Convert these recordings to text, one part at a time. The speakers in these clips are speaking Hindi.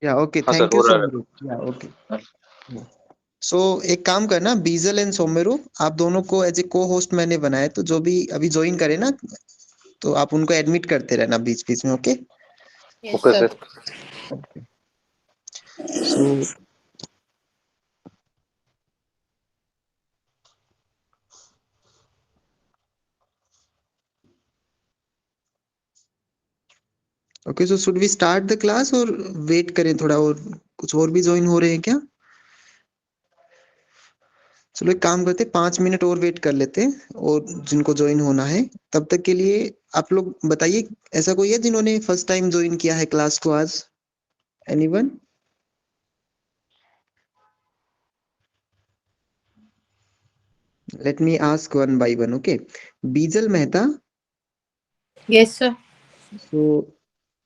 या ओके, हाँ सर थैंक हो यू रहा है। सोमेरू। या ओके। सो एक काम करना, बीजल एंड सोमेरू, आप दोनों को एज ए को होस्ट मैंने बनाया, तो जो भी अभी ज्वाइन करे ना, तो आप उनको एडमिट करते रहना बीच बीच में, okay. Yes okay sir. Sir. So okay, so should we start the class और वेट करें थोड़ा, और कुछ और भी ज्वाइन हो रहे हैं क्या? चलो एक काम करते, 5 मिनट और वेट कर लेते हैं, और जिनको ज्वाइन होना है तब तक के लिए आप लोग बताइए, ऐसा कोई है जिन्होंने फर्स्ट टाइम ज्वाइन किया है क्लास को आज? Anyone? Let me ask one by one, okay. Bijal Mehta, yes sir. So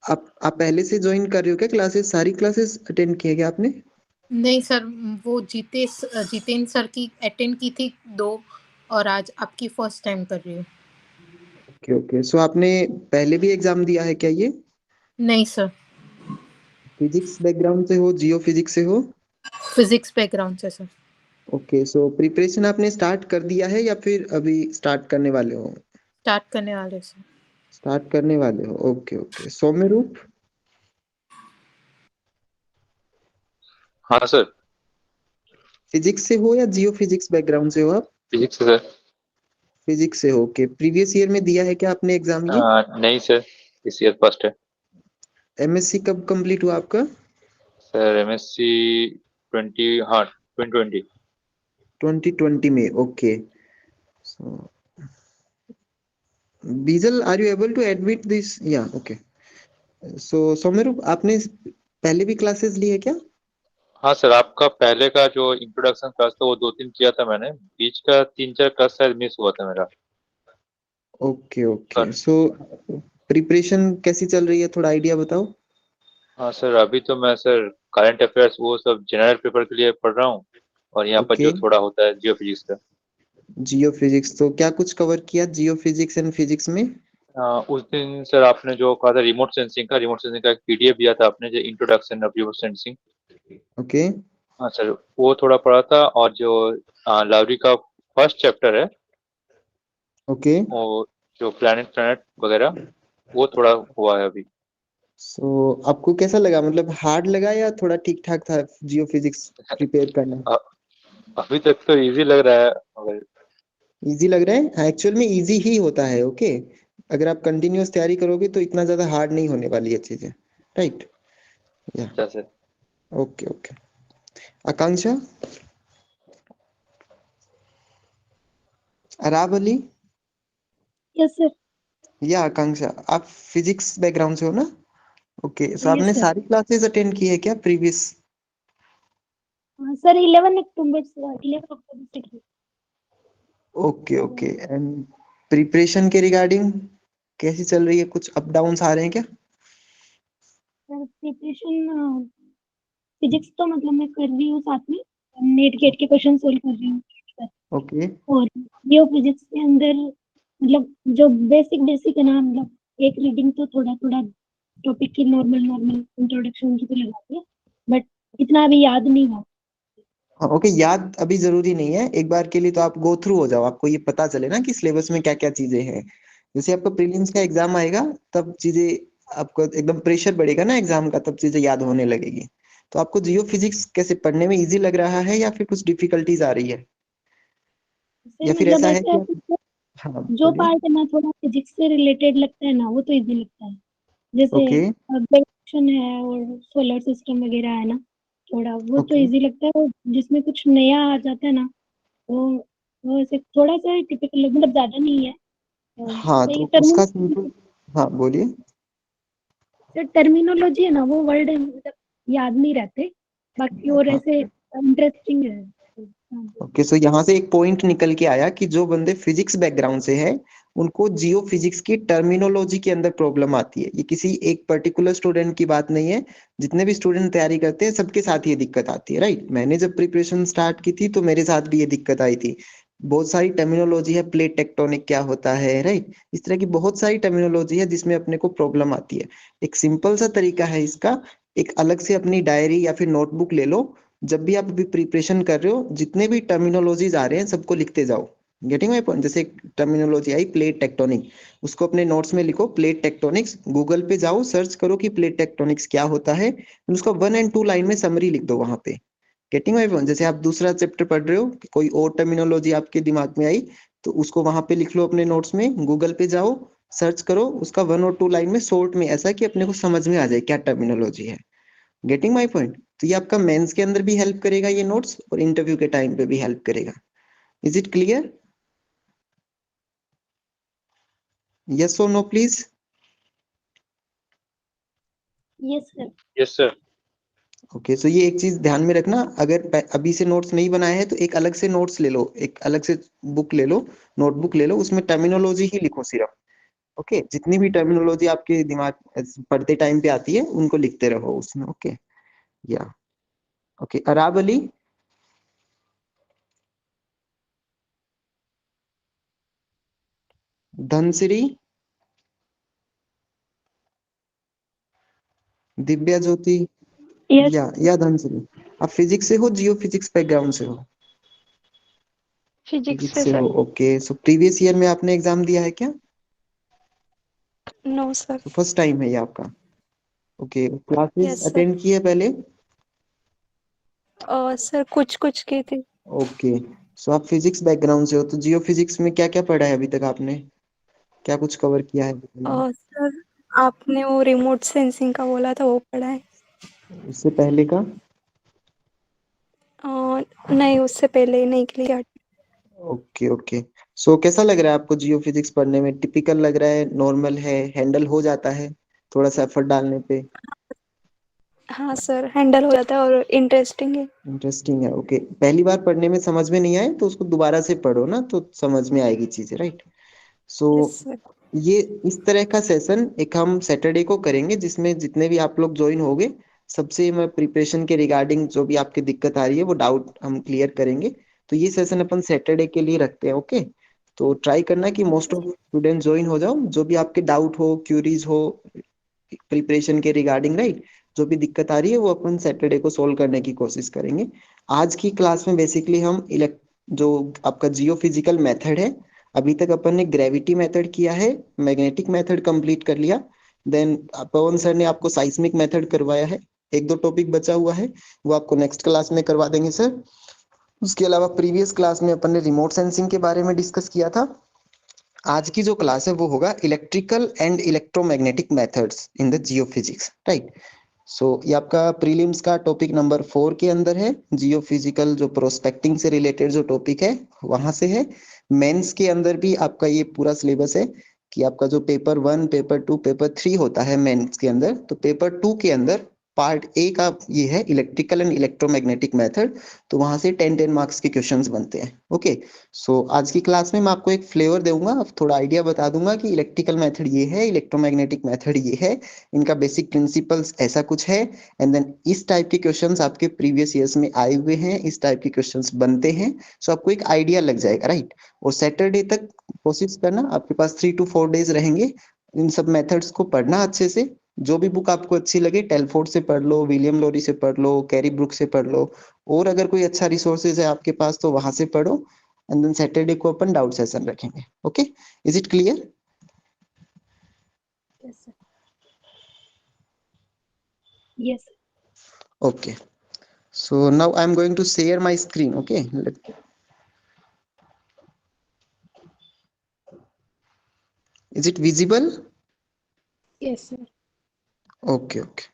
आप पहले से ज्वाइन कर रहे हो क्या क्लासेस? सारी क्लासेस अटेंड किए क्या आपने? नहीं सर, वो जितेंद्र सर की अटेंड की थी 2, और आज आपकी फर्स्ट टाइम कर रही हूँ। ओके ओके, सो आपने पहले भी एग्जाम दिया है क्या ये? नहीं सर, फिजिक्स बैकग्राउंड से हो, जियो फिजिक्स से हो? फिजिक्स बैकग्राउंड से सर। ओके, सो प्रिपरेशन आपने स्टार्ट कर दिया है या फिर अभी स्टार्ट करने वाले हो? स्टार्ट करने वाले सर। स्टार्ट करने वाले हो, ओके ओके। सौम्यरूप, हाँ सर। फिजिक्स से हो या जियो फिजिक्स बैकग्राउंड से हो आप? फिजिक्स से सर। फिजिक्स से हो, ओके। प्रीवियस ईयर में दिया है क्या आपने एग्जाम ये? नहीं सर, इस ईयर फर्स्ट है। एमएससी कब कंप्लीट हुआ आपका? सर एमएससी 20, हाँ 2020। 2020 में, okay. So Bijal, are you able to admit this? या ओके। सो सौम्यरूप, आपने पहले भी क्लासेस ली है क्या? हाँ सर, आपका पहले का जो इंट्रोडक्शन क्लास था वो 2-3 किया था मैंने, बीच का 3-4 क्लास शायद मिस हुआ था मेरा। Okay okay, sir so preparation कैसी चल रही है, थोड़ा आइडिया बताओ। हाँ सर, अभी तो मैं सर करंट अफेयर्स वो सब जनरल पेपर के लिए पढ़ रहा हूँ, और यहाँ पर ओके, जो थोड़ा होता है जियो फिजिक्स का। जियो फिजिक्स, तो क्या कुछ कवर किया जियो फिजिक्स एंड फिजिक्स में? उस दिन सर आपने जो कहा था रिमोट सेंसिंग का एक पीडीएफ दिया था आपने, जो introduction of remote sensing. Okay हाँ सर, वो थोड़ा पढ़ा था, और जो लाइब्रेरी का फर्स्ट चैप्टर है, ओके। वो जो प्लैनेट प्लैनेट वगैरह, वो थोड़ा हुआ है अभी। सो आपको कैसा लगा, मतलब हार्ड लगा या थोड़ा ठीक ठाक था जियो फिजिक्स प्रिपेयर करना? अ- अभी तक तो इजी लग रहा है, मगर इजी लग रहा है? एक्चुअल में इजी ही होता है, ओके। अगर आप कंटिन्यूअस तैयारी करोगे तो इतना ज्यादा हार्ड नहीं होने वाली है चीजें, राइट? या अच्छा sir. Okay okay. Akanksha, Aravali, yes sir. Yeah Akanksha, आप फिजिक्स बैकग्राउंड से हो ना? ओके, सो यस आपने सर। सारी क्लासेस अटेंड की है क्या प्रीवियस? सर 11 अक्टूबर से की। ओके ओके, एंड प्रिपरेशन के रिगार्डिंग कैसी चल रही है, कुछ अप डाउन्स आ रहे हैं क्या? सर प्रिपरेशन फिजिक्स तो मतलब मैं कर रही हूँ, साथ में नेट गेट के क्वेश्चन सोल्व कर रही हूँ सर। ओके और जियो फिजिक्स के अंदर मतलब जो बेसिक बेसिक है ना, मतलब एक रीडिंग तो थोड़ा थोड़ा टॉपिक की नॉर्मल नॉर्मल इंट्रोडक्शन की तो लगाती है, बट इतना अभी याद नहीं हुआ। हाँ ओके, याद अभी जरूरी नहीं है, एक बार के लिए तो आप गो थ्रू हो जाओ, आपको ये पता चले ना कि सिलेबस में क्या क्या चीजें हैं। जैसे आपका प्रीलिम्स का एग्जाम आएगा, तब चीजें आपको एकदम प्रेशर बढ़ेगा ना एग्जाम का, तब चीजें याद होने लगेगी। तो आपको जियो फिजिक्स कैसे पढ़ने में इजी लग रहा है या फिर कुछ डिफिकल्टीज आ रही है, सर या फिर मतलब ऐसा है ऐसे कि ऐसे तो हाँ जो बोलिए। पार्ट है ना थोड़ा फिजिक्स से रिलेटेड लगता है ना, वो तो इजी लगता है। जैसे ओके ग्रेविटेशन है और सोलर सिस्टम वगैरह है ना, थोड़ा वो तो ओके, इजी लगता है। और जिसमें कुछ नया आ जाता है ना, वो वो ऐसे थोड़ा सा टिपिकल, मतलब ज्यादा नहीं है। हाँ सही तो उसका सिंपल, हाँ बोलिए। टर्मिनोलॉजी है ना, वो वर्ड मतलब याद नहीं रहते, बाकी और हाँ ऐसे इंटरेस्टिंग है। हाँ, ओके, सो यहाँ से एक पॉइंट निकल के आया कि जो बंदे फिजिक्स बैकग्राउंड से हैं, उनको जियो फिजिक्स की टर्मिनोलॉजी के अंदर प्रॉब्लम आती है। ये किसी एक पर्टिकुलर स्टूडेंट की बात नहीं है, जितने भी स्टूडेंट तैयारी करते हैं सबके साथ ये दिक्कत आती है, राइट? मैंने जब प्रिपरेशन स्टार्ट की थी तो मेरे साथ भी ये दिक्कत आई थी। बहुत सारी टर्मिनोलॉजी है, प्लेट टेक्टोनिक क्या होता है, राइट? इस तरह की बहुत सारी टर्मिनोलॉजी है जिसमें अपने को प्रॉब्लम आती है। एक सिंपल सा तरीका है इसका, एक अलग से अपनी डायरी या फिर नोटबुक ले लो, जब भी आप अभी प्रिपरेशन कर रहे हो जितने भी टर्मिनोलॉजीज आ रहे हैं सबको लिखते जाओ। Getting my point? जैसे टर्मिनोलॉजी आई प्लेट टेक्टोनिक, उसको अपने नोट्स में लिखो, प्लेट टेक्टोनिक्स, गूगल पे जाओ सर्च करो कि प्लेट टेक्टोनिक्स क्या होता है, उसका 1 और 2 लाइन में समरी लिख दो वहां पे। Getting my point? जैसे आप दूसरा चैप्टर पढ़ रहे हो, कोई और टर्मिनोलॉजी आपके दिमाग में आई तो उसको वहां पे लिख लो अपने नोट्स में, गूगल पे जाओ सर्च करो, उसका 1 और 2 लाइन में शॉर्ट में, ऐसा कि अपने को समझ में आ जाए क्या टर्मिनोलॉजी है। Getting my point? तो ये आपका मेंस के अंदर भी हेल्प करेगा ये नोट्स, और इंटरव्यू के टाइम पे भी हेल्प करेगा। Is it clear? यस और no please? Yes sir. Yes sir. Okay, so ये एक चीज ध्यान में रखना, अगर अभी से नोट्स नहीं बनाए हैं तो एक अलग से नोट्स ले लो, एक अलग से बुक ले लो, नोटबुक ले लो, उसमें टर्मिनोलॉजी ही लिखो सिर्फ। ओके, जितनी भी टर्मिनोलॉजी आपके दिमाग पढ़ते टाइम पे आती है उनको लिखते रहो उसमें। ओके, या ओके। अराब अली, धनश्री, दिव्या ज्योति, यस या धनश्री, आप फिजिक्स से हो, जियो फिजिक्स बैकग्राउंड से हो? फिजिक्स फिजिक्स से से हो, sir. Okay. So previous year में आपने एग्जाम दिया है क्या? No sir. फर्स्ट टाइम है ये आपका? Okay, classes yes sir. Attend की है पहले? सर कुछ कुछ की थी। ओके, सो आप फिजिक्स बैकग्राउंड से हो, तो जियो फिजिक्स में क्या क्या पढ़ा है अभी तक आपने, क्या कुछ कवर किया है? सर आपने वो रिमोट सेंसिंग का बोला था वो पढ़ा है। उससे पहले का? नहीं उससे पहले नहीं क्लियर। Okay okay. सो कैसा लग रहा है आपको जियो फिजिक्स पढ़ने में? टिपिकल लग रहा है, नॉर्मल है, हैंडल हो जाता है थोड़ा सा एफर्ट डालने पे? हाँ सर हैंडल हो जाता है और इंटरेस्टिंग है। इंटरेस्टिंग है, ओके। पहली बार पढ़ने में समझ में नहीं आए तो उसको दोबारा से पढ़ो ना, तो समझ में आएगी चीजें, राइट? So yes sir. ये इस तरह का सेशन एक हम सैटरडे को करेंगे, जिसमें जितने भी आप लोग ज्वाइन होंगे सबसे मैं प्रिपरेशन के रिगार्डिंग जो भी आपकी दिक्कत आ रही है वो डाउट हम क्लियर करेंगे। तो ये सेशन अपन सैटरडे के लिए रखते हैं, ओके? तो ट्राई करना कि मोस्ट ऑफ स्टूडेंट ज्वाइन हो जाओ, जो भी आपके डाउट हो, क्यूरीज हो प्रिपरेशन के रिगार्डिंग, राइट? जो भी दिक्कत आ रही है वो अपन सैटरडे को सोल्व करने की कोशिश करेंगे। आज की क्लास में बेसिकली हम जो आपका जियो फिजिकल मेथड है, अभी तक अपन ने ग्रेविटी मेथड किया है, मैग्नेटिक मेथड कंप्लीट कर लिया, देन पवन सर ने आपको साइस्मिक मेथड करवाया है, एक दो टॉपिक बचा हुआ है वो आपको नेक्स्ट क्लास में करवा देंगे सर। उसके अलावा प्रीवियस क्लास में अपन ने रिमोट सेंसिंग के बारे में डिस्कस किया था। आज की जो क्लास है वो होगा electrical and electromagnetic methods in the geophysics, right? So ये आपका प्रीलिम्स का टॉपिक नंबर 4 के अंदर है, जियो फिजिकल जो प्रोस्पेक्टिंग से रिलेटेड जो टॉपिक है वहां से है। मेंस के अंदर भी आपका ये पूरा सिलेबस है कि आपका जो पेपर 1, पेपर 2, पेपर 3 होता है मेंस के अंदर, तो पेपर 2 के अंदर पार्ट ए का ये है इलेक्ट्रिकल एंड इलेक्ट्रोमैग्नेटिक मेथड, तो वहां से 10-10 मार्क्स के क्वेश्चंस बनते हैं, ओके? सो आज की क्लास में मैं आपको एक फ्लेवर दूंगा, थोड़ा आइडिया बता दूंगा कि इलेक्ट्रिकल मेथड ये है, इलेक्ट्रोमैग्नेटिक मेथड ये है, इनका बेसिक प्रिंसिपल्स ऐसा कुछ है, एंड देन इस टाइप के क्वेश्चंस आपके प्रीवियस ईयर्स में आए हुए हैं, इस टाइप के क्वेश्चंस बनते हैं। सो आपको एक आइडिया लग जाएगा, राइट? और सैटरडे तक कोशिश करना, आपके पास 3 to 4 डेज रहेंगे, इन सब मेथड्स को पढ़ना अच्छे से। जो भी बुक आपको अच्छी लगे, टेलफोर्ड से पढ़ लो, विलियम लोरी से पढ़ लो, कैरी ब्रुक से पढ़ लो, और अगर कोई अच्छा रिसोर्सेज है आपके पास तो वहां से पढ़ो, एंड देन सैटरडे को अपन डाउट सेशन रखेंगे, okay? Is it clear? Yes sir. Yes. Okay, so now I'm going to share my screen, okay? Is it visible? Yes sir. Okay, okay.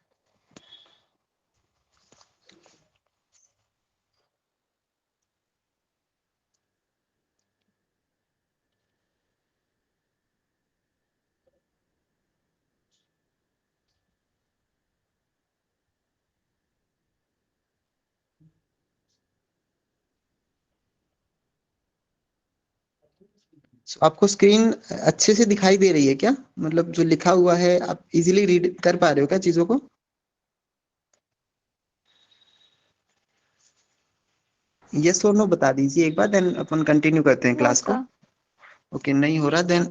So, आपको स्क्रीन अच्छे से दिखाई दे रही है क्या? मतलब जो लिखा हुआ है आप इजीली रीड कर पा रहे हो क्या चीजों को? यस और नो बता दीजिए एक बार, देन अपन कंटिन्यू करते हैं क्लास को। ओके, नहीं हो रहा, देन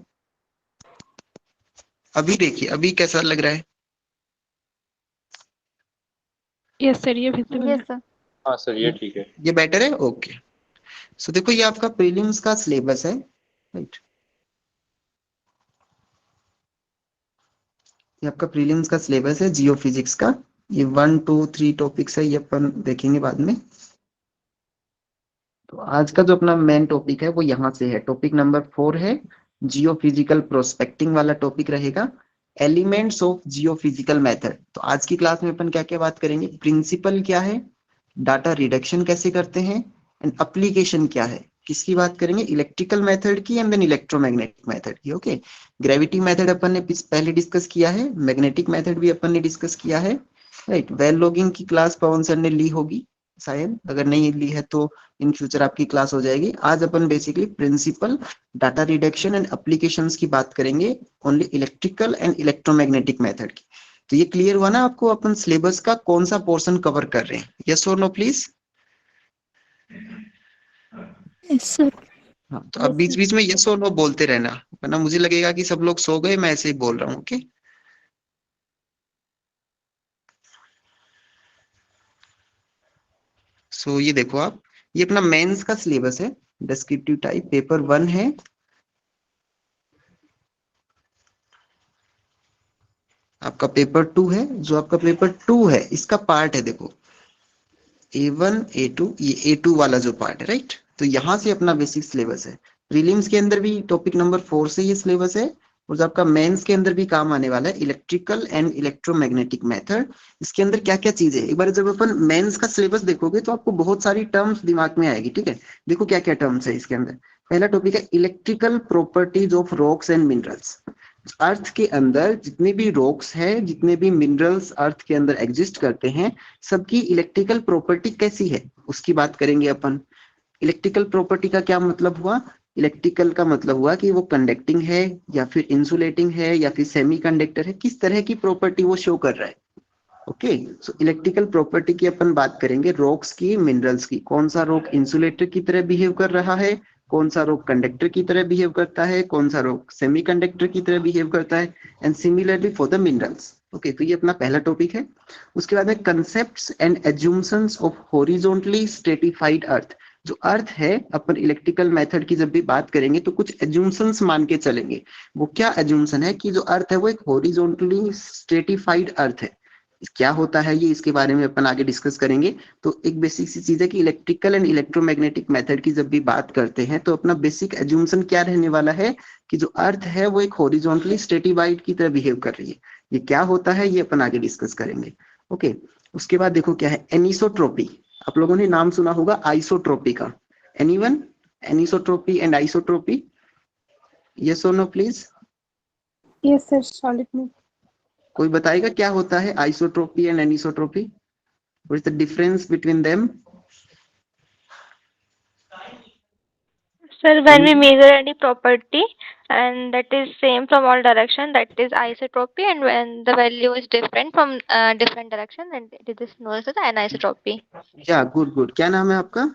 अभी देखिए अभी कैसा लग रहा है? यस सर, ये विजिबल है। Yes sir. हाँ सर ये ठीक है। ये बेटर है। ओके, सो देखो ये आपका प्रीलिम्स का सिलेबस है, राइट। ये आपका प्रीलिम्स का सिलेबस है जियो फिजिक्स का। ये 1 2 3 टॉपिक्स है, ये अपन देखेंगे बाद में। तो आज का जो अपना मेन टॉपिक है वो यहाँ से है, टॉपिक नंबर 4 है, जियो फिजिकल प्रोस्पेक्टिंग वाला टॉपिक रहेगा, elements of Jio physical method. तो आज की क्लास में अपन क्या क्या बात करेंगे, प्रिंसिपल क्या है, डाटा रिडक्शन कैसे करते हैं, एंड एप्लीकेशन क्या है। किसकी बात करेंगे, इलेक्ट्रिकल मेथड की एंड देन इलेक्ट्रोमैग्नेटिक मेथड की। ओके, ग्रेविटी मेथड अपन ने पहले डिस्कस किया है, मैग्नेटिक मेथड भी अपन ने डिस्कस किया है, राइट। वेल लॉगिंग की क्लास पवन सर ने ली होगी शायद, अगर नहीं ली है तो इन फ्यूचर आपकी क्लास हो जाएगी। आज अपन basically principle, data reduction and applications की बात करेंगे, only electrical and electromagnetic method की। तो ये क्लियर हुआ ना आपको, अपन सिलेबस का कौन सा पोर्शन कवर कर रहे हैं, यस और नो प्लीज। Yes sir. हाँ, तो अब बीच बीच में यस और नो बोलते रहना, वरना मुझे लगेगा कि सब लोग सो गए, मैं ऐसे ही बोल रहा हूँ। ओके, सो ये देखो आप, ये अपना मेंस का सिलेबस है, डिस्क्रिप्टिव टाइप पेपर 1 है, आपका पेपर 2 है। जो आपका पेपर 2 है इसका पार्ट है, देखो A1 A2, ये A2 वाला जो पार्ट है, राइट। तो यहाँ से अपना बेसिक सिलेबस है। प्रीलिम्स के अंदर भी टॉपिक नंबर 4 से ये सिलेबस है, और जो आपका मेंस के अंदर भी काम आने वाला है, इलेक्ट्रिकल एंड इलेक्ट्रोमैग्नेटिक मेथड। इसके अंदर क्या क्या चीजें, एक बार जब अपन मेंस का सिलेबस देखोगे तो आपको बहुत सारी टर्म्स दिमाग में आएगी, ठीक है। देखो क्या क्या टर्म्स है इसके अंदर। पहला टॉपिक है electrical properties of rocks and minerals. Earth के अंदर जितने भी रॉक्स है, जितने भी मिनरल्स अर्थ के अंदर एग्जिस्ट करते हैं, सबकी इलेक्ट्रिकल प्रॉपर्टी कैसी है उसकी बात करेंगे अपन। इलेक्ट्रिकल प्रॉपर्टी का क्या मतलब हुआ, इलेक्ट्रिकल का मतलब हुआ कि वो कंडक्टिंग है या फिर इंसुलेटिंग है या फिर सेमी कंडक्टर है, किस तरह की प्रॉपर्टी वो शो कर रहा है। ओके, सो इलेक्ट्रिकल प्रॉपर्टी की अपन बात करेंगे, रॉक्स की, मिनरल्स की। कौन सा रॉक इंसुलेटर की तरह बिहेव कर रहा है, कौन सा रॉक कंडक्टर की तरह बिहेव करता है, कौन सा रॉक सेमीकंडक्टर की तरह बिहेव करता है, and similarly for the minerals. Okay, तो ये अपना पहला टॉपिक है। उसके बाद में concepts and assumptions of horizontally stratified earth. जो अर्थ है, अपन इलेक्ट्रिकल मेथड की जब भी बात करेंगे तो कुछ एज्यूम्शंस मान के चलेंगे। वो क्या एज्यूम्शन है कि जो अर्थ है वो एक हॉरिजॉन्टली स्ट्रेटिफाइड अर्थ है। क्या होता है ये, इसके बारे में अपन आगे डिस्कस करेंगे। तो एक बेसिक सी चीज है कि इलेक्ट्रिकल एंड इलेक्ट्रोमैग्नेटिक मेथड की जब भी बात करते हैं तो अपना बेसिक एज्यूम्शन क्या रहने वाला है कि जो अर्थ है वो एक हॉरिजॉन्टली स्ट्रेटिफाइड की तरह बिहेव कर रही है। ये क्या होता है ये अपन आगे डिस्कस करेंगे। ओके, उसके बाद देखो क्या है, एनिसोट्रोपी। आप लोगों ने नाम सुना होगा आइसोट्रोपी का। Anyone, anisotropy and isotropy, yes और no please. Yes sir, solid में। कोई बताएगा क्या होता है isotropy and anisotropy, what is the difference between them. Sir, when we measure any property and that is same from all direction, that is isotropy, and when the value is different from different direction, then it is known as anisotropy. या गुड गुड, क्या नाम है आपका।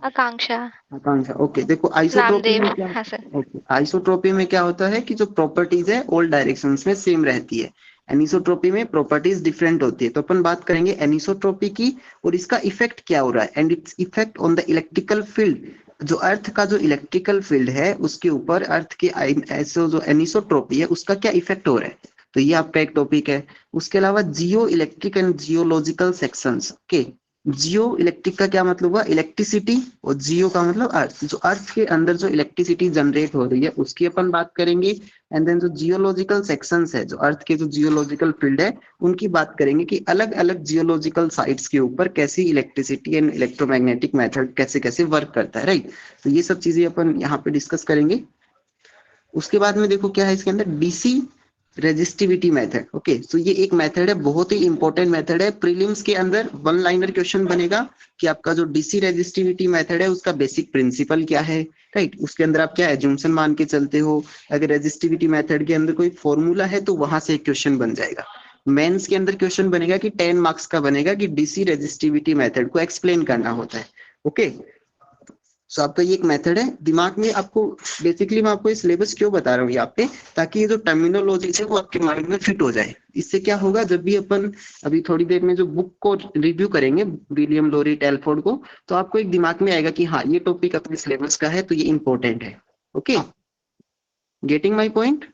Akanksha. आकांक्षा। ओके, देखो आइसोट्रोपी Ramdev. में क्या, हाँ sir. ओके, आइसोट्रोपी में क्या होता है कि जो प्रॉपर्टीज है ऑल डायरेक्शंस में सेम रहती है। एनिसोट्रोपी में प्रॉपर्टीज डिफरेंट होती है। तो अपन बात करेंगे एनिसोट्रोपी की, और इसका इफेक्ट क्या हो रहा है, and its effect on the electrical field. जो अर्थ का जो इलेक्ट्रिकल फील्ड है उसके ऊपर अर्थ के ऐसे जो एनिसोट्रोपी है उसका क्या इफेक्ट हो रहा है। तो ये आपका एक टॉपिक है। उसके अलावा geoelectric and geological sections. Okay, geoelectric का क्या मतलब हुआ, इलेक्ट्रिसिटी, और जियो का मतलब अर्थ। जो अर्थ के अंदर जो इलेक्ट्रिसिटी जनरेट हो रही है उसकी अपन बात करेंगे। एंड देन जो जियोलॉजिकल सेक्शंस है, जो अर्थ के जो जियोलॉजिकल फील्ड है उनकी बात करेंगे कि अलग अलग जियोलॉजिकल साइट्स के ऊपर कैसी इलेक्ट्रिसिटी एंड इलेक्ट्रोमैग्नेटिक मेथड कैसे कैसे वर्क करता है, राइट। तो ये सब चीजें अपन यहाँ पे डिस्कस करेंगे। उसके बाद में देखो क्या है इसके अंदर, DC resistivity method. Okay, so ये एक मेथड है, बहुत ही इंपॉर्टेंट मेथड है। प्रीलिम्स के अंदर 1 लाइनर क्वेश्चन बनेगा कि आपका जो डीसी रेजिस्टिविटी मेथड है उसका बेसिक प्रिंसिपल क्या है, राइट। उसके अंदर आप क्या एज्यूम्शन मान के चलते हो, अगर रेजिस्टिविटी मेथड के अंदर कोई फॉर्मूला है तो वहां से एक क्वेश्चन बन जाएगा। मेंस के अंदर क्वेश्चन बनेगा कि 10 मार्क्स का बनेगा कि डीसी रेजिस्टिविटी मेथड को एक्सप्लेन करना होता है। ओके, सो आपका ये एक मेथड है। दिमाग में आपको बेसिकली मैं आपको ये सिलेबस क्यों बता रहा हूँ यहाँ पे, ताकि ये जो टर्मिनोलॉजी है वो आपके माइंड में फिट हो जाए। इससे क्या होगा, जब भी अपन अभी थोड़ी देर में जो बुक को रिव्यू करेंगे विलियम लोरी टेलफोर्ड को, तो आपको एक दिमाग में आएगा कि हाँ ये टॉपिक अपने सिलेबस का है तो ये इंपॉर्टेंट है। Okay, getting my point?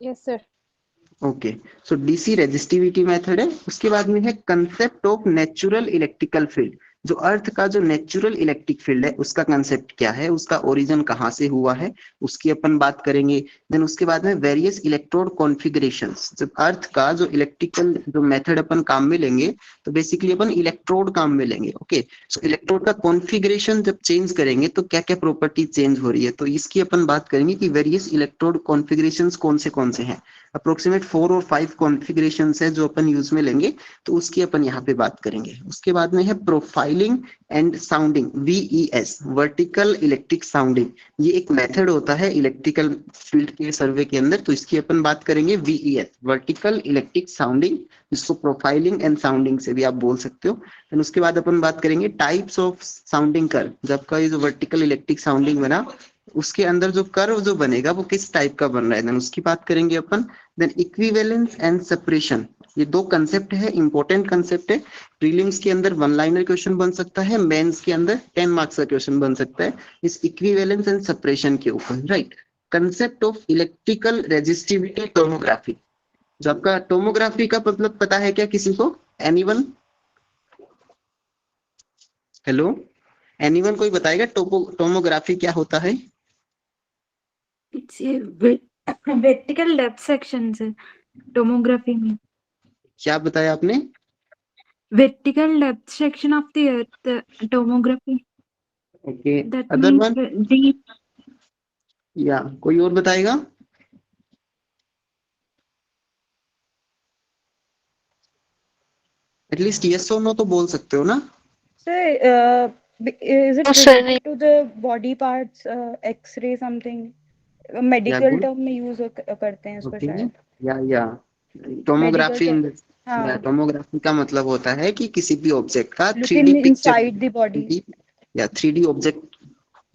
Yes sir. Okay, so DC resistivity method है। उसके बाद में है concept of natural electrical field. जो अर्थ का जो नेचुरल इलेक्ट्रिक फील्ड है उसका कंसेप्ट क्या है, उसका ओरिजिन कहाँ से हुआ है, उसकी अपन बात करेंगे। देन उसके बाद में वेरियस इलेक्ट्रोड कॉन्फ़िगरेशंस। जब अर्थ का जो इलेक्ट्रिकल जो मेथड अपन काम में लेंगे तो बेसिकली अपन इलेक्ट्रोड काम में लेंगे। ओके, सो इलेक्ट्रोड का कॉन्फ़िगरेशन जब चेंज करेंगे तो क्या क्या प्रॉपर्टी चेंज हो रही है, तो इसकी अपन बात करेंगे कि वेरियस इलेक्ट्रोड कॉन्फ़िगरेशंस कौन से हैं। अप्रोक्सीमेट 4 और 5 कॉन्फ़िगरेशन है जो अपन यूज में लेंगे, तो उसकी अपन यहाँ पे बात करेंगे। उसके बाद में है profiling and sounding, VES, vertical electric sounding. ये एक मेथड होता है इलेक्ट्रिकल फील्ड के सर्वे के अंदर, तो इसकी अपन बात करेंगे VES, वर्टिकल इलेक्ट्रिक साउंडिंग, जिसको प्रोफाइलिंग एंड साउंडिंग से भी आप बोल सकते हो। फिर उसके बाद अपन बात करेंगे टाइप्स ऑफ साउंडिंग कर्व। जब का ये जो वर्टिकल इलेक्ट्रिक साउंडिंग बना उसके अंदर जो कर्व जो बनेगा वो किस टाइप का बन रहा है, देन उसकी बात करेंगे अपन। देन इक्विवेलेंस एंड सेपरेशन, ये दो कंसेप्ट है, इंपॉर्टेंट कंसेप्ट है। प्रीलिम्स के अंदर 1 लाइनर क्वेश्चन बन सकता है, मेंस के अंदर 10 मार्क्स का क्वेश्चन बन सकता है इस इक्विवेलेंस एंड सेपरेशन के ऊपर, right. Concept of electrical resistivity tomography. जो आपका टोमोग्राफी का मतलब पता है क्या किसी को? एनीवन? हेलो, एनीवन कोई बताएगा टोमोग्राफी क्या होता है? It's a vertical depth section से tomography में। क्या बताया आपने? Vertical depth section of the earth tomography। Okay, That other means one deep। या कोई और बताएगा? एटलीस्ट यस और नो तो बोल सकते हो ना? Sir, is it Sir, related to the body parts, X-ray something? Medical good. Term में यूज करते हैं इसको ओके, शायद। या टोमोग्राफी। हाँ, टोमोग्राफी का मतलब होता है कि किसी भी ऑब्जेक्ट का looking 3D picture inside the body. या 3D ऑब्जेक्ट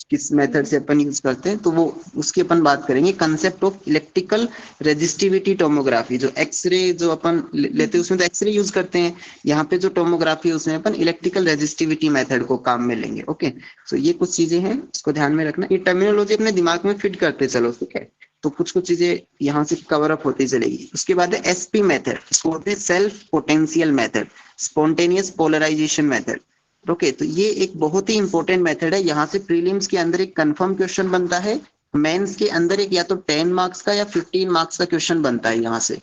किस मेथड से अपन यूज करते हैं, तो वो उसकी अपन बात करेंगे। Concept of electrical resistivity tomography, जो एक्सरे जो अपन लेते हैं उसमें तो एक्सरे यूज करते हैं, यहाँ पे जो टोमोग्राफी है उसमें अपन इलेक्ट्रिकल रेजिस्टिविटी मेथड को काम में लेंगे। ओके, सो ये कुछ चीजें हैं, इसको ध्यान में रखना। ये टर्मिनोलॉजी अपने दिमाग में फिट करते चलो, ठीक है। तो कुछ चीजें यहाँ से कवर अप होती चलेगी। उसके बाद है SP मेथड, इसको बोलते हैं self potential method, spontaneous polarization method. Okay, तो ये एक बहुत ही इंपॉर्टेंट मेथड है। यहाँ से प्रीलिम्स के अंदर एक कंफर्म क्वेश्चन बनता है, मेंस के अंदर एक या तो 10 मार्क्स का या 15 मार्क्स का क्वेश्चन बनता है यहाँ से।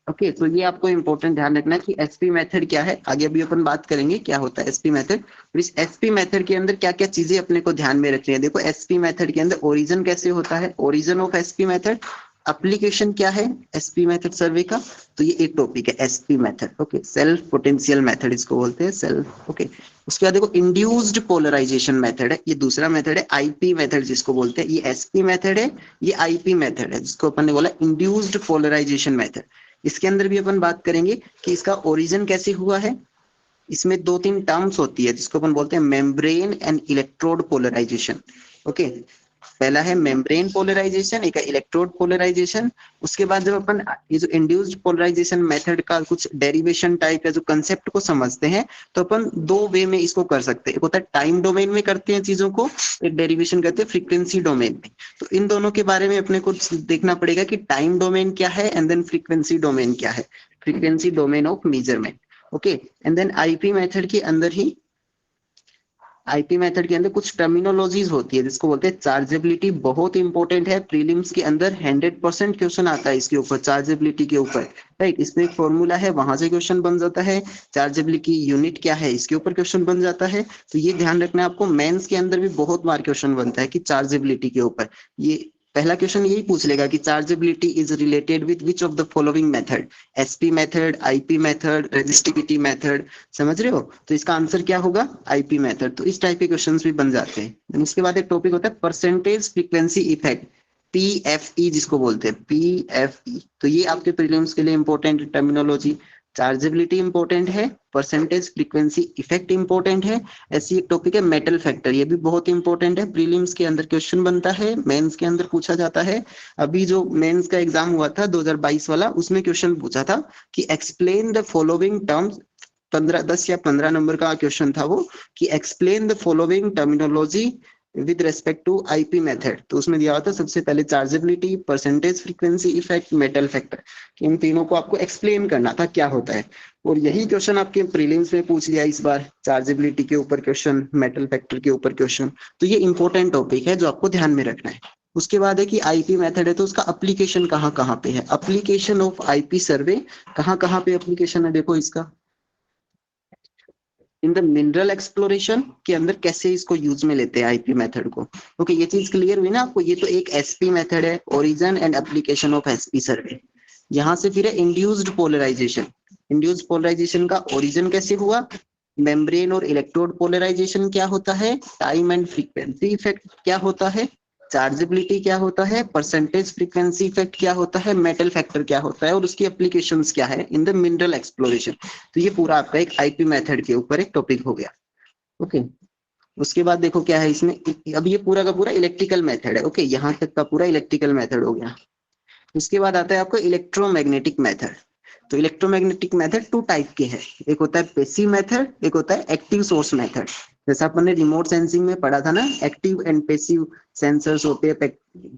ओके, तो ये आपको इंपॉर्टेंट ध्यान रखना है कि SP मेथड क्या है। आगे अभी अपन बात करेंगे क्या होता है SP मेथड। इस SP मेथड के अंदर क्या क्या चीजें अपने को ध्यान में रखनी है। देखो SP मेथड के अंदर ओरिजिन कैसे होता है, origin of SP method, application क्या है SP मेथड सर्वे का, तो ये एक टॉपिक है SP method. Okay, self potential method इसको बोलते हैं, सेल्फ। ओके, उसके बाद देखो इंड्यूस्ड पोलराइजेशन मेथड है, ये दूसरा मेथड है। IP मेथड जिसको बोलते हैं, ये SP मेथड है, ये IP मेथड है जिसको अपन ने बोला इंड्यूस्ड पोलराइजेशन मेथड। इसके अंदर भी अपन बात करेंगे कि इसका ओरिजिन कैसे हुआ है। इसमें 2-3 टर्म्स होती है जिसको अपन बोलते हैं membrane and electrode polarization. Okay, पहला है मेम्ब्रेन पोलराइजेशन, एक है इलेक्ट्रोड पोलराइजेशन। उसके बाद जब अपन ये जो इंड्यूस्ड पोलराइजेशन मेथड का कुछ डेरिवेशन टाइप या जो कंसेप्ट को समझते हैं, तो अपन 2 वे में इसको कर सकते हैं। एक होता है टाइम डोमेन में करते हैं चीजों को, एक डेरिवेशन करते हैं फ्रीक्वेंसी डोमेन में। तो इन दोनों के बारे में अपने को देखना पड़ेगा कि टाइम डोमेन क्या है एंड देन फ्रीक्वेंसी डोमेन क्या है, frequency domain of measurement. Okay, and then IP method के अंदर ही IP मेथड के अंदर कुछ टर्मिनोलॉजीज होती है जिसको बोलते हैं चार्जेबिलिटी। बहुत इंपॉर्टेंट है, प्रीलिम्स के अंदर 100% क्वेश्चन आता है इसके ऊपर, चार्जेबिलिटी के ऊपर, राइट। इसमें एक फॉर्मूला है, वहां से क्वेश्चन बन जाता है। चार्जेबिलिटी यूनिट क्या है, इसके ऊपर क्वेश्चन बन जाता है। तो ये ध्यान रखना है आपको। मेंस के अंदर भी बहुत बार क्वेश्चन बनता है कि चार्जेबिलिटी के ऊपर। ये पहला क्वेश्चन यही पूछ लेगा कि chargeability is related with which of the following method, SP method, IP method, resistivity method. समझ रहे हो? तो इसका आंसर क्या होगा? IP method. तो इस टाइप के क्वेश्चंस भी बन जाते हैं। उसके बाद एक टॉपिक होता है परसेंटेज फ्रीक्वेंसी इफेक्ट, PFE जिसको बोलते हैं, PFE। तो ये आपके प्रीलिम्स के लिए इंपॉर्टेंट टर्मिनोलॉजी। चार्जेबिलिटी इंपॉर्टेंट है, परसेंटेज फ्रीक्वेंसी इफेक्ट इंपॉर्टेंट है, ऐसी एक टॉपिक है मेटल फैक्टर, ये भी बहुत इंपॉर्टेंट है, प्रीलिम्स के अंदर क्वेश्चन बनता है, मेंस के अंदर पूछा जाता है। अभी जो मेंस का एग्जाम हुआ था 2022 वाला, उसमें क्वेश्चन पूछा था कि एक्सप्लेन द फॉलोइंग टर्म्स, 10 या 15 नंबर का क्वेश्चन था वो, कि explain the following terminology with respect to IP method. तो उसमें दिया हुआ था सबसे पहले chargeability, percentage frequency effect, metal factor, कि इन तीनों को आपको एक्सप्लेन करना था क्या होता है। और यही क्वेश्चन आपके प्रीलिम्स में पूछ लिया इस बार, चार्जेबिलिटी के ऊपर क्वेश्चन, मेटल फैक्टर के ऊपर क्वेश्चन। तो ये इंपॉर्टेंट टॉपिक है जो आपको ध्यान में रखना है। उसके बाद है कि आईपी मेथड है तो उसका एप्लीकेशन कहाँ कहाँ पे है, एप्लीकेशन ऑफ आईपी सर्वे कहाँ कहाँ पे एप्लीकेशन है, देखो इसका इन द मिनरल एक्सप्लोरेशन के अंदर कैसे इसको यूज में लेते हैं आईपी मेथड को। ओके, ये चीज क्लियर हुई ना आपको। ये तो एक एसपी मेथड है, origin and application of SP survey. यहाँ से फिर है इंड्यूस्ड पोलराइजेशन। इंड्यूस्ड पोलराइजेशन का ओरिजिन कैसे हुआ, मेम्ब्रेन और इलेक्ट्रोड पोलराइजेशन क्या होता है, टाइम एंड फ्रीक्वेंसी इफेक्ट क्या होता है, चार्जेबिलिटी क्या होता है, परसेंटेज फ्रीक्वेंसी इफेक्ट क्या होता है, मेटल फैक्टर क्या होता है, और उसकी एप्लीकेशंस क्या है इन द मिनरल एक्सप्लोरेशन। तो ये पूरा आपका एक आईपी मेथड के ऊपर एक टॉपिक हो गया। ओके, उसके बाद देखो क्या है इसमें, अब ये पूरा का पूरा इलेक्ट्रिकल मेथड है। ओके, यहाँ तक का पूरा इलेक्ट्रिकल मेथड हो गया। उसके बाद आता है आपको इलेक्ट्रोमैग्नेटिक मेथड। तो इलेक्ट्रोमैग्नेटिक मेथड 2 टाइप के हैं, एक होता है पैसिव मेथड, एक होता है एक्टिव सोर्स मेथड। जैसा अपन ने रिमोट सेंसिंग में पढ़ा था ना, एक्टिव एंड पैसिव सेंसर्स होते हैं,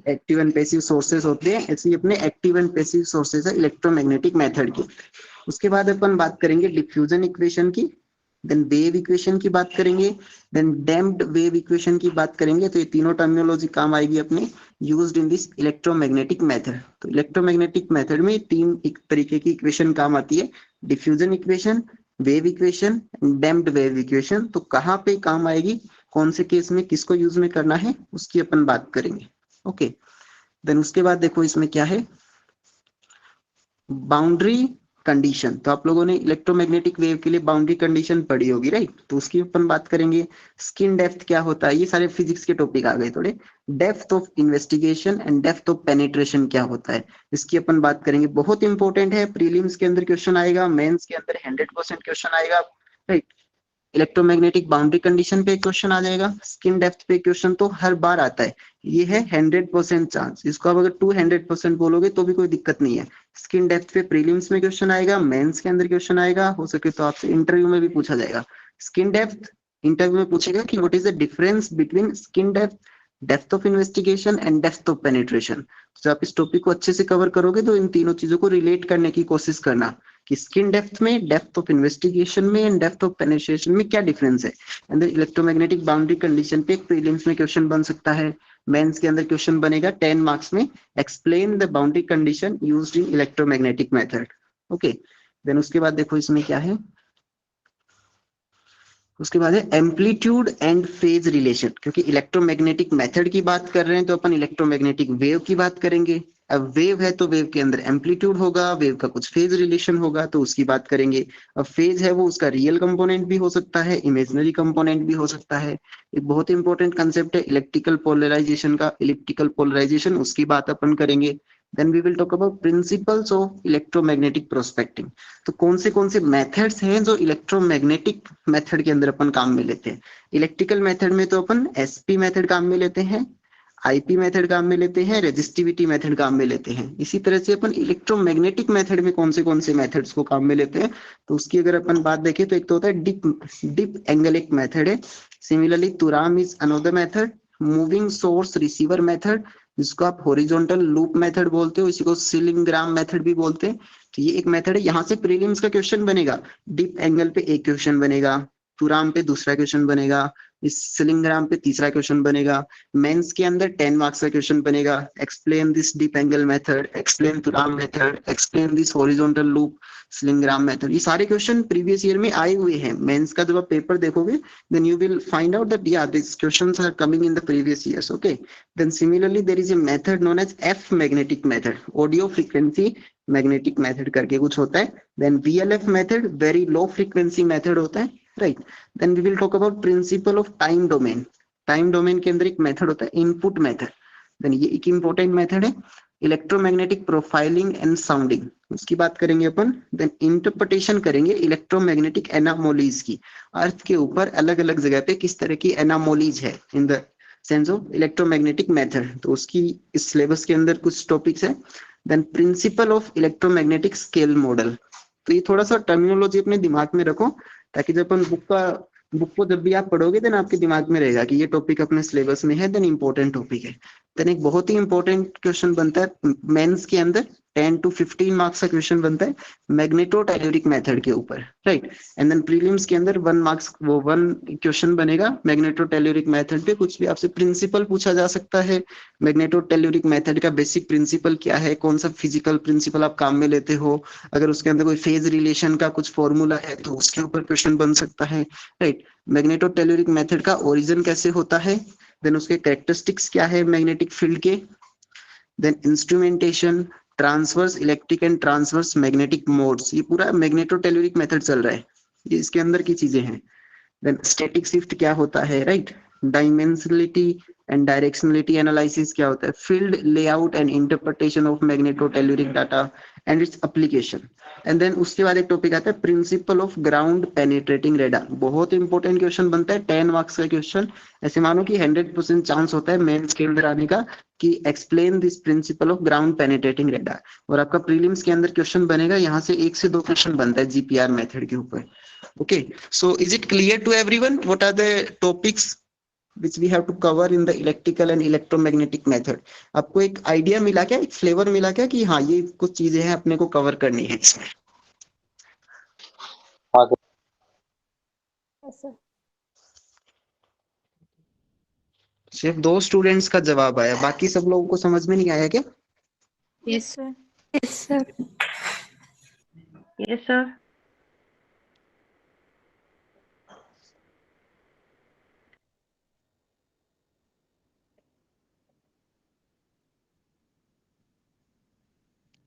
एक्टिव एंड पैसिव सोर्सेस होते हैं, ऐसे ही अपने एक्टिव एंड पैसिव सोर्सेस है इलेक्ट्रोमैग्नेटिक मेथड की। उसके बाद अपन बात करेंगे डिफ्यूजन इक्वेशन की, देन वेव इक्वेशन की बात करेंगे, देन डैम्प्ड वेव इक्वेशन की बात करेंगे। तो ये तीनों टर्मिनोलॉजी काम आएगी अपने used in this electromagnetic method. तो इलेक्ट्रोमैग्नेटिक मेथड में 3 एक तरीके की इक्वेशन काम आती है, diffusion equation, wave equation, damped wave equation. तो कहाँ पे काम आएगी, कौन से केस में किसको यूज में करना है, उसकी अपन बात करेंगे। ओके, देन उसके बाद देखो इसमें क्या है, बाउंड्री कंडीशन। तो आप लोगों ने इलेक्ट्रोमैग्नेटिक वेव के लिए बाउंड्री कंडीशन पढ़ी होगी, राइट। तो उसकी अपन बात करेंगे। स्किन डेप्थ क्या होता है, ये सारे फिजिक्स के टॉपिक आ गए थोड़े। Depth of investigation and depth of penetration क्या होता है, इसकी अपन बात करेंगे। बहुत इंपॉर्टेंट है, प्रीलिम्स के अंदर क्वेश्चन आएगा, मेंस के अंदर 100% क्वेश्चन आएगा, राइट। इलेक्ट्रोमैग्नेटिक बाउंड्री कंडीशन पे क्वेश्चन आ जाएगा, स्किन डेप्थ पे क्वेश्चन तो हर बार आता है, ये है 100% चांस। इसको आप अगर 200% बोलोगे तो भी कोई दिक्कत नहीं है। स्किन डेप्थ पे प्रीलिम्स में क्वेश्चन आएगा, मेंस के अंदर क्वेश्चन आएगा, हो सके तो आपसे इंटरव्यू में भी पूछा जाएगा। स्किन डेप्थ इंटरव्यू में पूछेगा कि what is the difference between skin depth, depth of investigation and depth of penetration. तो आप इस टॉपिक को अच्छे से कवर करोगे तो इन तीनों चीजों को रिलेट करने की कोशिश करना कि स्किन डेप्थ में, डेप्थ ऑफ इन्वेस्टिगेशन में एंड डेप्थ ऑफ पेनिट्रेशन में क्या डिफरेंस है। अंदर इलेक्ट्रोमैग्नेटिक बाउंड्री कंडीशन पे प्रीलिम्स में क्वेश्चन बन सकता है, मेंस के अंदर क्वेश्चन बनेगा 10 मार्क्स में, explain the boundary condition used in electromagnetic method. Okay, then उसके बाद देखो इसमें क्या है, उसके बाद है एम्पलीट्यूड एंड फेज रिलेशन। क्योंकि इलेक्ट्रोमैग्नेटिक मेथड की बात कर रहे हैं तो अपन इलेक्ट्रोमैग्नेटिक वेव की बात करेंगे। अब वेव है तो वेव के अंदर एम्पलीट्यूड होगा, वेव का कुछ फेज रिलेशन होगा, तो उसकी बात करेंगे। अब फेज है वो उसका रियल कंपोनेंट भी हो सकता है, इमेजिनरी कंपोनेंट भी हो सकता है। एक बहुत इंपॉर्टेंट कंसेप्ट है इलेक्ट्रिकल पोलराइजेशन का, इलिप्टिकल पोलराइजेशन, उसकी बात अपन करेंगे। Then we will talk about principles of electromagnetic prospecting। तो कौन से मेथड्स हैं जो इलेक्ट्रोमैग्नेटिक मेथड के अंदर अपन काम में लेते हैं। इलेक्ट्रिकल मेथड में तो अपन एसपी मेथड काम में लेते हैं, आईपी मेथड काम में लेते हैं, रेजिस्टिविटी मेथड काम में लेते हैं। इसी तरह से अपन इलेक्ट्रोमैग्नेटिक मेथड में कौन से मेथड्स को काम में लेते हैं, तो उसकी अगर अपन बात देखें तो एक तो होता है डिप एंगल एक मेथड है। Similarly Turam is another method, moving source receiver method, जिसको आप हॉरिजॉन्टल लूप मेथड बोलते हो, इसी को सिलिंग्राम मेथड भी बोलते हैं। तो ये एक मेथड है, यहाँ से प्रीलिम्स का क्वेश्चन बनेगा। डिप एंगल पे एक क्वेश्चन बनेगा, तुराम पे दूसरा क्वेश्चन बनेगा, इस सिलिंग्राम पे तीसरा क्वेश्चन बनेगा। मेंस के अंदर 10 मार्क्स का क्वेश्चन बनेगा, explain this dip angle method, explain Turam method, explain this horizontal loop Slingram method. ये सारे क्वेश्चन प्रीवियस ईयर में आए हुए हैं। मेंस का जब आप पेपर देखोगे then you will find out that yeah these questions are coming in the previous years। okay, then similarly there is a method known as F magnetic method, audio frequency magnetic method करके कुछ होता है। then VLF method very low frequency method होता है, right। then we will talk about principle of time domain। time domain के अंदर एक मेथड होता है इनपुट मेथड, then ये एक इंपॉर्टेंट मेथड है। इलेक्ट्रोमैग्नेटिक प्रोफाइलिंग एंड साउंडिंग, उसकी बात करेंगे अपन। देन इंटरप्रिटेशन करेंगे इलेक्ट्रोमैग्नेटिक एनामोलीज की, अर्थ के ऊपर अलग अलग जगह पे किस तरह की एनामोलीज है in the sense of electromagnetic method, तो उसकी इस सिलेबस के अंदर कुछ टॉपिक्स है। Then principle of electromagnetic scale model, तो ये थोड़ा सा टर्मिनोलॉजी अपने दिमाग में रखो, ताकि जब अपन बुक को जब भी आप पढ़ोगे देन आपके दिमाग में रहेगा कि ये टॉपिक अपने सिलेबस में है, देन इंपॉर्टेंट टॉपिक है। देन एक बहुत ही इंपॉर्टेंट क्वेश्चन बनता है मेंस के अंदर, 10 to 15 मार्क्स का क्वेश्चन बनता है मैग्नेटोटेल्यूरिक मेथड के ऊपर, राइट। एंड देन प्रीलिम्स के अंदर 1 मार्क्स वो 1 क्वेश्चन बनेगा मैग्नेटोटेल्यूरिक मेथड पे, कुछ भी आपसे प्रिंसिपल पूछा जा सकता है। मैग्नेटोटेल्यूरिक मेथड का बेसिक प्रिंसिपल क्या है, कौन सा फिजिकल प्रिंसिपल आप काम में लेते हो, अगर उसके अंदर कोई फेज रिलेशन का कुछ फॉर्मूला है तो उसके ऊपर क्वेश्चन बन सकता है, राइट। मैग्नेटोटेल्यूरिक मेथड का ओरिजिन कैसे होता है, देन उसके कैरेक्टरिस्टिक्स क्या है मैग्नेटिक फील्ड के, then instrumentation, transverse electric and transverse magnetic modes, ये पूरा मैग्नेटोटेल्यूरिक मेथड चल रहा है, ये इसके अंदर की चीजें हैं। देन स्टैटिक शिफ्ट क्या होता है, right. Dimensionality and directionality analysis क्या होता है, field layout and interpretation of magnetotelluric data and its application. And then उसके बाद एक टॉपिक आता है principle of ground penetrating radar, बहुत इंपॉर्टेंट क्वेश्चन बनता है, 10 मार्क्स का क्वेश्चन। ऐसे मानो कि 100% चांस होता है मेंस के अंदर आने का कि explain this principle of ground penetrating radar, और आपका प्रीलिम्स के अंदर क्वेश्चन बनेगा, यहाँ से 1 से 2 क्वेश्चन बनता है जीपीआर मेथड के ऊपर। Okay, so is it clear to everyone what are the topics which we have to cover in the electrical and electromagnetic method? आपको एक आइडिया मिला क्या, एक फ्लेवर मिला क्या कि हाँ ये कुछ चीजें हैं अपने को कवर करनी है इसमें? सिर्फ 2 स्टूडेंट्स का जवाब आया, बाकी सब लोगों को समझ में नहीं आया क्या? Yes sir. Yes sir. Yes, sir.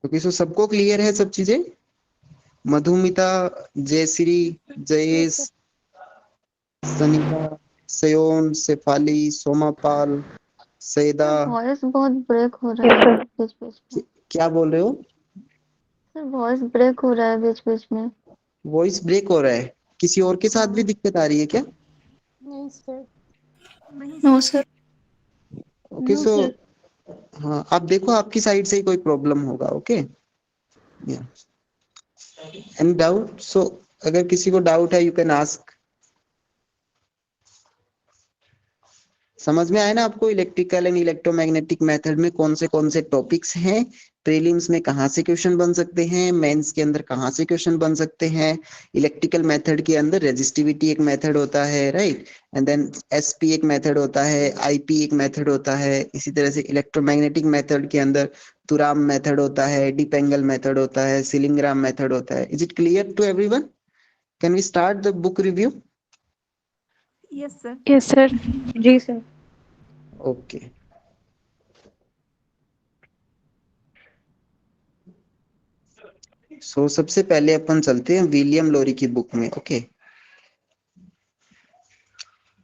क्योंकि सो सबको क्लियर है सब चीजें, मधुमिता, जयश्री, जयेश, सनिका, सयोन, शेफाली, सोमापाल, सैदा, वॉइस बहुत ब्रेक हो रहा है बीच बीच में। क्या बोल रहे हो? सर वॉइस ब्रेक हो रहा है बीच बीच में। वॉइस ब्रेक हो रहा है, किसी और के साथ भी दिक्कत आ रही है क्या? नहीं sir. No sir. Okay so हाँ, आप देखो आपकी साइड से ही कोई प्रॉब्लम होगा। Okay, any doubt? सो अगर किसी को डाउट है यू कैन आस्क। समझ में आया ना आपको इलेक्ट्रिकल एंड इलेक्ट्रोमैग्नेटिक मेथड में कौन से टॉपिक्स हैं, प्रीलिम्स में कहाँ से क्वेश्चन बन सकते हैं, मेंस के अंदर कहाँ से क्वेश्चन बन सकते हैं। इलेक्ट्रिकल मेथड के अंदर रेजिस्टिविटी एक मेथड होता है, राइट, एंड देन एसपी एक मेथड होता है, आईपी एक मेथड होता है। इसी तरह से इलेक्ट्रोमैग्नेटिक मेथड के अंदर तुराम मेथड होता है, डिपेंगल मेथड होता है, सिलिंग्राम मेथड होता है। Is it clear to everyone? Can we start the book review? Yes sir. Yes, sir. Ji sir. Okay, so सबसे पहले अपन चलते हैं विलियम लोरी की बुक में। ओके,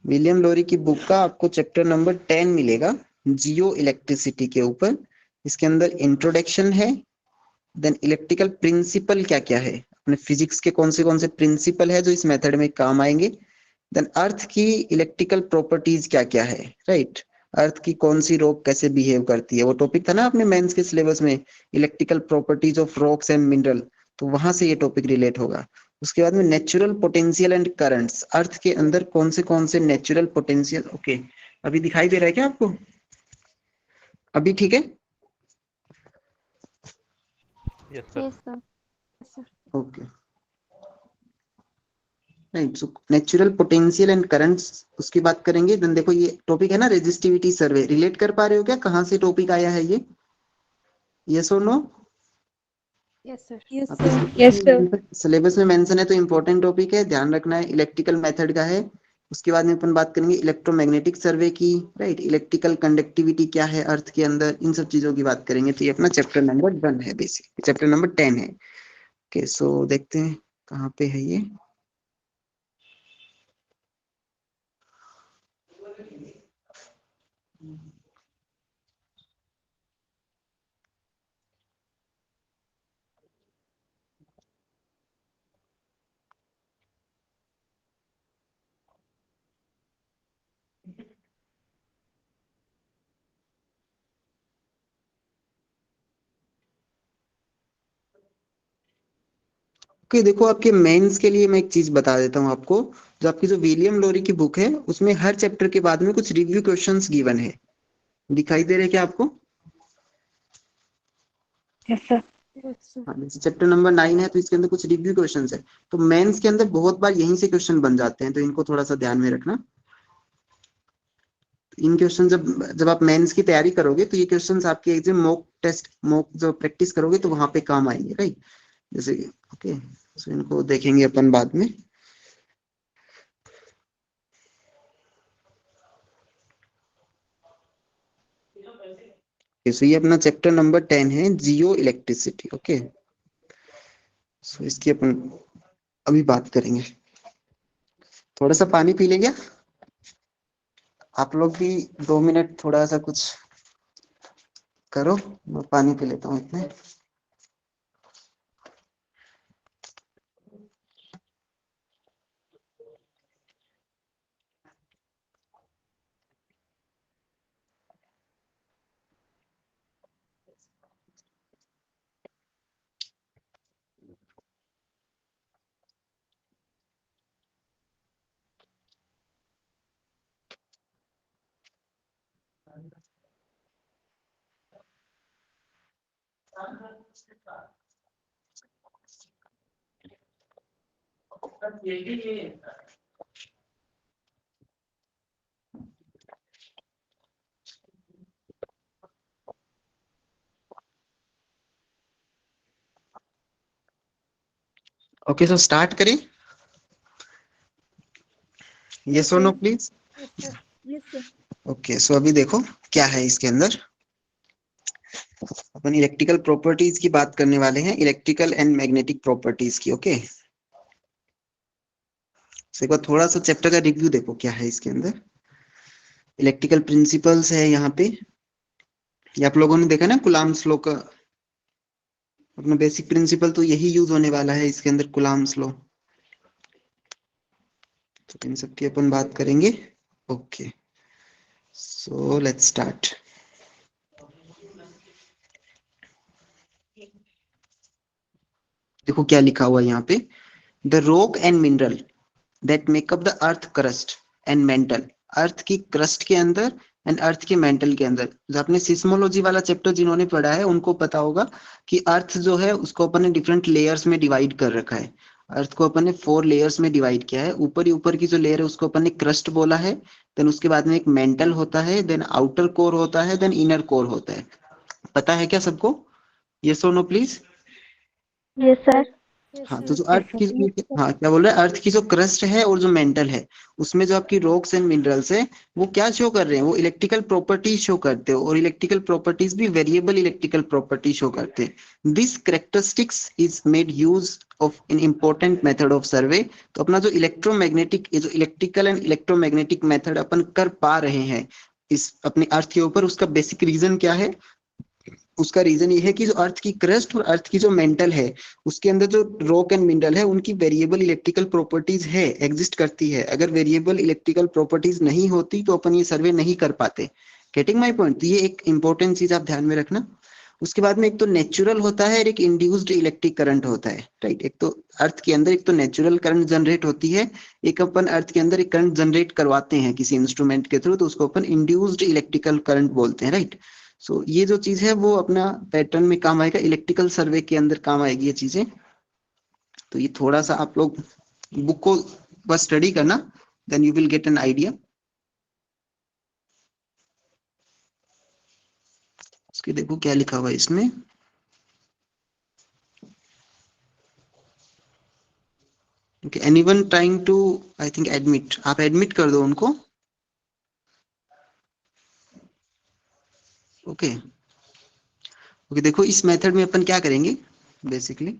विलियम लोरी की बुक का आपको चैप्टर नंबर 10 मिलेगा, जियो इलेक्ट्रिसिटी के ऊपर। इसके अंदर इंट्रोडक्शन है, देन इलेक्ट्रिकल प्रिंसिपल क्या क्या है, अपने फिजिक्स के कौन से प्रिंसिपल है जो इस मेथड में काम आएंगे, देन अर्थ की इलेक्ट्रिकल प्रॉपर्टीज क्या क्या है, राइट। अर्थ की कौन सी रॉक कैसे बिहेव करती है, वो टॉपिक था ना अपने मेंस के सिलेबस में, electrical properties of rocks and mineral, तो वहां से ये टॉपिक रिलेट होगा। उसके बाद में नेचुरल पोटेंशियल एंड करंट्स, अर्थ के अंदर कौन से नेचुरल पोटेंशियल। ओके, अभी दिखाई दे रहा है क्या आपको? अभी ठीक है? Yes sir. Yes, sir. Okay, right. So natural potential and currents उसकी बात करेंगे। देन देखो ये टॉपिक है ना रेजिस्टिविटी सर्वे, रिलेट कर पा रहे हो क्या, कहाँ से टॉपिक आया है ये? यस और no? Yes, sir. Yes, sir. Syllabus में मेंशन है तो इंपॉर्टेंट टॉपिक है, ध्यान रखना है। इलेक्ट्रिकल मेथड का है। उसके बाद में अपन बात करेंगे इलेक्ट्रोमैग्नेटिक सर्वे की, राइट। इलेक्ट्रिकल कंडक्टिविटी क्या है अर्थ के अंदर, इन सब चीजों की बात करेंगे। तो ये अपना चैप्टर नंबर 1 है, बेसिक चैप्टर नंबर 10 है। ओके, सो देखते हैं कहाँ पे है ये। ओके, देखो आपके मेंस के लिए मैं एक चीज बता देता हूँ आपको। जो आपकी जो विलियम लोरी की बुक है उसमें हर चैप्टर के बाद में कुछ रिव्यू क्वेश्चंस गिवन है, दिखाई दे रहे क्या आपको? Yes, sir. हाँ, जैसे चैप्टर नंबर 9 है तो इसके अंदर कुछ रिव्यू क्वेश्चंस है, तो मेंस के अंदर बहुत बार यहीं से क्वेश्चन बन जाते हैं, तो इनको थोड़ा सा ध्यान में रखना। इन क्वेश्चन जब जब आप मेंस की तैयारी करोगे तो ये क्वेश्चंस आपके एग्जाम मॉक टेस्ट मॉक जो प्रैक्टिस करोगे तो वहां पे काम आएंगे, राइट? जैसे ओके, सो इनको देखेंगे अपन बाद में। सो ये अपना चैप्टर नंबर 10 है, जियो इलेक्ट्रिसिटी। ओके, सो इसकी अपन अभी बात करेंगे। थोड़ा सा पानी पी ले क्या आप लोग भी? 2 मिनट थोड़ा सा कुछ करो, मैं पानी पी लेता हूँ इतने। ओके, सो स्टार्ट करें? यस और no please. Yes, sir. Okay, so अभी देखो क्या है इसके अंदर। अपन इलेक्ट्रिकल प्रॉपर्टीज की बात करने वाले हैं, इलेक्ट्रिकल एंड मैग्नेटिक प्रॉपर्टीज की। ओके, सो एक बार थोड़ा सा चैप्टर का रिव्यू देखो क्या है इसके अंदर। इलेक्ट्रिकल प्रिंसिपल्स है यहाँ पे, ये आप लोगों ने देखा ना कुलाम्स लॉ का अपना बेसिक प्रिंसिपल, तो यही यूज होने वाला है इसके अंदर, कुलाम्स लॉ। तो इन सब की अपन बात करेंगे। Okay, so let's start. देखो क्या लिखा हुआ है यहाँ पे, the rock and mineral that make up the earth crust and mantle. Earth की क्रस्ट के अंदर एंड अर्थ के मेंटल के अंदर, जो आपने सिस्मोलॉजी वाला चैप्टर जिन्होंने पढ़ा है उनको पता होगा कि अर्थ जो है उसको अपन ने डिफरेंट लेयर्स में डिवाइड कर रखा है। अर्थ को अपन ने 4 लेयर्स में डिवाइड किया है। ऊपर ही ऊपर की जो लेयर है उसको अपन ने क्रस्ट बोला है, देन उसके बाद में एक मेंटल होता है, देन आउटर कोर होता है, देन इनर कोर होता है। पता है क्या सबको? यस और नो प्लीज। Yes, sir. हाँ, तो जो अर्थ की हाँ क्या बोल रहे हैं, अर्थ की जो क्रस्ट है और जो मेंटल है उसमें जो आपकी रॉक्स एंड मिनरल्स है वो क्या शो कर रहे हैं, वो इलेक्ट्रिकल प्रॉपर्टीज शो करते हो, और इलेक्ट्रिकल प्रॉपर्टीज भी वेरिएबल इलेक्ट्रिकल प्रॉपर्टी शो करते हैं। This characteristics is made use of in important method of सर्वे। तो अपना जो इलेक्ट्रोमैग्नेटिक, ये जो इलेक्ट्रिकल एंड इलेक्ट्रोमैग्नेटिक मेथड अपन कर पा रहे हैं इस अपने अर्थ के ऊपर, उसका बेसिक रीजन क्या है? उसका रीजन ये है कि जो अर्थ की क्रस्ट और अर्थ की जो मेंटल है उसके अंदर जो रॉक एंड मिनरल है उनकी वेरिएबल इलेक्ट्रिकल प्रॉपर्टीज है, एग्जिस्ट करती है। अगर वेरिएबल इलेक्ट्रिकल प्रॉपर्टीज नहीं होती तो अपन ये सर्वे नहीं कर पाते। Getting my point? तो ये एक इंपॉर्टेंट चीज आप ध्यान में रखना। उसके बाद में एक तो नेचुरल होता है और एक इंड्यूस्ड इलेक्ट्रिक करंट होता है, राइट? एक तो अर्थ के अंदर एक तो नेचुरल करंट जनरेट होती है, एक अपन अर्थ के अंदर एक करंट जनरेट करवाते हैं किसी इंस्ट्रूमेंट के थ्रू, तो उसको अपन इंड्यूस्ड इलेक्ट्रिकल करंट बोलते हैं, राइट? सो ये जो चीज है वो अपना पैटर्न में काम आएगा, इलेक्ट्रिकल सर्वे के अंदर काम आएगी ये चीजें। तो ये थोड़ा सा आप लोग बुक को बस स्टडी करना, then you will get an idea. उसके देखो क्या लिखा हुआ है इसमें। Okay, anyone trying to, I think admit, आप एडमिट कर दो उनको। ओके ओके, देखो इस मेथड में अपन क्या करेंगे basically.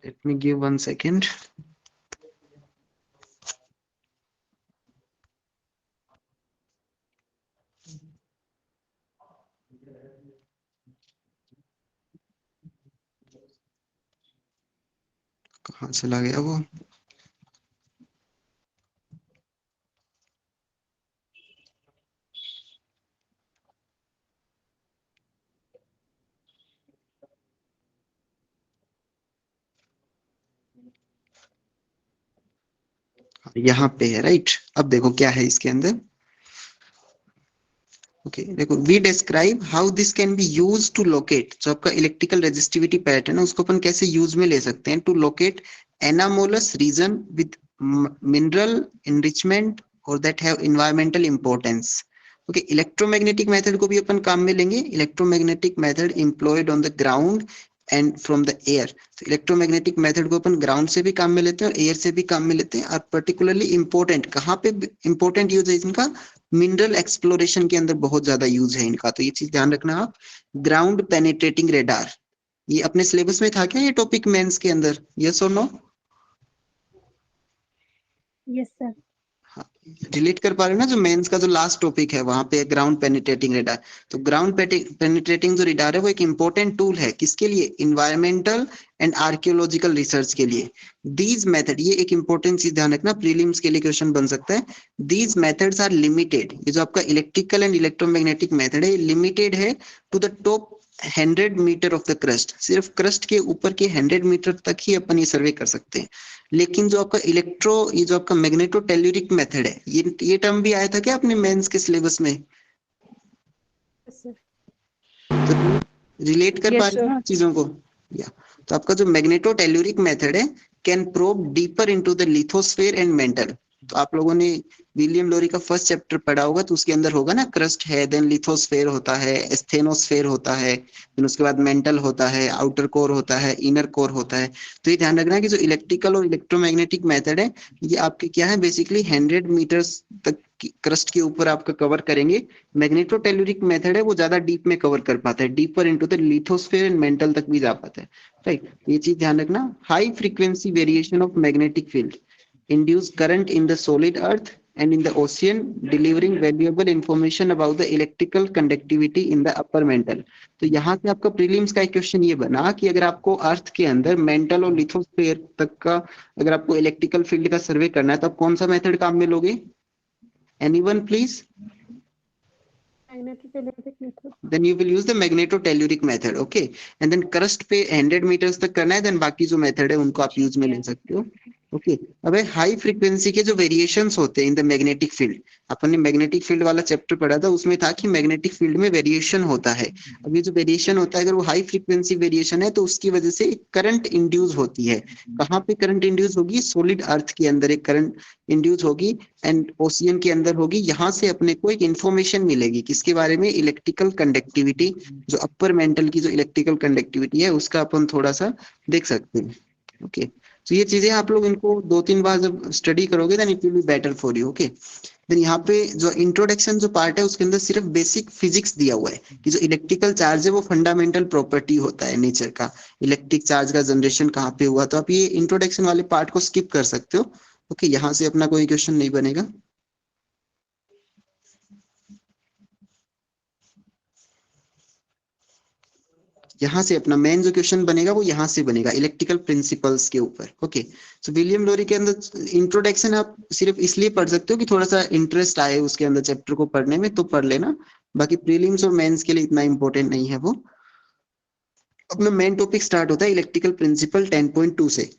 Let me give 1 second. कहाँ चला गया वो? यहाँ पे है, राइट। अब देखो क्या है इसके अंदर। ओके देखो, we describe how this can be use to locate, जो आपका इलेक्ट्रिकल रेजिस्टिविटी पैटर्न है उसको अपन कैसे यूज में ले सकते हैं, to locate anomalous region with mineral enrichment or that have environmental importance. Okay, electromagnetic method को भी अपन काम में लेंगे। Electromagnetic method employed on the ground and from the air. तो इलेक्ट्रोमैग्नेटिक मेथड को अपन ग्राउंड से भी काम में लेते हैं और एयर से भी काम में लेते हैं। और पर्टिकुलरली इंपॉर्टेंट कहाँ पे इंपॉर्टेंट यूज है इनका? मिनरल एक्सप्लोरेशन के अंदर बहुत ज्यादा यूज है इनका, तो ये चीज ध्यान रखना आप। ग्राउंड पेनिट्रेटिंग रेडार, ये अपने सिलेबस में था क्या ये टॉपिक मेंस के अंदर? यस और नो? Yes sir. रिलेट कर पा रहे हो ना? जो मेंस का जो लास्ट टॉपिक है वहां पे ग्राउंड पेनिट्रेटिंग रेडार। तो ग्राउंड पेनिट्रेटिंग जो रेडार है वो एक इंपॉर्टेंट टूल है किसके लिए? इन्वायरमेंटल एंड आर्कियोलॉजिकल रिसर्च के लिए। दीज मेथड, ये एक इंपॉर्टेंट चीज ध्यान रखना, प्रीलिम्स के लिए क्वेश्चन बन सकता है। दीज मेथड्स आर लिमिटेड, ये जो आपका इलेक्ट्रिकल एंड इलेक्ट्रोमैग्नेटिक मेथड है लिमिटेड है to the top 100 metre of the crust. सिर्फ क्रस्ट के ऊपर के 100 मीटर तक ही अपन ये सर्वे कर सकते हैं। लेकिन जो आपका ये जो आपका मैग्नेटो टेल्यूरिक मेथड है, ये टर्म भी आया था क्या अपने मेंस के सिलेबस में? तो रिलेट कर Yes, पा रहे हो sir. ना चीजों को? या तो आपका जो मैग्नेटो टेल्यूरिक मेथड है can probe deeper into the lithosphere and mental. तो आप लोगों ने विलियम लोरी का फर्स्ट चैप्टर पढ़ा होगा, तो उसके अंदर होगा ना, क्रस्ट है, देन लिथोस्फेयर होता है, एस्थेनोस्फेयर होता है, फिर उसके बाद मेंटल होता है, आउटर कोर होता है, इनर कोर होता है। तो ये ध्यान रखना कि जो इलेक्ट्रिकल और इलेक्ट्रोमैग्नेटिक मेथड है ये आपके क्या है, बेसिकली 100 मीटर्स तक क्रस्ट के ऊपर आपका कवर करेंगे। मैग्नेटो टेल्यूरिक मेथड है वो ज्यादा डीप में कवर कर पाता है, deeper into the lithosphere and mental तक भी जा पाता है, राइट। ये चीज ध्यान रखना। High frequency variation of magnetic field induce current in the solid earth and in the ocean, delivering valuable information about the electrical conductivity in the upper mantle। तो यहाँ से आपका प्रीलिम्स का एक क्वेश्चन ये बना कि अगर आपको अर्थ के अंदर मेंटल और लिथोस्फीयर तक का अगर आपको इलेक्ट्रिकल फील्ड का सर्वे करना है तो आप कौन सा मेथड काम में लोगे? Anyone please? Then you will use the magnetotelluric method, okay? And then crust पे 100 meters तक करना है, then बाकी जो मेथड है उनको आप यूज में ले सकते हो, ओके। अब हाई फ्रीक्वेंसी के जो वेरिएशंस होते हैं इन द मैग्नेटिक फील्ड, अपन ने मैग्नेटिक फील्ड वाला चैप्टर पढ़ा था, उसमें था कि मैग्नेटिक फील्ड में वेरिएशन होता है। अब ये जो वेरिएशन होता है अगर वो हाई फ्रीक्वेंसी वेरिएशन है तो उसकी वजह से करंट इंड्यूस होती है। कहाँ पे करंट इंड्यूस होगी? सॉलिड अर्थ के अंदर एक करंट इंड्यूस होगी एंड ओशियन के अंदर होगी। यहाँ से अपने को एक इंफॉर्मेशन मिलेगी किसके बारे में? इलेक्ट्रिकल कंडक्टिविटी, जो अपर मेंटल की जो इलेक्ट्रिकल कंडक्टिविटी है उसका अपन थोड़ा सा देख सकते हैं, ओके। तो ये चीजें आप लोग इनको 2-3 बार जब स्टडी करोगे then it will be better for you, okay. Then यहाँ पे जो इंट्रोडक्शन जो पार्ट है उसके अंदर सिर्फ बेसिक फिजिक्स दिया हुआ है कि जो इलेक्ट्रिकल चार्ज है वो फंडामेंटल प्रॉपर्टी होता है नेचर का, इलेक्ट्रिक चार्ज का जनरेशन कहाँ पे हुआ। तो आप ये इंट्रोडक्शन वाले पार्ट को स्किप कर सकते हो, ओके। यहाँ से अपना कोई क्वेश्चन नहीं बनेगा। यहाँ से अपना मेन जो क्वेश्चन बनेगा वो यहाँ से बनेगा, इलेक्ट्रिकल प्रिंसिपल्स के ऊपर, ओके। सो विलियम लोरी के अंदर इंट्रोडक्शन आप सिर्फ इसलिए पढ़ सकते हो कि थोड़ा सा इंटरेस्ट आए उसके अंदर चैप्टर को पढ़ने में, तो पढ़ लेना। बाकी प्रीलिम्स और मेंस के लिए इतना इंपॉर्टेंट नहीं है वो। अपना मेन टॉपिक स्टार्ट होता है इलेक्ट्रिकल प्रिंसिपल 10.2 से।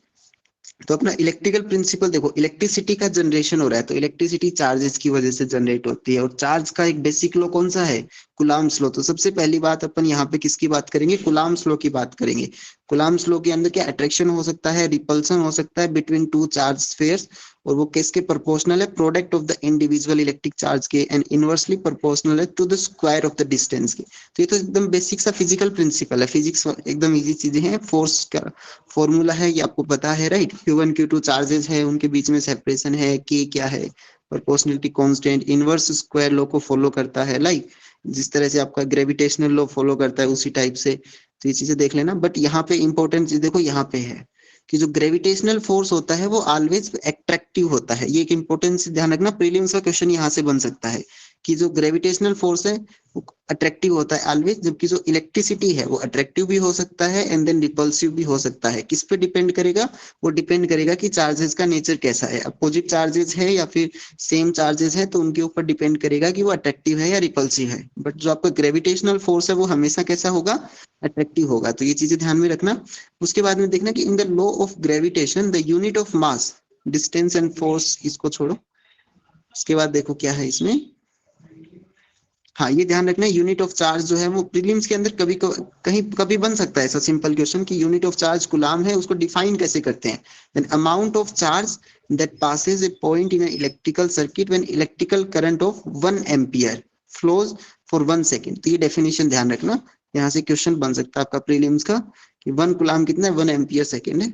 तो अपना इलेक्ट्रिकल प्रिंसिपल देखो, इलेक्ट्रिसिटी का जनरेशन हो रहा है तो इलेक्ट्रिसिटी चार्जेस की वजह से जनरेट होती है, और चार्ज का एक बेसिक लॉ कौन सा है? Coulomb's law. तो सबसे पहली बात अपन यहाँ पे किसकी बात करेंगे? कुलाम्स लॉ की बात करेंगे। कुलाम्स लॉ के अंदर क्या अट्रैक्शन हो सकता है, रिपल्सन हो सकता है बिटवीन टू चार्ज स्फीयर्स, और वो किसके प्रोपोर्शनल है? Product of the individual electric charge के, एंड इनवर्सली प्रोपोर्शनल है to the square of the distance के। तो ये तो एकदम बेसिक सा फिजिकल प्रिंसिपल है, फिजिक्स एकदम इजी चीजें हैं। फोर्स का फॉर्मूला है ये आपको पता है, राइट। Q1 Q2 चार्जेस है, उनके बीच में सेपरेशन है, K क्या है? Proportionality constant, inverse square law को फॉलो करता है, लाइक जिस तरह से आपका ग्रेविटेशनल लॉ फॉलो करता है उसी टाइप से। तो ये चीजें देख लेना। बट यहाँ पे इंपॉर्टेंट चीज देखो यहाँ पे है कि जो ग्रेविटेशनल फोर्स होता है वो ऑलवेज एट्रैक्टिव होता है। ये एक इंपॉर्टेंस ध्यान रखना, प्रीलिम्स का क्वेश्चन यहाँ से बन सकता है कि जो ग्रेविटेशनल फोर्स है वो अट्रैक्टिव होता है ऑलवेज, जबकि जो इलेक्ट्रिसिटी है वो अट्रैक्टिव भी हो सकता है एंड देन रिपल्सिव भी हो सकता है। किस पे डिपेंड करेगा? वो डिपेंड करेगा कि चार्जेस का नेचर कैसा है, अपोजिट चार्जेस है या फिर सेम चार्जेस है, तो उनके ऊपर डिपेंड करेगा कि वो अट्रैक्टिव है या रिपल्सिव है। बट जो आपका ग्रेविटेशनल फोर्स है वो हमेशा कैसा होगा? अट्रैक्टिव होगा। तो ये चीजें ध्यान में रखना। उसके बाद में देखना कि in the law of gravitation the unit of mass, distance and force, इसको छोड़ो। उसके बाद देखो क्या है इसमें, हाँ ये ध्यान रखना, यूनिट ऑफ चार्ज जो है वो प्रीलिम्स के अंदर कभी कहीं कभी बन सकता है ऐसा सिंपल क्वेश्चन कि यूनिट ऑफ चार्ज कूलाम है, उसको डिफाइन कैसे करते हैं? Then amount of charge that passes a point in an electrical circuit when electrical current of 1 ampere flows for 1 second. तो ये डेफिनेशन ध्यान रखना, यहाँ से क्वेश्चन बन सकता है आपका प्रीलिम्स का कि 1 कूलाम कितना है? 1 एम्पियर सेकेंड है।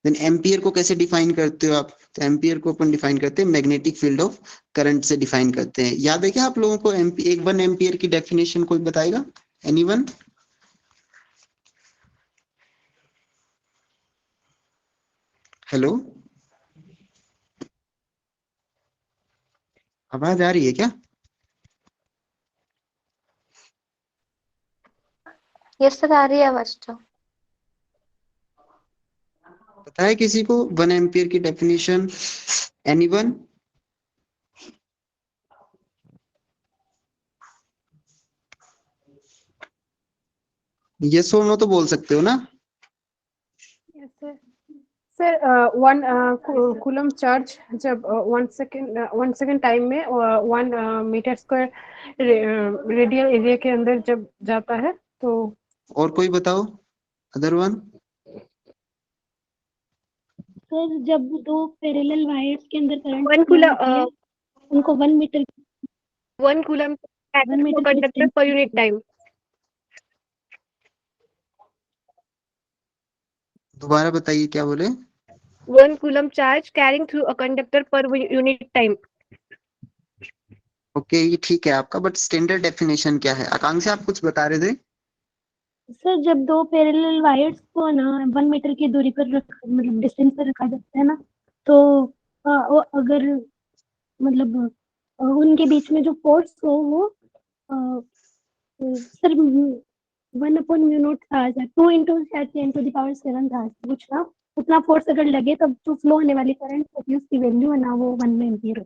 देन एम्पियर को कैसे डिफाइन करते हो आप? तो एम्पियर को अपन डिफाइन करते हैं मैग्नेटिक फील्ड ऑफ करंट से डिफाइन करते हैं। याद है क्या आप लोगों को? 1 एम्पियर की डेफिनेशन कोई बताएगा? एनीवन? हेलो, आवाज आ रही है क्या? यस सर, आ रही है आवाज तो। पता है किसी को 1 एम्पियर की डेफिनेशन? एनीवन? यस और नो तो बोल सकते हो ना? Yes, sir. Sir 1 coulomb charge जब 1 सेकेंड टाइम में 1 मीटर स्क्वायर रेडियल एरिया के अंदर जब जाता है तो। और कोई बताओ अदर वन? सर जब दो पैरेलल वायर्स के अंदर करंट 1 कूलम उनको 1 metre 1 coulomb 1 metre conductor per unit time. दोबारा बताइए क्या बोले? 1 coulomb charge carrying through a conductor per unit time. Okay, ये ठीक है आपका, बट स्टैंडर्ड डेफिनेशन क्या है? आकांक्षा आप कुछ बता रहे थे? सर जब दो पैरेलल वायर्स को ना 1 मीटर की दूरी पर मतलब डिस्टेंस पर रखा जाता है ना, तो वो अगर मतलब उनके बीच में जो फोर्स हो वो सर 1/μ0 आ जाए 2 × 10⁻⁷ था कुछ ना, उतना फोर्स अगर लगे तब जो फ्लो होने वाली करंट होती है उसकी वैल्यू है ना वो 1 एम्पियर हो।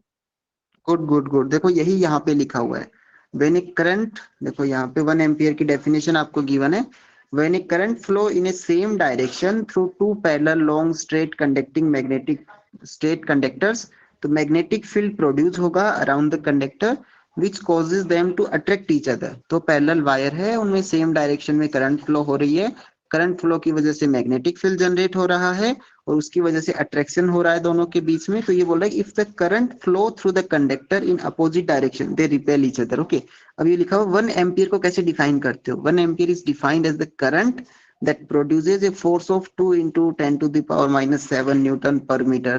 गुड गुड गुड, देखो यही यहाँ पे लिखा हुआ है। व्हेन ए करंट, देखो यहाँ पे 1 एम्पियर की डेफिनेशन आपको गिवन है। When a current flow in a same direction through 2 parallel long straight conducting magnetic straight conductors, तो मैग्नेटिक फील्ड प्रोड्यूस होगा around the conductor which causes them to attract each other. तो पैरेलल वायर है, उनमें सेम डायरेक्शन में करंट फ्लो हो रही है, करंट फ्लो की वजह से मैग्नेटिक फील्ड जनरेट हो रहा है और उसकी वजह से अट्रैक्शन हो रहा है दोनों के बीच में। तो ये बोल रहा है if the current flow through the conductor in opposite direction they repel each other. Okay, अब ये लिखा हुआ 1 एम्पियर को कैसे डिफाइन करते हो? 1 ampere is defined as the current that produces a force of 2 × 10⁻⁷ Newton per meter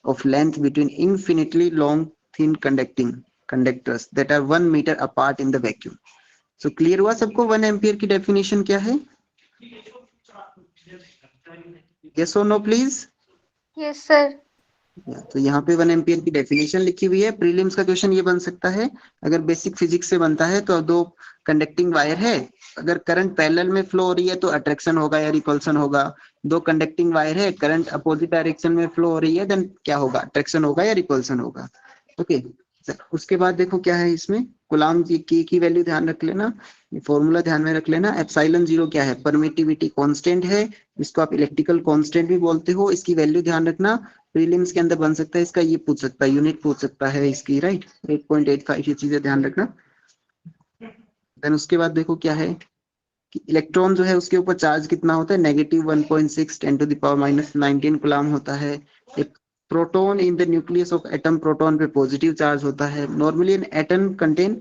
of length between infinitely long thin conducting conductors that are 1 meter apart in the vacuum. So clear हुआ सबको 1 एम्पियर की डेफिनेशन क्या है? Yes or no please? Yes sir. तो यहाँ पे 1 एम्पियर की डेफिनेशन लिखी हुई है। प्रीलिम्स का क्वेश्चन ये बन सकता है, अगर बेसिक फिजिक्स से बनता है तो दो कंडक्टिंग वायर है, अगर करंट पैरेलल में फ्लो हो रही है तो अट्रैक्शन होगा या रिपल्सन होगा। दो कंडक्टिंग वायर है, करंट अपोजिट डायरेक्शन में फ्लो हो रही है, देन क्या होगा? अट्रैक्शन होगा या रिपल्सन होगा। ओके, उसके बाद देखो क्या है इसमें, कूलाम की वैल्यू ध्यान रख लेना, फॉर्मूला ध्यान में रख लेना। एप्सिलॉन 0 क्या है? परमिटिविटी कांस्टेंट है, इसको आप इलेक्ट्रिकल कांस्टेंट भी बोलते हो। इसकी वैल्यू ध्यान रखना, प्रीलिम्स के अंदर बन सकता है इसका, ये पूछ सकता है, यूनिट पूछ सकता है इसकी, राइट? 8.85 ये चीजें ध्यान रखना। देन उसके बाद देखो क्या है कि इलेक्ट्रॉन जो है उसके ऊपर चार्ज कितना होता है? -1.6 10⁻⁹ कूलाम होता है। एक proton in the nucleus of atom, proton पे पॉजिटिव चार्ज होता है। Normally an atom contain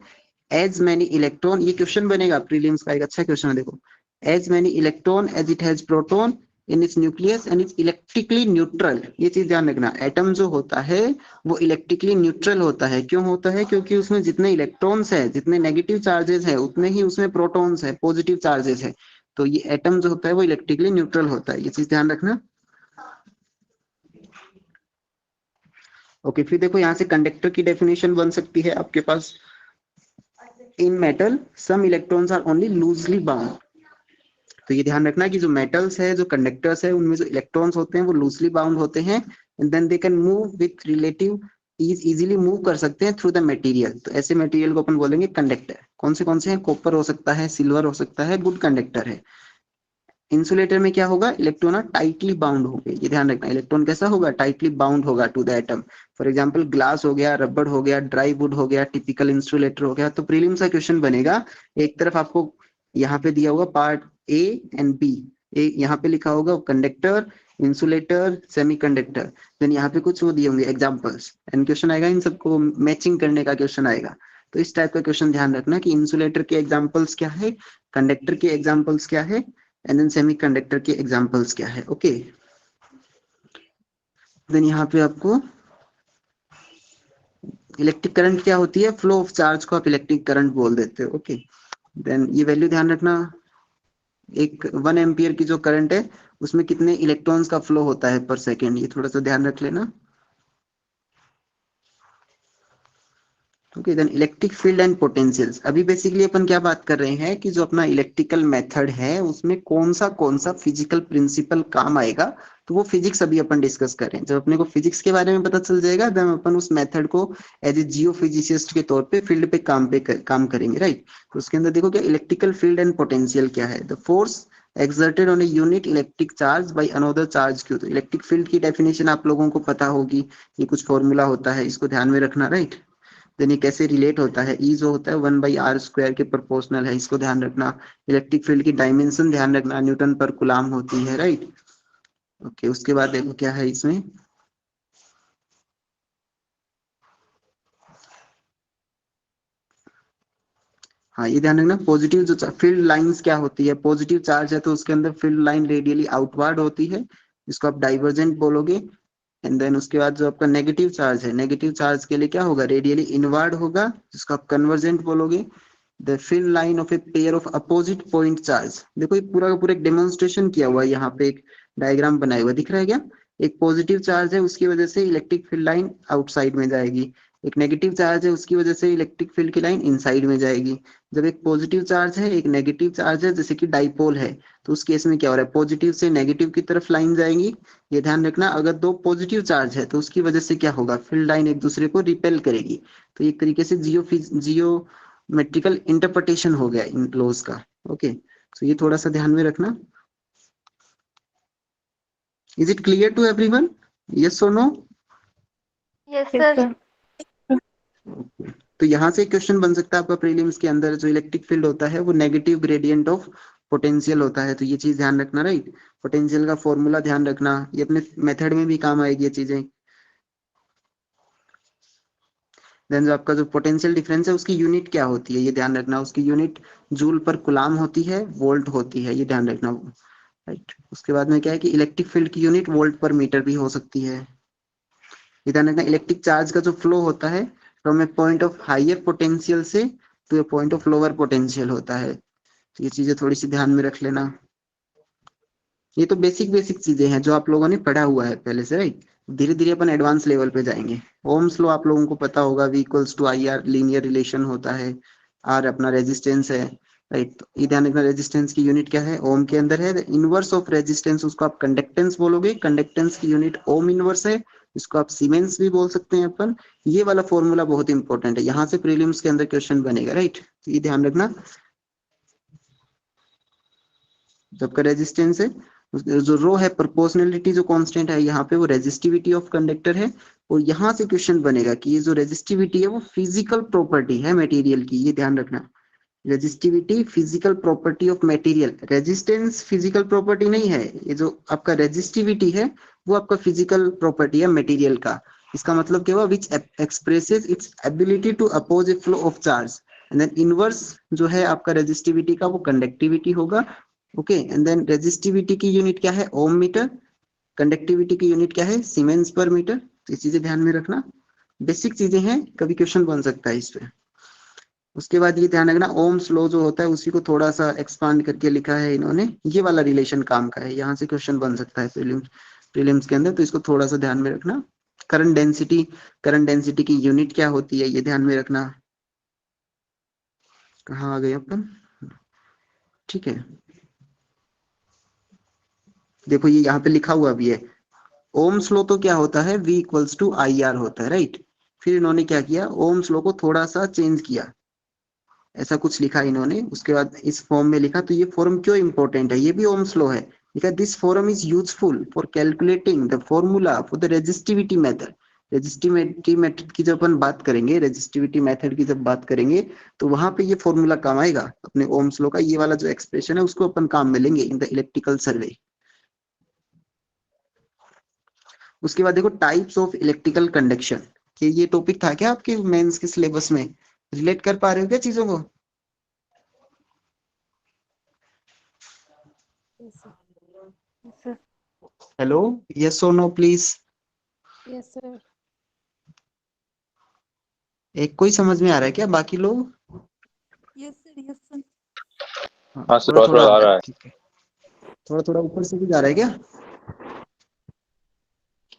as many electron, ये क्वेश्चन बनेगा प्रीलिम्स का, एक अच्छा क्वेश्चन है देखो, as many electron as it has proton in its nucleus and it's electrically neutral. ये चीज ध्यान रखना, एटम जो होता है वो इलेक्ट्रिकली न्यूट्रल होता है। क्यों होता है? क्योंकि उसमें जितने इलेक्ट्रॉन्स है, जितने नेगेटिव चार्जेस है, उतने ही उसमें प्रोटॉन्स है, पॉजिटिव चार्जेस है। तो ये एटम जो होता है वो इलेक्ट्रिकली न्यूट्रल होता है, ये चीज ध्यान रखना। ओके, फिर देखो यहाँ से कंडक्टर की डेफिनेशन बन सकती है आपके पास, in metal some electrons are only loosely bound. तो ये ध्यान रखना कि जो मेटल्स है, जो कंडक्टर्स है, उनमें जो इलेक्ट्रॉन्स होते हैं वो लूजली बाउंड होते हैं, and then they can move with relative ease, easily move कर सकते हैं थ्रू द मटेरियल। तो ऐसे मटेरियल को अपन बोलेंगे कंडक्टर। कौन से हैं? कॉपर हो सकता है, सिल्वर हो सकता है, गुड कंडक्टर है। इंसुलेटर में क्या होगा? इलेक्ट्रॉन टाइटली बाउंड होंगे, ये ध्यान रखना। इलेक्ट्रॉन कैसा होगा? टाइटली बाउंड होगा to the atom. For example glass हो गया, रबड़ हो गया, ड्राई वुड हो गया, टिपिकल इंसुलेटर हो गया। तो प्रीलिम्स का क्वेश्चन बनेगा, एक तरफ आपको यहाँ पे दिया होगा पार्ट ए एंड बी, यहाँ पे लिखा होगा कंडक्टर, इंसुलेटर, सेमीकंडक्टर, देन यहाँ पे कुछ वो दिए होंगे एग्जांपल्स, एंड क्वेश्चन आएगा इन सबको मैचिंग करने का क्वेश्चन आएगा। तो इस टाइप का क्वेश्चन ध्यान रखना कि इंसुलेटर के एग्जांपल्स क्या है, कंडक्टर के एग्जांपल्स क्या है, एंड देन सेमीकंडक्टर के एग्जांपल्स क्या है। ओके, देन यहाँ पे आपको इलेक्ट्रिक करंट क्या होती है? फ्लो ऑफ चार्ज को आप इलेक्ट्रिक करंट बोल देते हो। ओके, देन ये वैल्यू ध्यान रखना, एक 1 एम्पियर की जो करंट है उसमें कितने इलेक्ट्रॉन्स का फ्लो होता है पर सेकेंड, ये थोड़ा सा ध्यान रख लेना। Okay, then electric field and potentials. अभी बेसिकली अपन क्या बात कर रहे हैं कि जो अपना इलेक्ट्रिकल मेथड है उसमें कौन सा फिजिकल प्रिंसिपल काम आएगा, तो वो फिजिक्स अभी अपन डिस्कस कर रहे हैं। जब अपने को फिजिक्स के बारे में पता चल जाएगा तब अपन उस मेथड को एज ए जियोफिजिसिस्ट के तौर पे फील्ड पे काम करेंगे, राइट। तो उसके अंदर देखो क्या इलेक्ट्रिकल फील्ड एंड पोटेंशियल क्या है? The force exerted on a unit electric charge by another charge q। तो इलेक्ट्रिक फील्ड की डेफिनेशन आप लोगों को पता होगी, ये कुछ फॉर्मूला होता है, इसको ध्यान में रखना, राइट। देन ये कैसे रिलेट होता है? ई जो होता है 1/r² के प्रोपोर्शनल है, इसको ध्यान रखना। इलेक्ट्रिक फील्ड की डायमेंशन ध्यान रखना, न्यूटन पर कूलाम होती है, राइट। ओके, उसके बाद देखो क्या है इसमें, हाँ ये ध्यान रखना। पॉजिटिव जो फील्ड लाइंस क्या होती है? पॉजिटिव चार्ज है तो उसके अंदर फील्ड लाइन रेडियली आउटवर्ड होती है, इसको आप डाइवर्जेंट बोलोगे। एंड देन उसके बाद जो आपका नेगेटिव चार्ज है, नेगेटिव चार्ज के लिए क्या होगा? रेडियली इनवर्ड होगा, जिसको आप कन्वर्जेंट बोलोगे। The field line of a pair of opposite point charge. देखो ये पूरा का पूरा एक डेमोन्स्ट्रेशन किया हुआ है, यहाँ पे एक डायग्राम बनाया हुआ दिख रहा है क्या? एक पॉजिटिव चार्ज है उसकी वजह से इलेक्ट्रिक फील्ड लाइन आउटसाइड में जाएगी, एक नेगेटिव चार्ज है उसकी वजह से इलेक्ट्रिक फील्ड की लाइन इनसाइड में जाएगी। जब एक पॉजिटिव चार्ज है, एक नेगेटिव चार्ज है, जैसे कि डाइपोल है, तो उस केस में क्या हो रहा है? पॉजिटिव से नेगेटिव की तरफ लाइन जाएंगी। ये ध्यान रखना, अगर दो पॉजिटिव चार्ज है तो उसकी वजह से क्या होगा? फील्ड लाइन एक दूसरे को रिपेल करेगी। तो एक तरीके से जियोमेट्रिकल इंटरप्रिटेशन हो गया इन लॉज का। ओके, तो ये थोड़ा सा ध्यान में रखना। Is it clear to everyone? Yes और नो? Yes, sir. तो यहाँ से क्वेश्चन बन सकता है आपका प्रीलिम्स के अंदर, जो इलेक्ट्रिक फील्ड होता है वो नेगेटिव ग्रेडियंट ऑफ पोटेंशियल होता है। तो ये चीज ध्यान रखना, राइट। पोटेंशियल का फॉर्मूला ध्यान रखना, ये अपने मेथड में भी काम आएगी ये चीजें। देन जो आपका जो पोटेंशियल डिफरेंस है उसकी यूनिट क्या होती है, ये ध्यान रखना। उसकी यूनिट जूल पर कुलाम होती है, वोल्ट होती है, ये ध्यान रखना, राइट। उसके बाद में क्या है कि इलेक्ट्रिक फील्ड की यूनिट वोल्ट पर मीटर भी हो सकती है, ये ध्यान रखना। इलेक्ट्रिक चार्ज का जो फ्लो होता है from a point of higher potential से to a point of lower potential होता है। तो ये चीजें थोड़ी सी ध्यान में रख लेना। ये तो बेसिक चीजें हैं जो आप लोगों ने पढ़ा हुआ है पहले से, राइट। धीरे धीरे अपन एडवांस लेवल पे जाएंगे। ओम्स लॉ आप लोगों को पता होगा, V equals to IR linear relation होता है, R अपना रेजिस्टेंस है, राइट। तो ये ध्यान रखना, रेजिस्टेंस की यूनिट क्या है? ओम के अंदर है। इनवर्स ऑफ रेजिस्टेंस उसको आप कंडक्टेंस बोलोगे, कंडक्टेंस की यूनिट ओम इनवर्स है, इसको आप सीमेंस भी बोल सकते हैं अपन। ये वाला फॉर्मूला बहुत इंपॉर्टेंट है, यहाँ से प्रीलिम्स के अंदर क्वेश्चन बनेगा, राइट। तो ये ध्यान रखना, जब का रेजिस्टेंस है जो रो है, प्रोपोर्शनलिटी जो कांस्टेंट है यहाँ पे वो रेजिस्टिविटी ऑफ कंडक्टर है। और यहाँ से क्वेश्चन बनेगा कि ये जो रेजिस्टिविटी है वो फिजिकल प्रॉपर्टी है मटेरियल की, ये ध्यान रखना। Resistivity physical property of material, resistance physical property नहीं है, ये जो आपका रेजिस्टिविटी है वो आपका फिजिकल प्रॉपर्टी है मटेरियल का। इसका मतलब क्या हुआ? Which expresses its ability to oppose a flow of charge. And then inverse जो है आपका रेजिस्टिविटी का वो कंडक्टिविटी होगा। ओके, एंड देन रेजिस्टिविटी की यूनिट क्या है? Ohm metre. कंडक्टिविटी की यूनिट क्या है? सीमेंस पर मीटर। तो ये चीजें ध्यान में रखना, बेसिक चीजें हैं, कभी क्वेश्चन बन सकता है इस पे। उसके बाद ये ध्यान रखना, ओम्स लॉ जो होता है उसी को थोड़ा सा एक्सपांड करके लिखा है इन्होंने, ये वाला रिलेशन काम का है, यहाँ से क्वेश्चन बन सकता है प्रीलिम्स के अंदर, तो इसको थोड़ा सा ध्यान में रखना। करंट डेंसिटी की यूनिट क्या होती है ये ध्यान में रखना। कहाँ आ गए अपन? ठीक है, देखो ये यहाँ पे लिखा हुआ भी है। ओम्स लॉ तो क्या होता है, V इक्वल्स टू IR होता है, राइट। फिर इन्होंने क्या किया, ओम्स लॉ को थोड़ा सा चेंज किया, ऐसा कुछ लिखा इन्होंने, उसके बाद इस फॉर्म में लिखा। तो ये फॉर्म क्यों इंपॉर्टेंट है, ये भी ओम्स लॉ है। लिखा this form is useful for calculating the formula for the resistivity method. Resistivity method की जब अपन बात करेंगे, रेजिस्टिविटी मेथड की जब बात करेंगे तो वहां पे ये फॉर्मूला काम आएगा अपने ओम्स लॉ का। ये वाला जो एक्सप्रेशन है उसको अपन काम में लेंगे इन द इलेक्ट्रिकल सर्वे। उसके बाद देखो टाइप्स ऑफ इलेक्ट्रिकल कंडक्शन, कि ये टॉपिक था क्या आपके मेंस के सिलेबस में? रिलेट कर पा रहे हो क्या चीजों को? Yes, sir. Yes, sir. Hello, yes और नो प्लीज। Yes, sir. एक कोई समझ में आ रहा है क्या, बाकी लोग? Yes, sir. Yes, sir. हाँ सर, थोड़ा थोड़ा आ रहा है। ठीक है, थोड़ा थोड़ा ऊपर से भी जा रहा है क्या?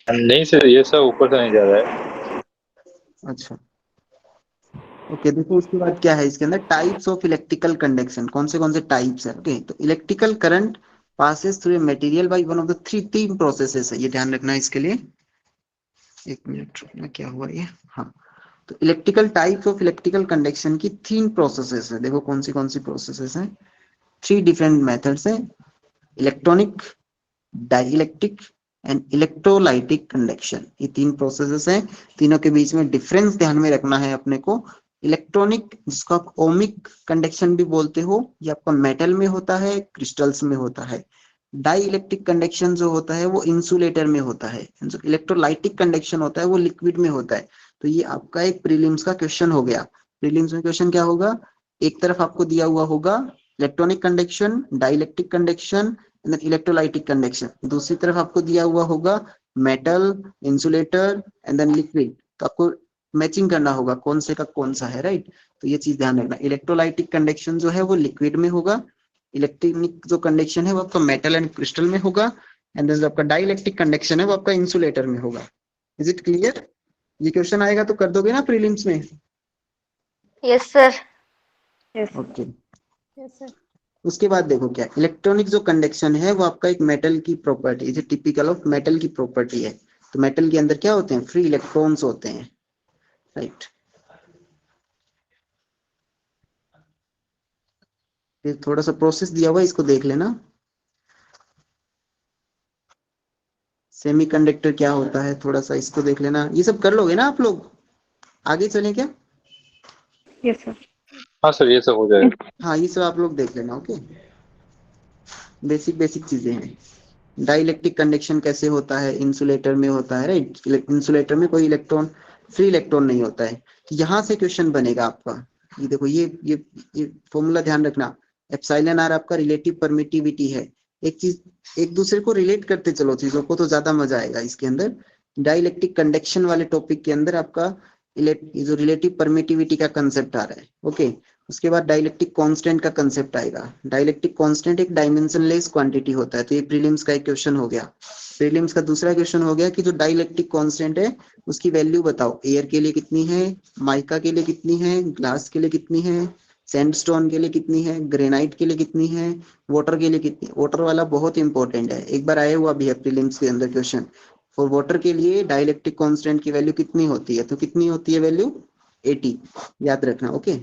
नहीं सर, ये सब ऊपर से नहीं जा रहा है। अच्छा, ओके। देखो उसके बाद क्या है इसके अंदर, टाइप्स ऑफ इलेक्ट्रिकल कंडक्शन, कौन से टाइप्स है। ओके, तो electrical current passes through a material by one of the तीन प्रोसेसेस है, ये ध्यान रखना है इसके लिए। एक मिनट रुकना, क्या हुआ ये? हाँ, तो electrical types of electrical conduction की तीन प्रोसेसेस है। देखो कौन सी प्रोसेसेस हैं, 3 डिफरेंट मेथड्स हैं, electronic, dielectric and electrolytic conduction. ये 3 प्रोसेसेस हैं, तीनों के बीच में डिफरेंस ध्यान में रखना है अपने को। इलेक्ट्रॉनिक, जिसको आप ओमिक कंडक्शन भी बोलते हो, ये आपका मेटल में होता है, क्रिस्टल्स में होता है। डाई इलेक्ट्रिक कंडक्शन जो होता है वो इंसुलेटर में होता है। जो इलेक्ट्रोलाइटिक कंडक्शन होता है वो लिक्विड में होता है। तो ये आपका एक प्रीलिम्स का क्वेश्चन हो गया। प्रीलिम्स में क्वेश्चन क्या होगा, एक तरफ आपको दिया हुआ होगा electronic conduction, dielectric conduction, electrolytic conduction. दूसरी तरफ आपको दिया हुआ होगा metal, insulator and then liquid. तो आपको मैचिंग करना होगा कौन से का कौन सा है, राइट। तो ये चीज ध्यान रखना, इलेक्ट्रोलाइटिक कंडक्शन जो है वो लिक्विड में होगा, इलेक्ट्रॉनिक जो कंडक्शन है वो आपका मेटल एंड क्रिस्टल में होगा, एंड देन जो आपका डाइइलेक्ट्रिक कंडक्शन है वो आपका इंसुलेटर में होगा। Is it clear? ये क्वेश्चन आएगा तो कर दोगे ना प्रीलिम्स में? Yes, sir. Yes. Okay. Yes, sir. उसके बाद देखो क्या, इलेक्ट्रॉनिक जो कंडक्शन है वो आपका एक मेटल की प्रॉपर्टी है, टिपिकल ऑफ मेटल की प्रॉपर्टी है। तो मेटल के अंदर क्या होते हैं, फ्री इलेक्ट्रॉन्स होते हैं, राइट। फिर थोड़ा सा प्रोसेस दिया हुआ है, इसको देख लेना। सेमीकंडक्टर क्या होता है, थोड़ा सा इसको देख लेना। ये सब कर लोगे ना आप लोग? आगे चलें क्या? Yes, sir. हाँ सर, ये सब हो जाएगा। हाँ, ये सब आप लोग देख लेना। ओके, बेसिक चीजें हैं। डाइइलेक्ट्रिक कंडक्शन कैसे होता है, इंसुलेटर में होता है, राइट। इंसुलेटर में कोई इलेक्ट्रॉन, फ्री इलेक्ट्रॉन नहीं होता है। तो यहाँ से क्वेश्चन बनेगा आपका। ये देखो, ये फॉर्मूला ध्यान रखना, एप्सिलॉन आर आपका रिलेटिव परमिटिविटी है। एक चीज, एक दूसरे को रिलेट करते चलो चीजों को, तो ज्यादा मजा आएगा इसके अंदर। डाइइलेक्ट्रिक कंडक्शन वाले टॉपिक के अंदर आपका जो रिलेटिव परमिटिविटी का कंसेप्ट आ रहा है, ओके। उसके बाद डाइलेक्ट्रिक कांस्टेंट का कंसेप्ट आएगा। डाइलेक्ट्रिक कांस्टेंट एक डायमेंशनलेस क्वांटिटी होता है। तो ये प्रीलिम्स का एक क्वेश्चन हो गया। प्रीलिम्स का दूसरा क्वेश्चन हो गया कि जो डाइलेक्ट्रिक कांस्टेंट है उसकी वैल्यू बताओ। एयर के लिए कितनी है, माइका के लिए कितनी है, ग्लास के लिए कितनी है, सैंडस्टोन के लिए कितनी है, ग्रेनाइट के लिए कितनी है, वाटर के लिए कितनी। वाटर वाला बहुत इंपॉर्टेंट है, एक बार आया हुआ भी है प्रीलिम्स के अंदर क्वेश्चन। फॉर वाटर के लिए डाइलेक्ट्रिक कांस्टेंट की वैल्यू कितनी होती है, तो कितनी होती है वैल्यू, 80, याद रखना। ओके,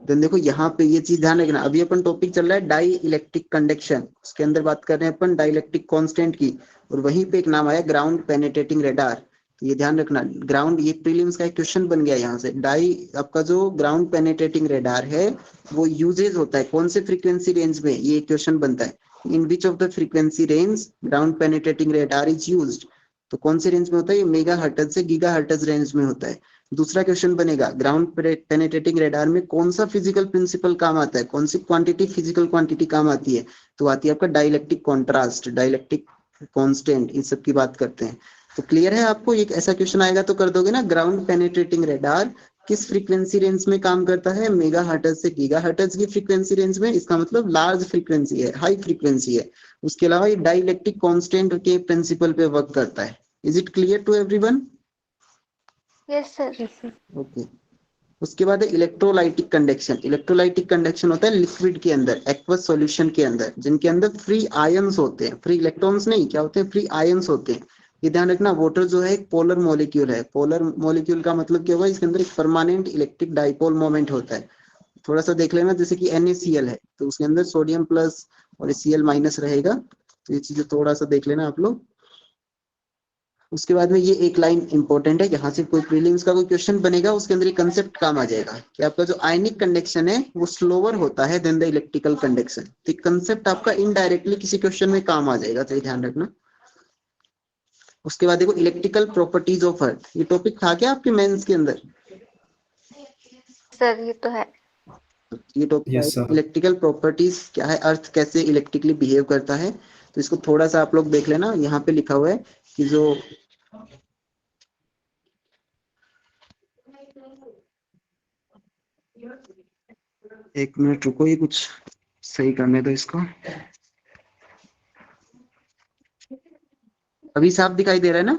देन देखो यहाँ पे ये चीज ध्यान रखना। अभी अपन टॉपिक चल रहा है डाई इलेक्ट्रिक कंडक्शन, उसके अंदर बात कर रहे हैं अपन डाई इलेक्ट्रिक कॉन्स्टेंट की, और वहीं पे एक नाम आया ग्राउंड पेनिट्रेटिंग रेडार। तो ये ध्यान रखना, ग्राउंड, ये प्रीलिम्स का एक क्वेश्चन बन गया यहाँ से। डाई आपका जो ग्राउंड पेनिट्रेटिंग रेडार है वो यूजेज होता है कौन से फ्रीक्वेंसी रेंज में, ये क्वेश्चन बनता है। In which of the frequency range ground penetrating radar is used. तो कौन से रेंज में होता है, ये मेगा हर्ट्ज से गीगा हर्ट्ज रेंज में होता है। दूसरा क्वेश्चन बनेगा ग्राउंड पेनिट्रेटिंग रेडार में कौन सा फिजिकल प्रिंसिपल काम आता है, कौन सी क्वांटिटी, फिजिकल क्वांटिटी काम आती है। तो आती है आपका डाइलेक्ट्रिक कॉन्ट्रास्ट, डाइलेक्ट्रिक कांस्टेंट, इन सब की बात करते हैं। तो क्लियर है आपको, एक ऐसा क्वेश्चन आएगा तो कर दोगे ना, ग्राउंड पेनिट्रेटिंग रेडार किस फ्रीक्वेंसी रेंज में काम करता है? मेगा हर्ट्ज से गीगा हर्ट्ज की फ्रीक्वेंसी रेंज में। इसका मतलब लार्ज फ्रीक्वेंसी है, हाई फ्रीक्वेंसी है। उसके अलावा ये डाइलेक्ट्रिक कांस्टेंट के प्रिंसिपल पे वर्क करता है। Is it clear to everyone? Yes, sir. Yes, sir. Okay. उसके बाद है इलेक्ट्रोलाइटिक कंडक्शन। इलेक्ट्रोलाइटिक कंडक्शन होता है लिक्विड के अंदर, एक्वस सॉल्यूशन के अंदर, जिनके अंदर फ्री आयंस होते हैं, फ्री इलेक्ट्रॉन्स नहीं, क्या होते हैं? फ्री आयंस होते हैं। ये ध्यान रखना, वाटर जो है एक पोलर मॉलिक्यूल है। पोलर मॉलिक्यूल का मतलब क्या होगा? इसके अंदर एक परमानेंट इलेक्ट्रिक डाइपोल मोमेंट होता है। थोड़ा सा देख लेना, जैसे कि NaCl है तो उसके अंदर सोडियम प्लस और Cl माइनस रहेगा। तो ये चीजें थोड़ा सा देख लेना आप लोग। उसके बाद में ये एक लाइन इंपॉर्टेंट है, यहाँ से कोई प्रीलिम्स का कोई क्वेश्चन बनेगा उसके अंदर ये कंसेप्ट काम आ जाएगा कि आपका जो आयनिक कंडक्शन है वो स्लोअर होता है देन द इलेक्ट्रिकल कंडक्शन। तो कंसेप्ट आपका इनडायरेक्टली किसी क्वेश्चन में काम आ जाएगा, तो ये ध्यान रखना। उसके बाद देखो इलेक्ट्रिकल प्रॉपर्टीज ऑफ अर्थ, ये टॉपिक था क्या आपके मेंस के अंदर? Sir, ये तो है. ये topic Yes, sir. Electrical properties क्या है, अर्थ कैसे इलेक्ट्रिकली बिहेव करता है। तो इसको थोड़ा सा आप लोग देख लेना, यहाँ पे लिखा हुआ है कि जो एक मिनट रुको, ये कुछ सही करने दो इसको। अभी साफ दिखाई दे रहा है ना?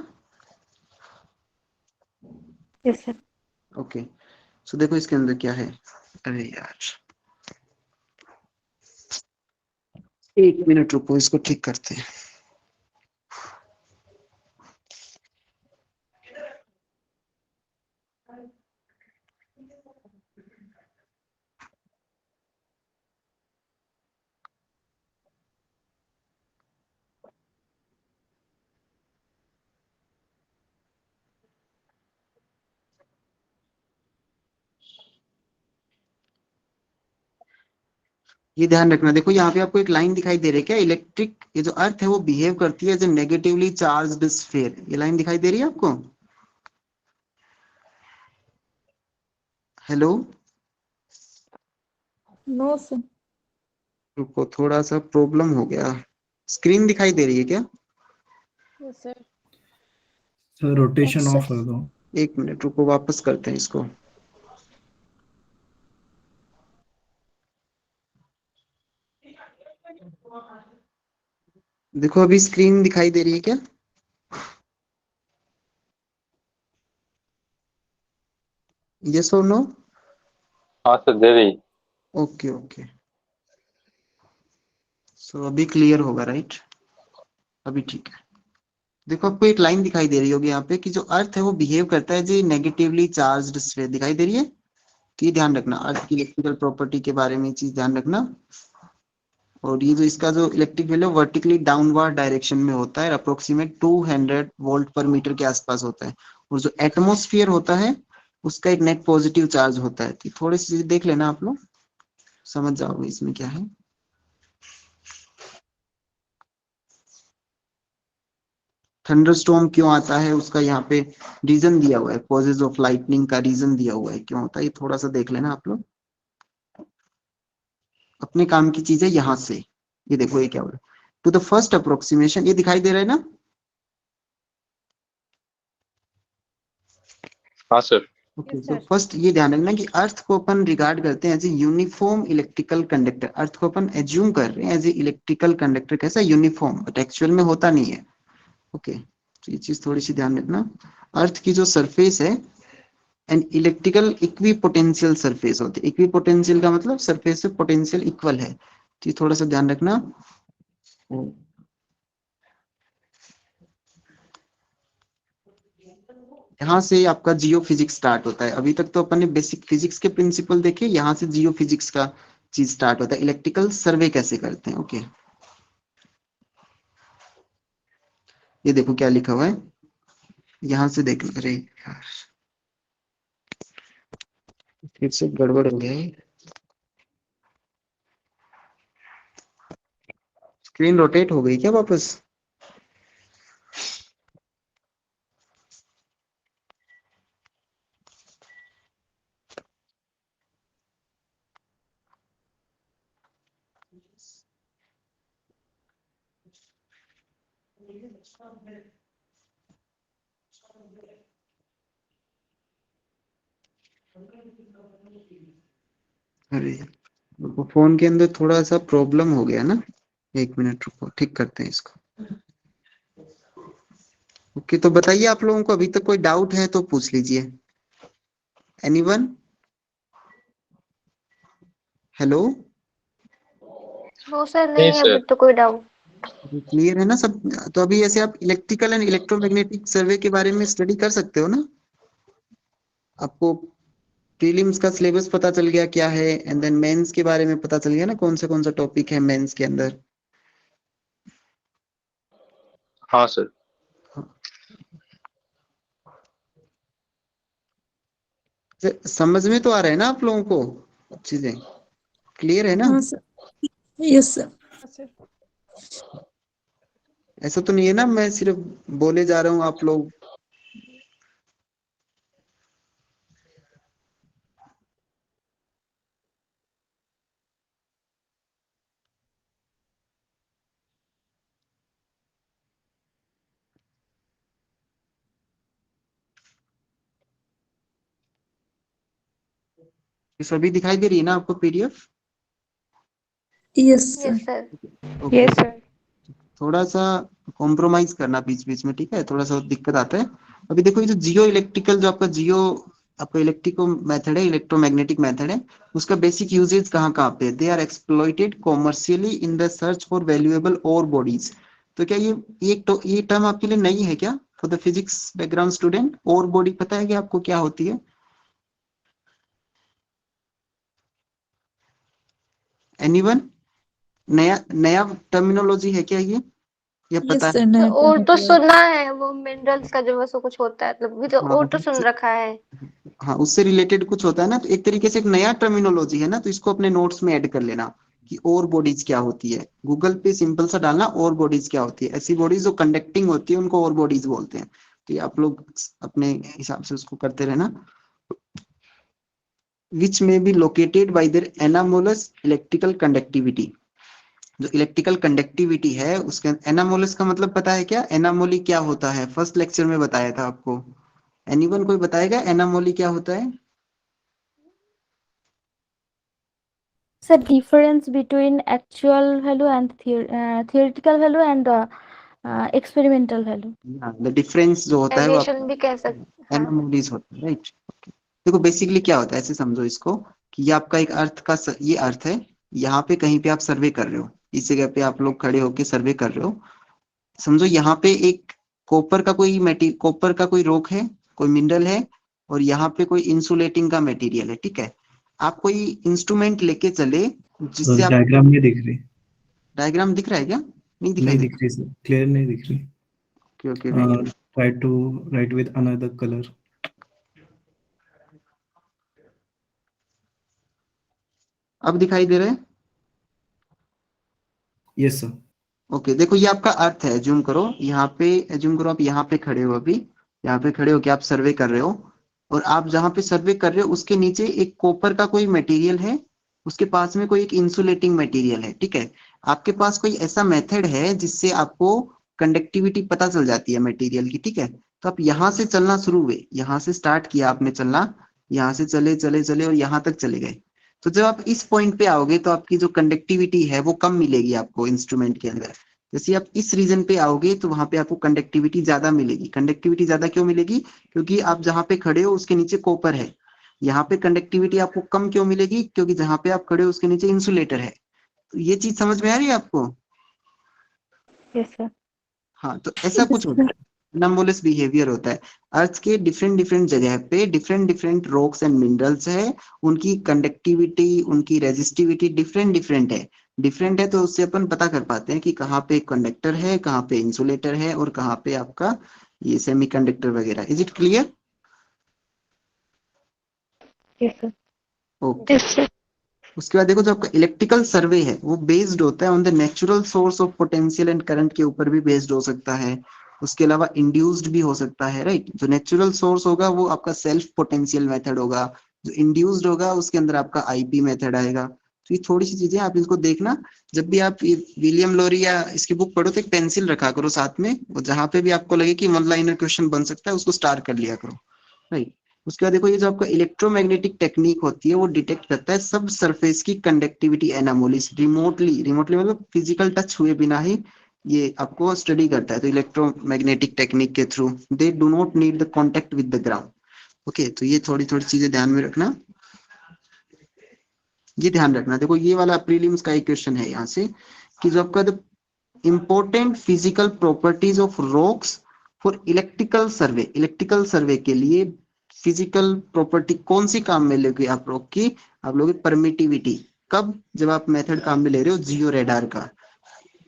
Yes, sir. ओके। सो देखो इसके अंदर क्या है। अरे यार, एक मिनट रुको, इसको ठीक करते हैं। ये ध्यान रखना, देखो यहाँ पे आपको एक लाइन दिखाई दे रही है क्या? इलेक्ट्रिक, ये जो अर्थ है वो बिहेव करती है as a negatively charged sphere. ये लाइन दिखाई दे रही है आपको? Hello, no sir. रुको, थोड़ा सा प्रॉब्लम हो गया। स्क्रीन दिखाई दे रही है क्या? Yes, sir. Sir rotation Yes, of sir. कर दो। एक मिनट रुको, वापस करते हैं इसको। देखो अभी स्क्रीन दिखाई दे रही है क्या? यस और नो? हाँ सर, दे रही। ओके ओके, सो अभी क्लियर होगा राइट? अभी ठीक है। देखो आपको एक लाइन दिखाई दे रही होगी यहाँ पे कि जो अर्थ है वो बिहेव करता है जो नेगेटिवली चार्ज्ड स्फीयर। दिखाई दे रही है? तो ये ध्यान रखना, अर्थ की इलेक्ट्रिकल प्रॉपर्टी के बारे में चीज ध्यान रखना। और ये जो इसका जो इलेक्ट्रिक फील्ड है वर्टिकली डाउनवर्ड डायरेक्शन में होता है, अप्रोक्सीमेट 200 वोल्ट पर मीटर के आसपास होता है। और जो एटमोस्फियर होता है उसका एक नेट पॉजिटिव चार्ज होता है। तो थोड़ी सी चीजें देख लेना आप लोग, समझ जाओगे इसमें क्या है। थंडरस्टॉर्म क्यों आता है उसका यहाँ पे रीजन दिया हुआ है, कॉजेज ऑफ लाइटनिंग का रीजन दिया हुआ है क्यों होता है, ये थोड़ा सा देख लेना आप लोग। अपने काम की चीजें यहाँ से, ये देखो ये क्या हो रहा है। टू द फर्स्ट अप्रोक्सीमेशन, ये दिखाई दे रहा है ना? हाँ सर। ओके, Yes, तो sir. फर्स्ट ये ध्यान रखना कि अर्थ को अपन रिगार्ड करते हैं as a uniform electrical conductor. Earth को अपन एज्यूम कर रहे हैं एज ए इलेक्ट्रिकल कंडक्टर, कैसा? यूनिफॉर्म, बट एक्चुअल में होता नहीं है। ओके, तो ये चीज थोड़ी सी ध्यान रखना। अर्थ की जो सरफेस है एन इलेक्ट्रिकल इक्विपोटेंशियल सरफेस होती है। इक्विपोटेंशियल का मतलब सरफेस से पोटेंशियल इक्वल है, तो ये थोड़ा सा ध्यान रखना। यहाँ से आपका जियो फिजिक्स स्टार्ट होता है। अभी तक तो अपन ने बेसिक फिजिक्स के प्रिंसिपल देखे, यहाँ से जियो फिजिक्स का चीज स्टार्ट होता है, इलेक्ट्रिकल सर्वे कैसे करते हैं। ओके, ये देखो क्या लिखा हुआ है, यहाँ से देख लो। अरे यार, फिर से गड़बड़ हो गया है। स्क्रीन रोटेट हो गई क्या वापस? अरे वो फोन के अंदर थोड़ा सा प्रॉब्लम हो गया ना, 1 मिनट रुको, ठीक करते हैं इसको। ओके, तो बताइए आप लोगों को अभी तक कोई डाउट है तो पूछ लीजिए। एनीवन? हेलो, नो सर, नहीं नहीं सर। अभी तो कोई डाउट। क्लियर है ना सब? तो अभी ऐसे आप इलेक्ट्रिकल एंड इलेक्ट्रोमैग्नेटिक सर्वे के बारे में स्टडी कर सकते हो ना? आपको प्रीलिम्स का सिलेबस पता चल गया क्या है, एंड देन मेंस के बारे में पता चल गया ना कौन सा टॉपिक है मेंस के अंदर। हाँ सर। समझ में तो आ रहा है ना आप लोगों को चीजें? क्लियर है ना? हाँ सर, यस सर। ऐसा तो नहीं है ना मैं सिर्फ बोले जा रहा हूँ आप लोग? ये सभी दिखाई दे रही है ना आपको PDF? Yes yes sir. Sir. Okay, yes sir. थोड़ा सा कॉम्प्रोमाइज करना बीच बीच में, ठीक है? थोड़ा सा दिक्कत आता है। अभी देखो ये जो जियो इलेक्ट्रिकल, जो आपका इलेक्ट्रिको मेथड है, इलेक्ट्रोमैग्नेटिक मेथड है, उसका बेसिक यूजेज कहाँ कहाँ पे? They are exploited commercially in the search for valuable ore bodies. तो क्या ये टर्म आपके लिए नई है क्या for the physics background student? Ore body पता है कि आपको क्या होती है? एनीवन? नया नया टर्मिनोलॉजी है क्या ये, या पता यस है? सर, नया और तो टर्म। सुना है वो मिनरल्स का जो वैसा कुछ होता है, मतलब तो हाँ और तो सुन रखा है। हाँ, उससे रिलेटेड कुछ होता है ना, तो एक तरीके से एक नया टर्मिनोलॉजी है ना, तो इसको अपने नोट्स में ऐड कर लेना कि और बॉडीज क्या होती है। गूगल पे सिंपल सा डालना और बॉडीज क्या होती है। ऐसी बॉडीज जो कंडक्टिंग होती है उनको और बॉडीज बोलते हैं। तो ये आप लोग अपने हिसाब से उसको करते रहना। विच में be located bye there anomalous electrical conductivity. जो इलेक्ट्रिकल कंडक्टिविटी है उसके एनामोलस का मतलब पता है क्या? एनामोली क्या होता है? फर्स्ट लेक्चर में बताया था आपको। एनीवन कोई बताएगा एनामोली क्या होता है? It's a difference between actual value and theoretical value and experimental value. The difference जो होता है वो एविएशन भी कह सकते, हाँ। एनामोलीज होता है, राइट? देखो बेसिकली क्या होता है, ऐसे समझो इसको कि ये आपका एक ये अर्थ है। यहाँ पे कहीं पे आप सर्वे कर रहे हो, इस जगह पे आप लोग खड़े होके सर्वे कर रहे हो। समझो यहाँ पे एक कॉपर का कोई रॉक है, कोई मिनरल है, और यहाँ पे कोई इंसुलेटिंग का मटेरियल है, ठीक है? आप कोई इंस्ट्रूमेंट लेके चले जिससे आप डायग्राम नहीं दिख रही। डायग्राम दिख रहा है क्या? नहीं दिखाई नहीं दे दिख रही सर, क्लियर नहीं दिख रही। Okay wait. Try to write with another colour. अब दिखाई दे रहा है? Yes sir. ओके, देखो ये आपका अर्थ है। जूम करो यहाँ पे, जूम करो, आप यहाँ पे खड़े हो, अभी यहाँ पे खड़े हो कि आप सर्वे कर रहे हो, और आप जहाँ पे सर्वे कर रहे हो उसके नीचे एक कॉपर का कोई मटेरियल है, उसके पास में कोई एक इंसुलेटिंग मटेरियल है, ठीक है? आपके पास कोई ऐसा मेथड है जिससे आपको कंडक्टिविटी पता चल जाती है मटेरियल की, ठीक है? तो आप यहाँ से चलना शुरू हुए, यहाँ से स्टार्ट किया आपने चलना, यहाँ से चले चले चले और यहाँ तक चले गए। तो जब आप इस पॉइंट पे आओगे तो आपकी जो कंडक्टिविटी है वो कम मिलेगी आपको इंस्ट्रूमेंट के अंदर। जैसे आप इस रीजन पे आओगे तो वहां पे आपको कंडक्टिविटी ज्यादा मिलेगी। कंडक्टिविटी ज्यादा क्यों मिलेगी? क्योंकि आप जहाँ पे खड़े हो उसके नीचे कॉपर है। यहाँ पे कंडक्टिविटी आपको कम क्यों मिलेगी? क्योंकि जहाँ पे आप खड़े हो उसके नीचे इंसुलेटर है। तो ये चीज समझ में आ रही है आपको? Yes sir. हाँ, तो ऐसा कुछ होता है, एनामोलस बिहेवियर होता है। अर्थ के डिफरेंट डिफरेंट जगह पे different different rocks and minerals है, उनकी कंडक्टिविटी, उनकी रेजिस्टिविटी डिफरेंट डिफरेंट है। डिफरेंट है तो उससे अपन पता कर पाते हैं कि कहाँ पे कंडक्टर है, कहाँ पे इंसुलेटर है, और कहाँ पे आपका ये सेमीकंडक्टर वगैरह। Is it clear? Yes sir. Okay. उसके बाद देखो जो आपका इलेक्ट्रिकल सर्वे है वो बेस्ड होता है on the natural source of potential and current के ऊपर भी बेस्ड हो सकता है। उसके अलावा इंड्यूस्ड भी हो सकता है, राइट? जो नेचुरल सोर्स होगा वो आपका सेल्फ पोटेंशियल मेथड होगा, जो इंड्यूस्ड होगा उसके अंदर आपका आईपी मेथड आएगा। तो ये थोड़ी सी चीजें आप इसको देखना। जब भी आप विलियम लोरी या इसकी बुक पढ़ो तो एक पेंसिल रखा करो साथ में, और जहां पे भी आपको लगे कि वन लाइनर क्वेश्चन बन सकता है उसको स्टार कर लिया करो, राइट? उसके बाद देखो ये जो आपका इलेक्ट्रोमैग्नेटिक टेक्निक होती है वो डिटेक्ट करता है सब सरफेस की कंडक्टिविटी एनामोलीज रिमोटली, रिमोटली मतलब फिजिकल टच हुए बिना ही ये आपको स्टडी करता है। तो इलेक्ट्रोमैग्नेटिक टेक्निक के through they do not need the contact with the ground. Okay, तो ये थोड़ी थोड़ी चीजें ध्यान में रखना, ये ध्यान रखना। देखो ये वाला प्रीलिम्स का एक क्वेश्चन है यहाँ से कि जो आपका the important physical properties of rocks for electrical survey, electrical survey के लिए फिजिकल प्रॉपर्टी कौन सी काम में लोगे आप रॉक की? आप लोगे परमिटिविटी। कब? जब आप मेथड काम में ले रहे हो जियो रेडार का।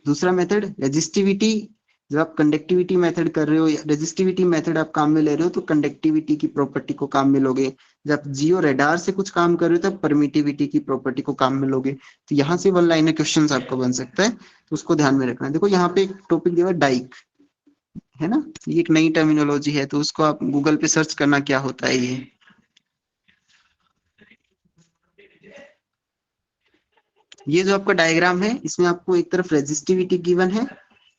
दूसरा मेथड रेजिस्टिविटी, जब आप कंडक्टिविटी मेथड कर रहे हो, रेजिस्टिविटी मेथड आप काम में ले रहे हो तो कंडक्टिविटी की प्रॉपर्टी को काम में लोगे। जब आप जियो रेडार से कुछ काम कर रहे हो तब परमिटिविटी की प्रॉपर्टी को काम में लोगे। तो यहाँ से वन लाइनर क्वेश्चन आपको बन सकता है, तो उसको ध्यान में रखना। देखो यहाँ पे एक टॉपिक दिया डाइक है ना, ये एक नई टर्मिनोलॉजी है, तो उसको आप गूगल पे सर्च करना क्या होता है ये जो आपका डायग्राम है इसमें आपको एक तरफ रेजिस्टिविटी गिवन है,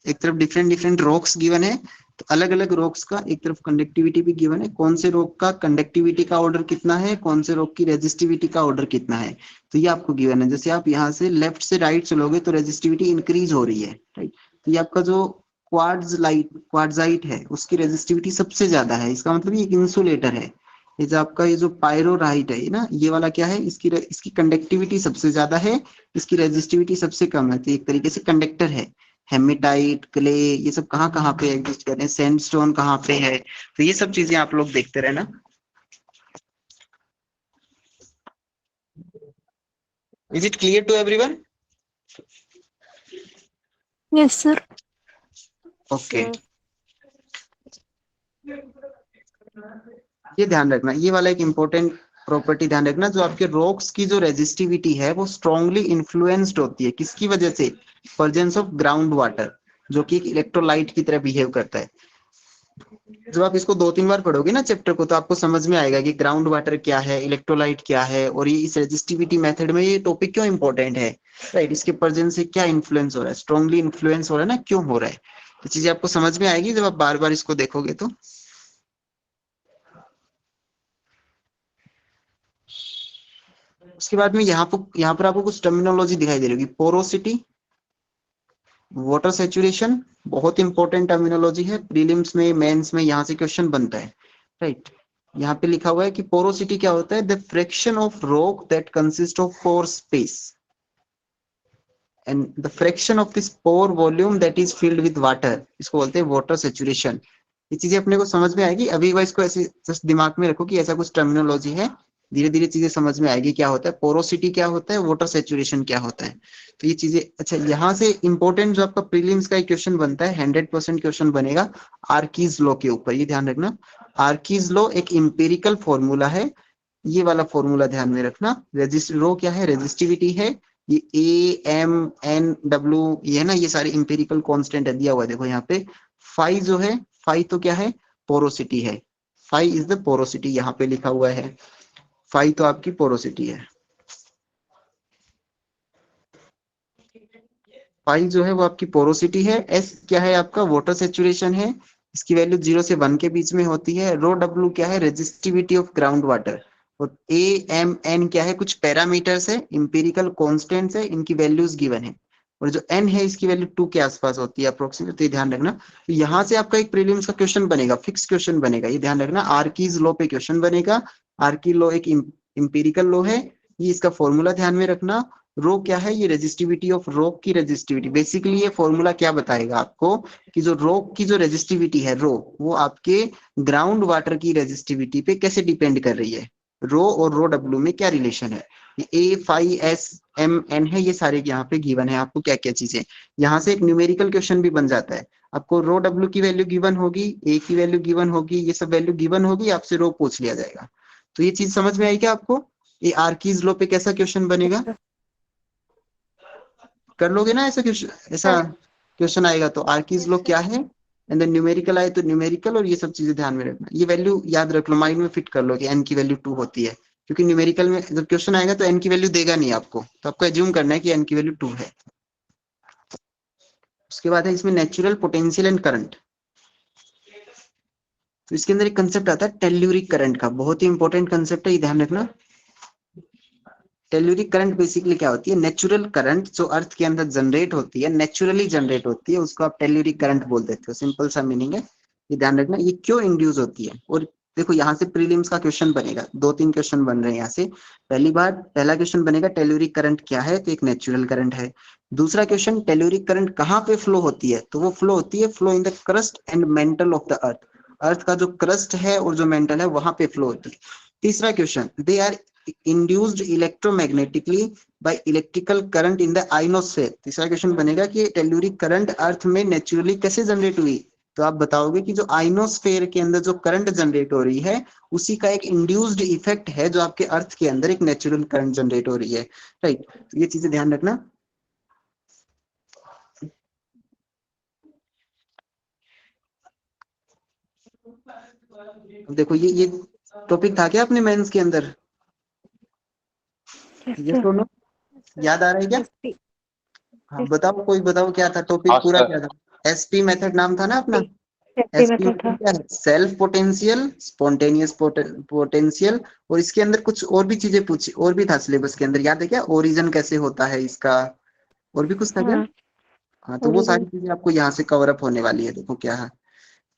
एक तरफ डिफरेंट डिफरेंट रॉक्स गिवन है। तो अलग अलग रॉक्स का एक तरफ कंडक्टिविटी भी गिवन है, कौन से रॉक का कंडक्टिविटी का ऑर्डर कितना है, कौन से रॉक की रेजिस्टिविटी का ऑर्डर कितना है, तो ये आपको गिवन है। जैसे आप यहाँ से लेफ्ट से राइट चलोगे तो रेजिस्टिविटी इंक्रीज हो रही है, राइट। तो ये आपका जो क्वार्ट्जाइट है उसकी रेजिस्टिविटी सबसे ज्यादा है, इसका मतलब ये एक इंसुलेटर है। ये जो आपका ये जो पायरोराइट है ना, ये वाला क्या है, इसकी कंडक्टिविटी सबसे ज्यादा है, इसकी रेजिस्टिविटी सबसे कम है, तो एक तरीके से कंडक्टर है। हेमेटाइट, क्ले, ये सब कहाँ कहाँ पे एग्जिस्ट करते हैं, सैंडस्टोन कहाँ पे है, तो ये सब चीजें आप लोग देखते रहना। Is it clear to everyone? Yes sir. Okay, ये ध्यान रखना, ये वाला एक इंपॉर्टेंट प्रॉपर्टी ध्यान रखना, जो आपके रॉक्स की जो रेजिस्टिविटी है वो स्ट्रांगली इन्फ्लुएंस्ड होती है, किसकी वजह से? प्रेजेंस ऑफ ग्राउंड वाटर, जो कि एक इलेक्ट्रोलाइट की तरह बिहेव करता है। जब आप इसको 2-3 बार पढ़ोगे ना चैप्टर को, तो आपको समझ में आएगा कि ग्राउंड वाटर क्या है, इलेक्ट्रोलाइट क्या है, और ये इस रेजिस्टिविटी मेथड में ये टॉपिक क्यों इंपॉर्टेंट है, राइट। इसके प्रेजेंस से क्या इन्फ्लुएंस हो रहा है, स्ट्रांगली इन्फ्लुएंस हो रहा है ना, क्यों हो रहा है, तो चीजें आपको समझ में आएगी जब आप बार बार इसको देखोगे। तो उसके बाद में यहाँ पर आपको कुछ टर्मिनोलॉजी दिखाई दे रही होगी, पोरोसिटी, वाटर सैचुरेशन, बहुत इंपॉर्टेंट टर्मिनोलॉजी है, प्रीलिम्स में मेंस में यहाँ से क्वेश्चन बनता है, राइट। यहाँ पे लिखा हुआ है कि पोरोसिटी क्या होता है, the fraction of rock that consist of pore space and the fraction of this pore volume that is filled with water, इसको बोलते हैं वाटर सैचुरेशन। ये चीजें अपने को समझ में आएगी, अभी इसको ऐसे जस्ट दिमाग में रखो कि ऐसा कुछ टर्मिनोलॉजी है, धीरे धीरे चीजें समझ में आएगी क्या होता है, पोरोसिटी क्या होता है, वाटर सैचुरेशन क्या होता है, तो ये चीजें। अच्छा, यहाँ से इंपॉर्टेंट जो आपका प्रीलिम्स का एक क्वेश्चन बनता है, 100% क्वेश्चन बनेगा आर्कीज लॉ के ऊपर, ये ध्यान रखना। आर्कीज लॉ एक इंपेरिकल फॉर्मूला है, ये वाला फॉर्मूला ध्यान में रखना। रो क्या है, रेजिस्टिविटी है, ये A, M, N, W ये है ना, ये सारे इंपेरिकल कांस्टेंट है, दिया हुआ है देखो यहाँ पे। फाई जो है, फाई तो क्या है, पोरोसिटी है, फाई इज द पोरोसिटी, यहाँ पे लिखा हुआ है, फाई तो आपकी पोरोसिटी है। फाई जो है वो आपकी पोरोसिटी है। एस क्या है आपका, वाटर सैचुरेशन है, इसकी वैल्यू 0 से 1 के बीच में होती है। रो डब्ल्यू क्या है, रेजिस्टिविटी ऑफ ग्राउंड वाटर। और A, M, N क्या है, कुछ पैरामीटर्स है, इंपेरिकल कांस्टेंट्स है, इनकी वैल्यूज गिवन है। और जो n है इसकी वैल्यू 2 के आसपास होती है अप्रोक्सीमेट, तो ये ध्यान रखना। तो यहाँ से आपका एक प्रीलिम्स का क्वेश्चन बनेगा, फिक्स क्वेश्चन बनेगा, ये ध्यान रखना। आर्कीज लॉ पे क्वेश्चन बनेगा। आर्की लॉ एक इंपेरिकल लॉ है, ये इसका फॉर्मूला ध्यान में रखना। रो क्या है, ये रेजिस्टिविटी ऑफ रॉक की रेजिस्टिविटी। बेसिकली ये फॉर्मूला क्या बताएगा आपको कि जो रॉक की जो रेजिस्टिविटी है रो, वो आपके ग्राउंड वाटर की रेजिस्टिविटी पे कैसे डिपेंड कर रही है, रो और रो डब्ल्यू में क्या रिलेशन है। A, phi, S, M, N है, ये सारे यहाँ पे गिवन है आपको क्या क्या चीजें। यहाँ से एक न्यूमेरिकल क्वेश्चन भी बन जाता है, आपको रो डब्ल्यू की वैल्यू गिवन होगी, A की वैल्यू गिवन होगी, ये सब वैल्यू गिवन होगी, आपसे रो पूछ लिया जाएगा। तो ये चीज समझ में आई क्या आपको? ये आर्कीज लॉ पे कैसा क्वेश्चन बनेगा, कर लोगे ना ऐसा क्वेश्चन, ऐसा क्वेश्चन आएगा तो आर्कीज लॉ क्या है, एंड देन न्यूमेरिकल आए तो न्यूमेरिकल, और ये सब चीजें ध्यान में रखना। ये वैल्यू याद रख लो, माइंड में फिट कर लो कि n की वैल्यू 2 होती है, क्योंकि न्यूमेरिकल में जब क्वेश्चन आएगा तो n की वैल्यू देगा नहीं आपको, तो आपको एज्यूम करना है कि n की वैल्यू 2 है। उसके बाद है इसमें नेचुरल पोटेंशियल एंड करंट। तो इसके अंदर एक कंसेप्ट आता है टेल्यूरिक करंट का, बहुत ही इंपॉर्टेंट कंसेप्ट है, ये ध्यान रखना। टेल्यूरिक करंट बेसिकली क्या होती है, नेचुरल करंट जो अर्थ के अंदर जनरेट होती है, नेचुरली जनरेट होती है, उसको आप टेल्यूरिक करंट बोल देते हो, सिंपल सा मीनिंग है, ये ध्यान रखना। ये क्यों इंड्यूस होती है, और देखो यहाँ से प्रीलिम्स का क्वेश्चन बनेगा, 2-3 क्वेश्चन बन रहे हैं यहाँ से। पहला क्वेश्चन बनेगा टेल्यूरिक करंट क्या है, तो एक नेचुरल करंट है। दूसरा क्वेश्चन, टेल्यूरिक करंट कहाँ पे फ्लो होती है, तो वो फ्लो होती है flow in the crust and mantle of the earth, earth का जो क्रस्ट है और जो मेंटल है वहां पे फ्लो होती है। तीसरा question, they are induced electromagnetically by electrical current in the ionosphere. तीसरा क्वेश्चन बनेगा कि टेल्यूरिक करंट अर्थ में नेचुरली कैसे जनरेट हुई, तो आप बताओगे कि जो आइनोस्फीयर के अंदर जो करंट जनरेट हो रही है उसी का एक इंड्यूस्ड इफेक्ट है, जो आपके अर्थ के अंदर एक नेचुरल करंट जनरेट हो रही है, राइट। तो ये चीजें ध्यान रखना। देखो ये टॉपिक था क्या अपने मेंस के अंदर, ये सुनो, याद आ रहा है क्या? हाँ बताओ, कोई बताओ क्या था टॉपिक, पूरा क्या था? एसपी मेथड नाम था ना अपना। एसपी मेथड क्या है, सेल्फ पोटेंशियल, स्पॉन्टेनियस पोटेंशियल, और इसके अंदर कुछ और भी चीजें पूछी, और भी था सिलेबस के अंदर, याद है क्या? ओरिजिन कैसे होता है इसका, और भी कुछ था क्या? हाँ तो वो सारी चीजें आपको यहाँ से कवर अप होने वाली है। देखो क्या है,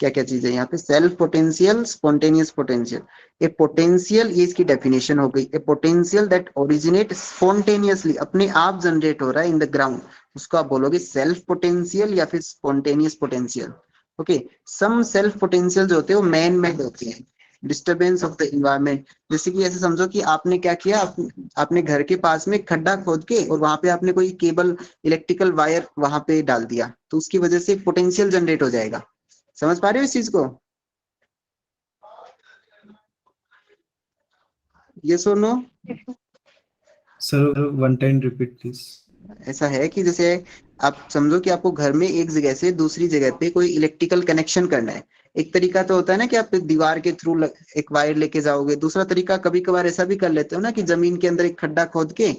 क्या क्या चीजें यहाँ पे, सेल्फ पोटेंशियल, स्पॉन्टेनियस पोटेंशियल। ए पोटेंशियल, ये इसकी डेफिनेशन हो गई, ए पोटेंशियल दैट ओरिजिनेट स्पॉन्टेनियसली, अपने आप जनरेट हो रहा है इन द ग्राउंड, उसको आप बोलोगे सेल्फ पोटेंशियल या फिर spontaneous potential. Okay, some self potential जो होते हैं वो मैन मेड होते हैं, डिस्टर्बेंस ऑफ द इन्वायरमेंट। जैसे कि ऐसे समझो कि आपने क्या किया, आपने घर के पास में खड्डा खोद के और वहां पे आपने कोई केबल, इलेक्ट्रिकल वायर वहां पे डाल दिया, तो उसकी वजह से पोटेंशियल जनरेट हो जाएगा। समझ पा रहे हो इस चीज को? यस और no? Sir one time repeat please. ऐसा है कि जैसे आप समझो कि आपको घर में एक जगह से दूसरी जगह पे कोई इलेक्ट्रिकल कनेक्शन करना है। एक तरीका तो होता है ना कि आप दीवार के थ्रू एक वायर लेके जाओगे, दूसरा तरीका कभी कभार ऐसा भी कर लेते हो ना कि जमीन के अंदर एक खड्डा खोद के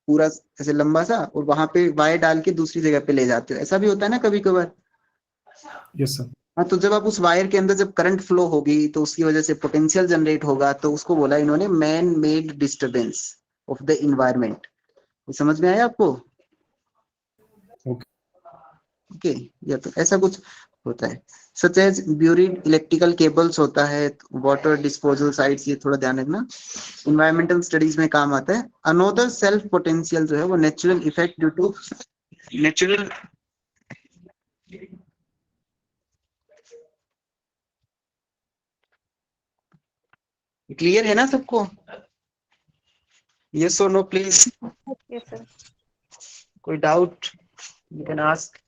पूरा ऐसे लंबा सा, और वहां पे वायर डाल के दूसरी जगह पे ले जाते हो, ऐसा भी होता है ना कभी कभार। Yes sir. हाँ, तो जब आप उस वायर के अंदर जब करंट फ्लो होगी तो उसकी वजह से पोटेंशियल जनरेट होगा, तो उसको बोला इन्होंने man made disturbance of the environment. समझ में आया आपको? ओके, या तो ऐसा कुछ होता है, such as buried electrical cables होता है, वाटर डिस्पोजल साइट्स, ये थोड़ा ध्यान रखना, इन्वायरमेंटल स्टडीज में काम आता है। अनोदर सेल्फ पोटेंशियल जो है वो natural effect due to natural, clear है ना सबको? यस और नो प्लीज? Yes sir. कोई डाउट यू कैन आस्क।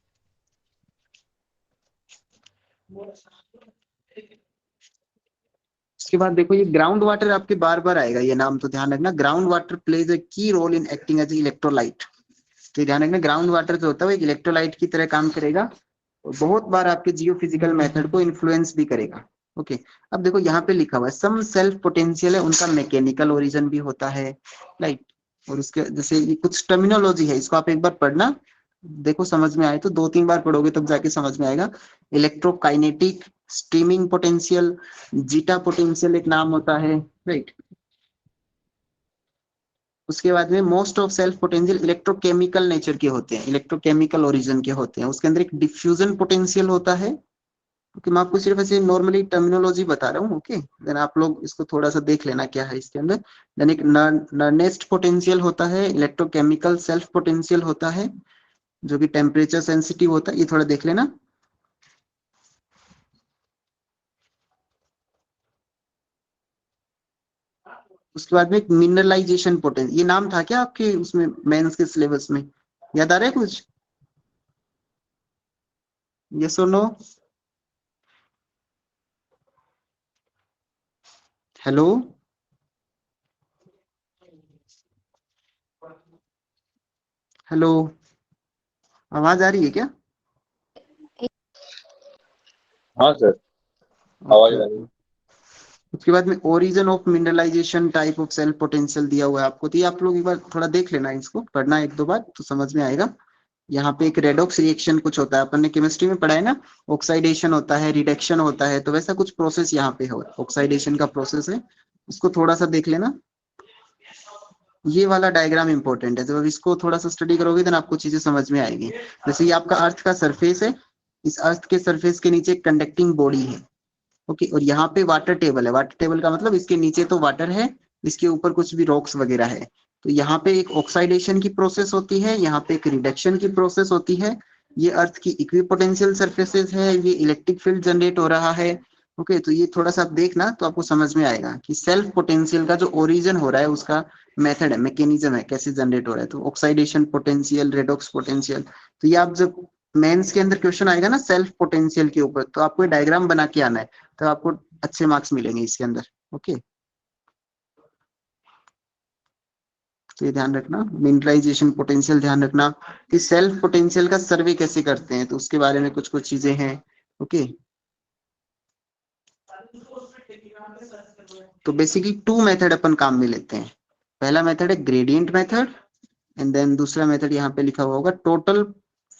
उसके बाद देखो ये ग्राउंड वाटर आपके बार बार आएगा, ये नाम तो ध्यान रखना, ground water plays a key role in acting as electrolyte. तो ध्यान रखना, ग्राउंड वाटर जो होता है वो एक इलेक्ट्रोलाइट की तरह काम करेगा और बहुत बार आपके जियोफिजिकल मेथड को इन्फ्लुएंस भी करेगा। ओके, अब देखो यहाँ पे लिखा हुआ है सम सेल्फ पोटेंशियल है, उनका मैकेनिकल ओरिजिन भी होता है, राइट। और उसके जैसे ये कुछ टर्मिनोलॉजी है, इसको आप एक बार पढ़ना, देखो समझ में आए तो 2-3 बार पढ़ोगे तब जाके समझ में आएगा। Electrokinetic, streaming potential, zeta potential एक नाम होता है, राइट। उसके बाद में most of self potential electrochemical nature के होते हैं, इलेक्ट्रोकेमिकल ओरिजिन के होते हैं। उसके अंदर एक डिफ्यूजन पोटेंशियल होता है। ओके, मैं आपको सिर्फ ऐसे नॉर्मली टर्मिनोलॉजी बता रहा हूँ। ओके, देन आप लोग इसको थोड़ा सा देख लेना क्या है इसके अंदर। देन एक नर्नेस्ट पोटेंशियल होता है, इलेक्ट्रोकेमिकल सेल्फ पोटेंशियल होता है जो कि टेम्परेचर सेंसिटिव होता है, ये थोड़ा देख लेना। उसके बाद में एक मिनरलाइजेशन पोटेंशियल, ये नाम था क्या आपके उसमें मेंस के सिलेबस में, याद आ रहा है कुछ? यस और नो? हेलो, हेलो, आवाज आ रही है क्या? हाँ सर, आवाज आ रही है। उसके बाद में origin of mineralisation type of self potential दिया हुआ है आपको, तो ये आप लोग एक बार थोड़ा देख लेना, इसको पढ़ना 1-2 बार तो समझ में आएगा। यहाँ पे एक रेडॉक्स रिएक्शन कुछ होता है, अपन ने केमिस्ट्री में पढ़ा है ना, ऑक्साइडेशन होता है, रिडक्शन होता है, तो वैसा कुछ प्रोसेस यहाँ पे हो, ऑक्साइडेशन का प्रोसेस है, उसको थोड़ा सा देख लेना। ये वाला डायग्राम इंपॉर्टेंट है, जब इसको थोड़ा सा स्टडी करोगे तो आपको चीजें समझ में आएगी। जैसे ये आपका अर्थ का सरफेस है, इस अर्थ के सरफेस के नीचे एक कंडक्टिंग बॉडी है, ओके, और यहाँ पे वाटर टेबल है। वाटर टेबल का मतलब इसके नीचे तो वाटर है, इसके ऊपर कुछ भी रॉक्स वगैरह है। तो यहाँ पे एक ऑक्साइडेशन की प्रोसेस होती है, यहाँ पे एक रिडक्शन की प्रोसेस होती है। ये अर्थ की इक्विपोटेंशियल सरफेसेस है, ये इलेक्ट्रिक फील्ड जनरेट हो रहा है, ओके। तो ये थोड़ा सा आप देखना तो आपको समझ में आएगा कि सेल्फ पोटेंशियल का जो ओरिजिन हो रहा है उसका मेथड है, मैकेनिज्म है, कैसे जनरेट हो रहा है। तो ऑक्साइडेशन पोटेंशियल, रेडॉक्स पोटेंशियल। तो ये आप जब मेंस के अंदर क्वेश्चन आएगा ना सेल्फ पोटेंशियल के ऊपर, तो आपको डायग्राम बना के आना है, तो आपको अच्छे मार्क्स मिलेंगे इसके अंदर, ओके। तो ये ध्यान रखना, मिनरलाइजेशन पोटेंशियल ध्यान रखना कि सेल्फ पोटेंशियल का सर्वे कैसे करते हैं, तो उसके बारे में कुछ कुछ चीजें हैं, ओके। तो बेसिकली 2 मेथड अपन काम में लेते हैं। पहला मेथड है ग्रेडियंट मेथड, एंड देन दूसरा मेथड यहाँ पे लिखा हुआ होगा टोटल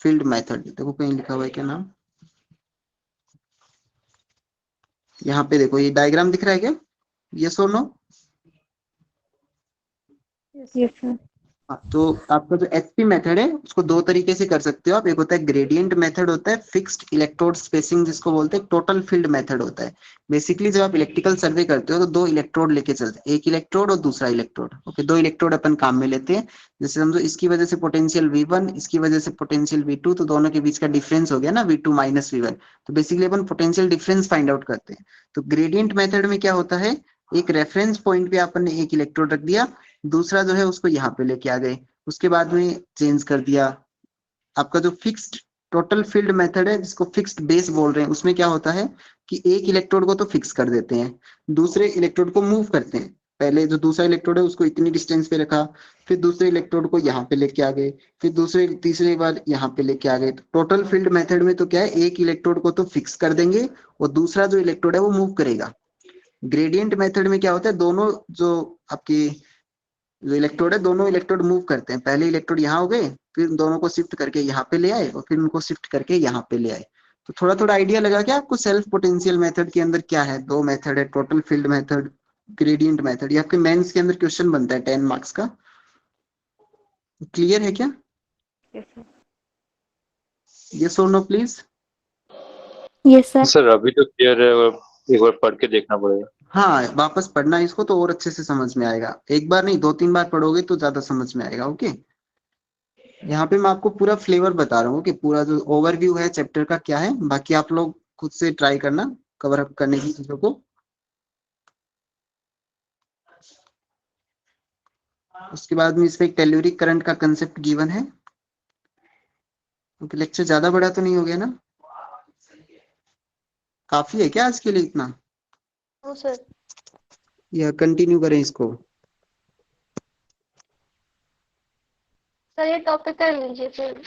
फील्ड मेथड। देखो कहीं लिखा हुआ है क्या नाम, यहाँ पे देखो, ये डायग्राम दिख रहा है क्या, यस और नो? Yes sir. तो आपका जो एचपी मेथड है उसको 2 तरीके से कर सकते हो आप। एक होता है ग्रेडियंट मेथड, होता है फिक्स्ड इलेक्ट्रोड स्पेसिंग जिसको बोलते हैं, टोटल फील्ड मेथड होता है। बेसिकली जब आप इलेक्ट्रिकल सर्वे करते हो तो 2 इलेक्ट्रोड लेके चलते हैं, एक इलेक्ट्रोड और दूसरा इलेक्ट्रोड, ओके। 2 इलेक्ट्रोड अपन काम में लेते हैं। जैसे समझो इसकी वजह से पोटेंशियल V1, इसकी वजह से पोटेंशियल V2, तो दोनों के बीच का डिफरेंस हो गया ना V2 माइनस V1। तो बेसिकली अपन पोटेंशियल डिफरेंस फाइंड आउट करते हैं। तो ग्रेडियंट मेथड में क्या होता है, एक रेफरेंस पॉइंट पे अपन ने एक इलेक्ट्रोड रख दिया, दूसरा जो है उसको यहाँ पे लेके आ गए, उसके बाद में चेंज कर दिया। आपका जो फिक्स्ड टोटल फील्ड मेथड है जिसको फिक्स्ड बेस बोल रहे हैं, उसमें क्या होता है कि एक इलेक्ट्रोड को तो फिक्स कर देते हैं, दूसरे इलेक्ट्रोड को मूव करते हैं। पहले जो दूसरा इलेक्ट्रोड है उसको इतनी डिस्टेंस पे रखा, फिर दूसरे इलेक्ट्रोड को यहाँ पे लेके आ गए, फिर दूसरे तीसरी बार यहाँ पे लेके आ गए। तो टोटल फील्ड मेथड में तो क्या है, एक इलेक्ट्रोड को तो फिक्स कर देंगे और दूसरा जो इलेक्ट्रोड है वो मूव करेगा। ग्रेडियंट मेथड में क्या होता है, दोनों जो आपकी जो इलेक्ट्रोड है, दोनों इलेक्ट्रोड मूव करते हैं। पहले इलेक्ट्रोड यहाँ हो गए, फिर दोनों को शिफ्ट करके यहाँ पे ले आए, और फिर उनको शिफ्ट करके यहाँ पे ले आए। तो थोड़ा थोड़ा आइडिया लगा क्या आपको सेल्फ पोटेंशियल मेथड के अंदर क्या है? 2 मेथड है, total field method, gradient method. ये आपके मेंस के अंदर क्वेश्चन बनता है 10 मार्क्स का। क्लियर है क्या? यस और no please? Yes sir. Sir अभी तो क्लियर है, एक बार पढ़ के देखना पड़ेगा। हाँ, वापस पढ़ना इसको तो और अच्छे से समझ में आएगा। एक बार नहीं 2-3 बार पढ़ोगे तो ज्यादा समझ में आएगा, ओके। यहाँ पे मैं आपको पूरा फ्लेवर बता रहा हूँ कि पूरा जो ओवरव्यू है चैप्टर का क्या है। बाकी आप लोग खुद से ट्राई करना कवर अप करने की चीजों को। उसके बाद में इसमें एक टेल्यूरिक करंट का कंसेप्ट गिवन है, क्योंकि लेक्चर ज्यादा बड़ा तो नहीं हो गया ना? काफी है क्या आज के लिए इतना? सर या कंटिन्यू करें इसको? सर ये टॉपिक कर लीजिए सर।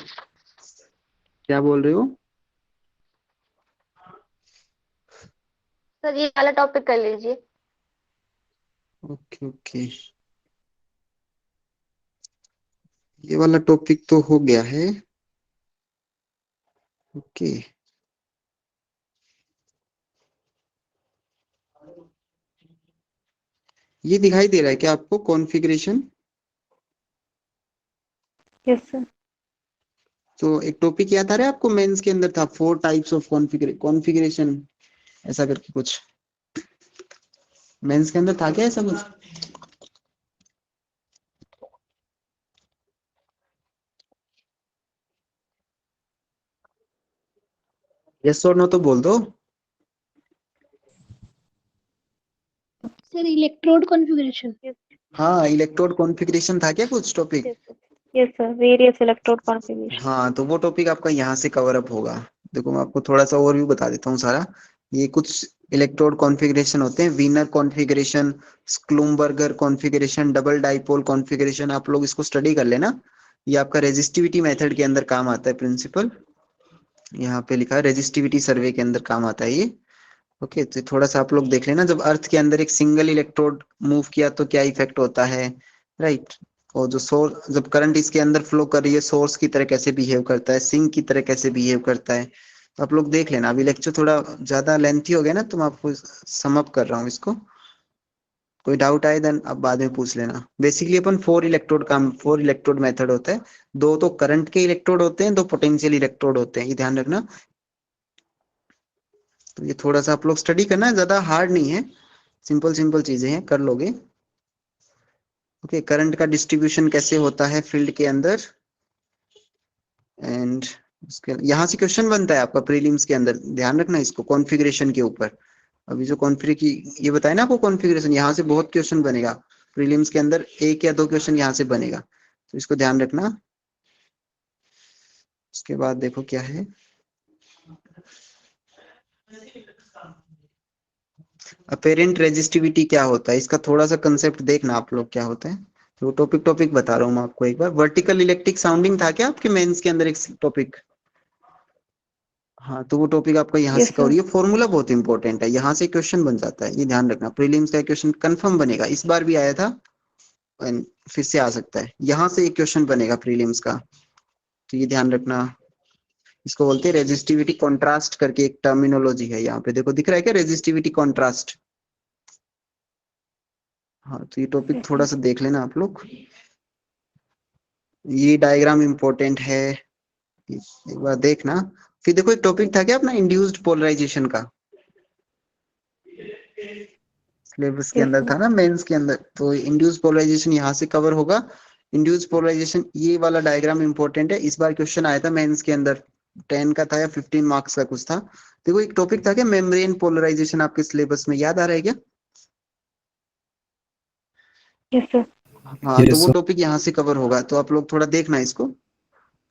क्या बोल रहे हो? सर ये वाला टॉपिक कर लीजिए। ओके ओके, ये वाला टॉपिक तो हो गया है, ओके। ये दिखाई दे रहा है क्या आपको कॉन्फ़िगरेशन? Yes sir. तो एक टॉपिक याद आ रहा है आपको मेंस के अंदर था 4 टाइप्स ऑफ कॉन्फ़िगरेशन, ऐसा करके कुछ मेंस के अंदर था क्या ऐसा कुछ? यस और नो तो बोल दो। Sir electrode configuration. हाँ, इलेक्ट्रोड कॉन्फ़िगरेशन था क्या कुछ topic? Yes sir, various electrode configuration. हाँ, तो वो टॉपिक आपका यहाँ से कवर अप होगा। देखो मैं आपको थोड़ा सा ओवरव्यू बता देता हूँ सारा। ये कुछ इलेक्ट्रोड कॉन्फ़िगरेशन होते हैं, Wenner configuration, Schlumberger configuration, double dipole configuration. आप लोग इसको स्टडी कर लेना, ये आपका रेजिस्टिविटी मेथड के अंदर काम आता है। प्रिंसिपल यहाँ पे लिखा है, रेजिस्टिविटी सर्वे के अंदर काम आता है ये, ओके। तो थोड़ा सा आप लोग देख लेना, जब अर्थ के अंदर एक सिंगल इलेक्ट्रोड मूव किया तो क्या इफेक्ट होता है, राइट। और जो सोर्स, जब करंट इसके अंदर फ्लो कर रही है, सोर्स की तरह कैसे बिहेव करता है, सिंक की तरह कैसे बिहेव करता है। तो आप लोग देख लेना। अभी लेक्चर थोड़ा ज्यादा लेंथी हो गया ना, तो मैं आपको सम अप कर रहा हूँ इसको। कोई डाउट आए देन आप बाद में पूछ लेना। बेसिकली अपन 4 इलेक्ट्रोड मेथड होता है। 2 तो करंट के इलेक्ट्रोड होते हैं, 2 पोटेंशियल इलेक्ट्रोड होते हैं, ये ध्यान रखना। तो ये थोड़ा सा आप लोग स्टडी करना, ज्यादा हार्ड नहीं है, सिंपल सिंपल चीजें हैं, कर लोगे। ओके, करंट का डिस्ट्रीब्यूशन कैसे होता है फील्ड के अंदर, एंड उसके यहाँ से क्वेश्चन बनता है आपका प्रीलिम्स के अंदर, ध्यान रखना इसको, कॉन्फ़िगरेशन के ऊपर। अभी जो कॉन्फ़िगर की ये बताया ना आपको कॉन्फ़िगरेशन, यहाँ से बहुत क्वेश्चन बनेगा प्रीलिम्स के अंदर, 1 या 2 क्वेश्चन यहाँ से बनेगा, तो इसको ध्यान रखना। उसके बाद देखो क्या है, अपेरेंट रेजिस्टिविटी क्या होता है, इसका थोड़ा सा कंसेप्ट देखना आप लोग क्या होता है। तो टॉपिक बता रहा हूँ मैं आपको एक बार। वर्टिकल इलेक्ट्रिक साउंडिंग था क्या आपके मेंस के अंदर एक टॉपिक? हाँ, तो वो टॉपिक आपका यहाँ से कवर। ये फॉर्मूला बहुत इंपॉर्टेंट है, यहाँ से क्वेश्चन बन जाता है, ये ध्यान रखना। प्रीलिम्स का क्वेश्चन कंफर्म बनेगा, इस बार भी आया था, फिर से आ सकता है। यहाँ से एक क्वेश्चन बनेगा प्रीलिम्स का, तो ये ध्यान रखना। इसको बोलते हैं रेजिस्टिविटी कॉन्ट्रास्ट करके एक टर्मिनोलॉजी है, यहाँ पे देखो दिख रहा है क्या, रेजिस्टिविटी कॉन्ट्रास्ट। हाँ, तो ये टॉपिक थोड़ा सा देख लेना आप लोग, ये डायग्राम इंपॉर्टेंट है, एक बार देखना। फिर देखो एक टॉपिक था क्या अपना इंड्यूस्ड पोलराइजेशन का, सिलेबस के अंदर था ना मेंस के अंदर, तो इंड्यूस्ड पोलराइजेशन यहाँ से कवर होगा। इंड्यूस्ड पोलराइजेशन, ये वाला डायग्राम इंपॉर्टेंट है, इस बार क्वेश्चन आया था मेंस के अंदर, 10 का था या 15 मार्क्स का कुछ था। देखो एक टॉपिक था क्या मेम्ब्रेन पोलराइजेशन, आपके सिलेबस में याद आ रहा है क्या? Yes sir. हाँ, तो वो टॉपिक यहाँ से कवर होगा, तो आप लोग थोड़ा देखना इसको।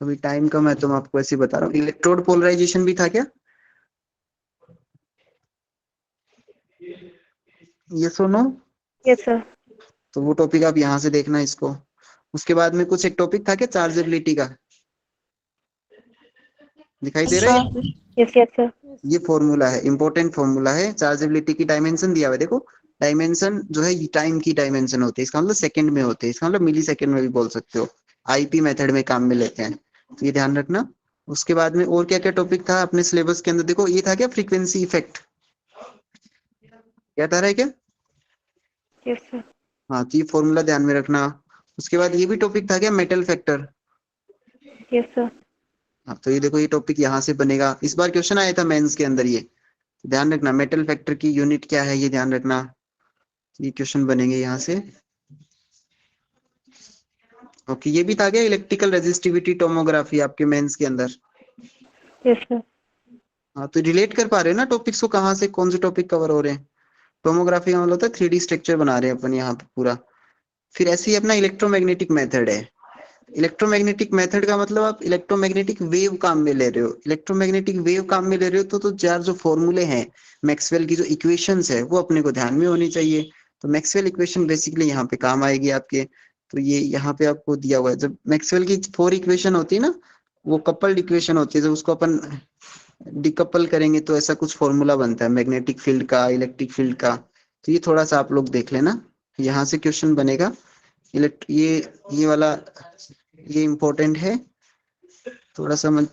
अभी टाइम कम है तो मैं आपको ऐसे बता रहा हूँ। इलेक्ट्रोड पोलराइजेशन भी था क्या? ये सुनो। Yes sir. तो वो टॉपिक आप यहाँ से देखना इसको। उसके बाद में कुछ एक टॉपिक था क्या चार्जेबिलिटी का, दिखाई दे रहा है? Yes yes sir. ये फॉर्मूला है, इंपॉर्टेंट फॉर्मूला है। चार्जेबिलिटी की डायमेंशन दिया हुआ है, देखो डायमेंशन जो है टाइम की डायमेंशन होती है, इसका मतलब सेकंड में होते हैं, इसका मतलब मिली सेकंड में भी बोल सकते हो, आईपी मेथड में काम में लेते हैं, तो ये ध्यान रखना। उसके बाद में और क्या क्या टॉपिक था अपने सिलेबस के अंदर, देखो ये था क्या फ्रीक्वेंसी इफेक्ट, याद आ रहा है क्या? Yes sir. हाँ, तो ये फॉर्मूला ध्यान में रखना। उसके बाद ये भी टॉपिक था क्या मेटल फैक्टर? Yes sir. हाँ, तो ये देखो ये टॉपिक यहाँ से बनेगा, इस बार क्वेश्चन आया था मेंस के अंदर, ये ध्यान रखना। मेटल फैक्टर की यूनिट क्या है ये ध्यान रखना, ये क्वेश्चन बनेंगे यहाँ से। ओके, ये भी था क्या इलेक्ट्रिकल रेजिस्टिविटी टोमोग्राफी आपके मेंस के अंदर? Yes sir. हाँ, तो रिलेट कर पा रहे हो ना टॉपिक्स को, कहाँ से कौन से टॉपिक कवर हो रहे हैं। टोमोग्राफी का मतलब होता है 3D स्ट्रक्चर बना रहे हैं अपन यहाँ पे पूरा। फिर ऐसे ही अपना इलेक्ट्रोमैग्नेटिक मेथड है। इलेक्ट्रोमैग्नेटिक मेथड का मतलब आप इलेक्ट्रोमैग्नेटिक वेव काम में ले रहे हो, इलेक्ट्रोमैग्नेटिक वेव काम में ले रहे हो, तो चार जो फॉर्मूले हैं मैक्सवेल की, जो इक्वेशंस है वो अपने को ध्यान में होनी चाहिए। तो मैक्सवेल इक्वेशन बेसिकली यहाँ पे काम आएगी आपके। तो ये यहाँ पे आपको दिया हुआ है, जब मैक्सवेल की 4 इक्वेशन होती है ना, वो कपल्ड इक्वेशन होती है, जब उसको अपन डिकपल करेंगे तो ऐसा कुछ फॉर्मूला बनता है मैग्नेटिक फील्ड का, इलेक्ट्रिक फील्ड का। तो ये थोड़ा सा आप लोग देख लेना, यहाँ से क्वेश्चन बनेगा। ये वाला ये इम्पोर्टेंट है, थोड़ा समझ।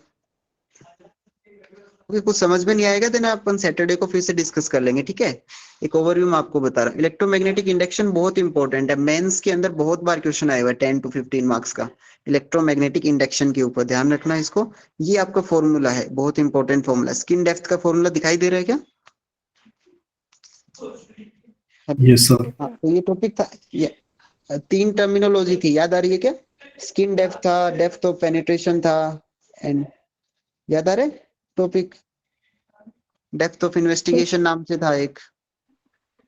कुछ समझ में नहीं आएगा देना अपन सैटरडे को फिर से डिस्कस कर लेंगे, ठीक है। एक ओवरव्यू मैं आपको बता रहा हूँ। इलेक्ट्रोमैग्नेटिक इंडक्शन बहुत इंपॉर्टेंट है, मेंस के अंदर बहुत बार क्वेश्चन आया हुआ है 10 to 15 मार्क्स का इलेक्ट्रोमैग्नेटिक इंडक्शन के ऊपर, ध्यान रखना इसको। ये आपका फॉर्मूला है, बहुत इंपॉर्टेंट फॉर्मूला। स्किन डेप्थ का फॉर्मूला दिखाई दे रहा है क्या? Yes sir. तो ये टॉपिक था, ये 3 टर्मिनोलॉजी थी, याद आ रही है क्या? स्किन डेप्थ था, डेप्थ ऑफ पेनिट्रेशन था, एंड याद आ रहा है टॉपिक डेप्थ ऑफ इन्वेस्टिगेशन नाम से था एक।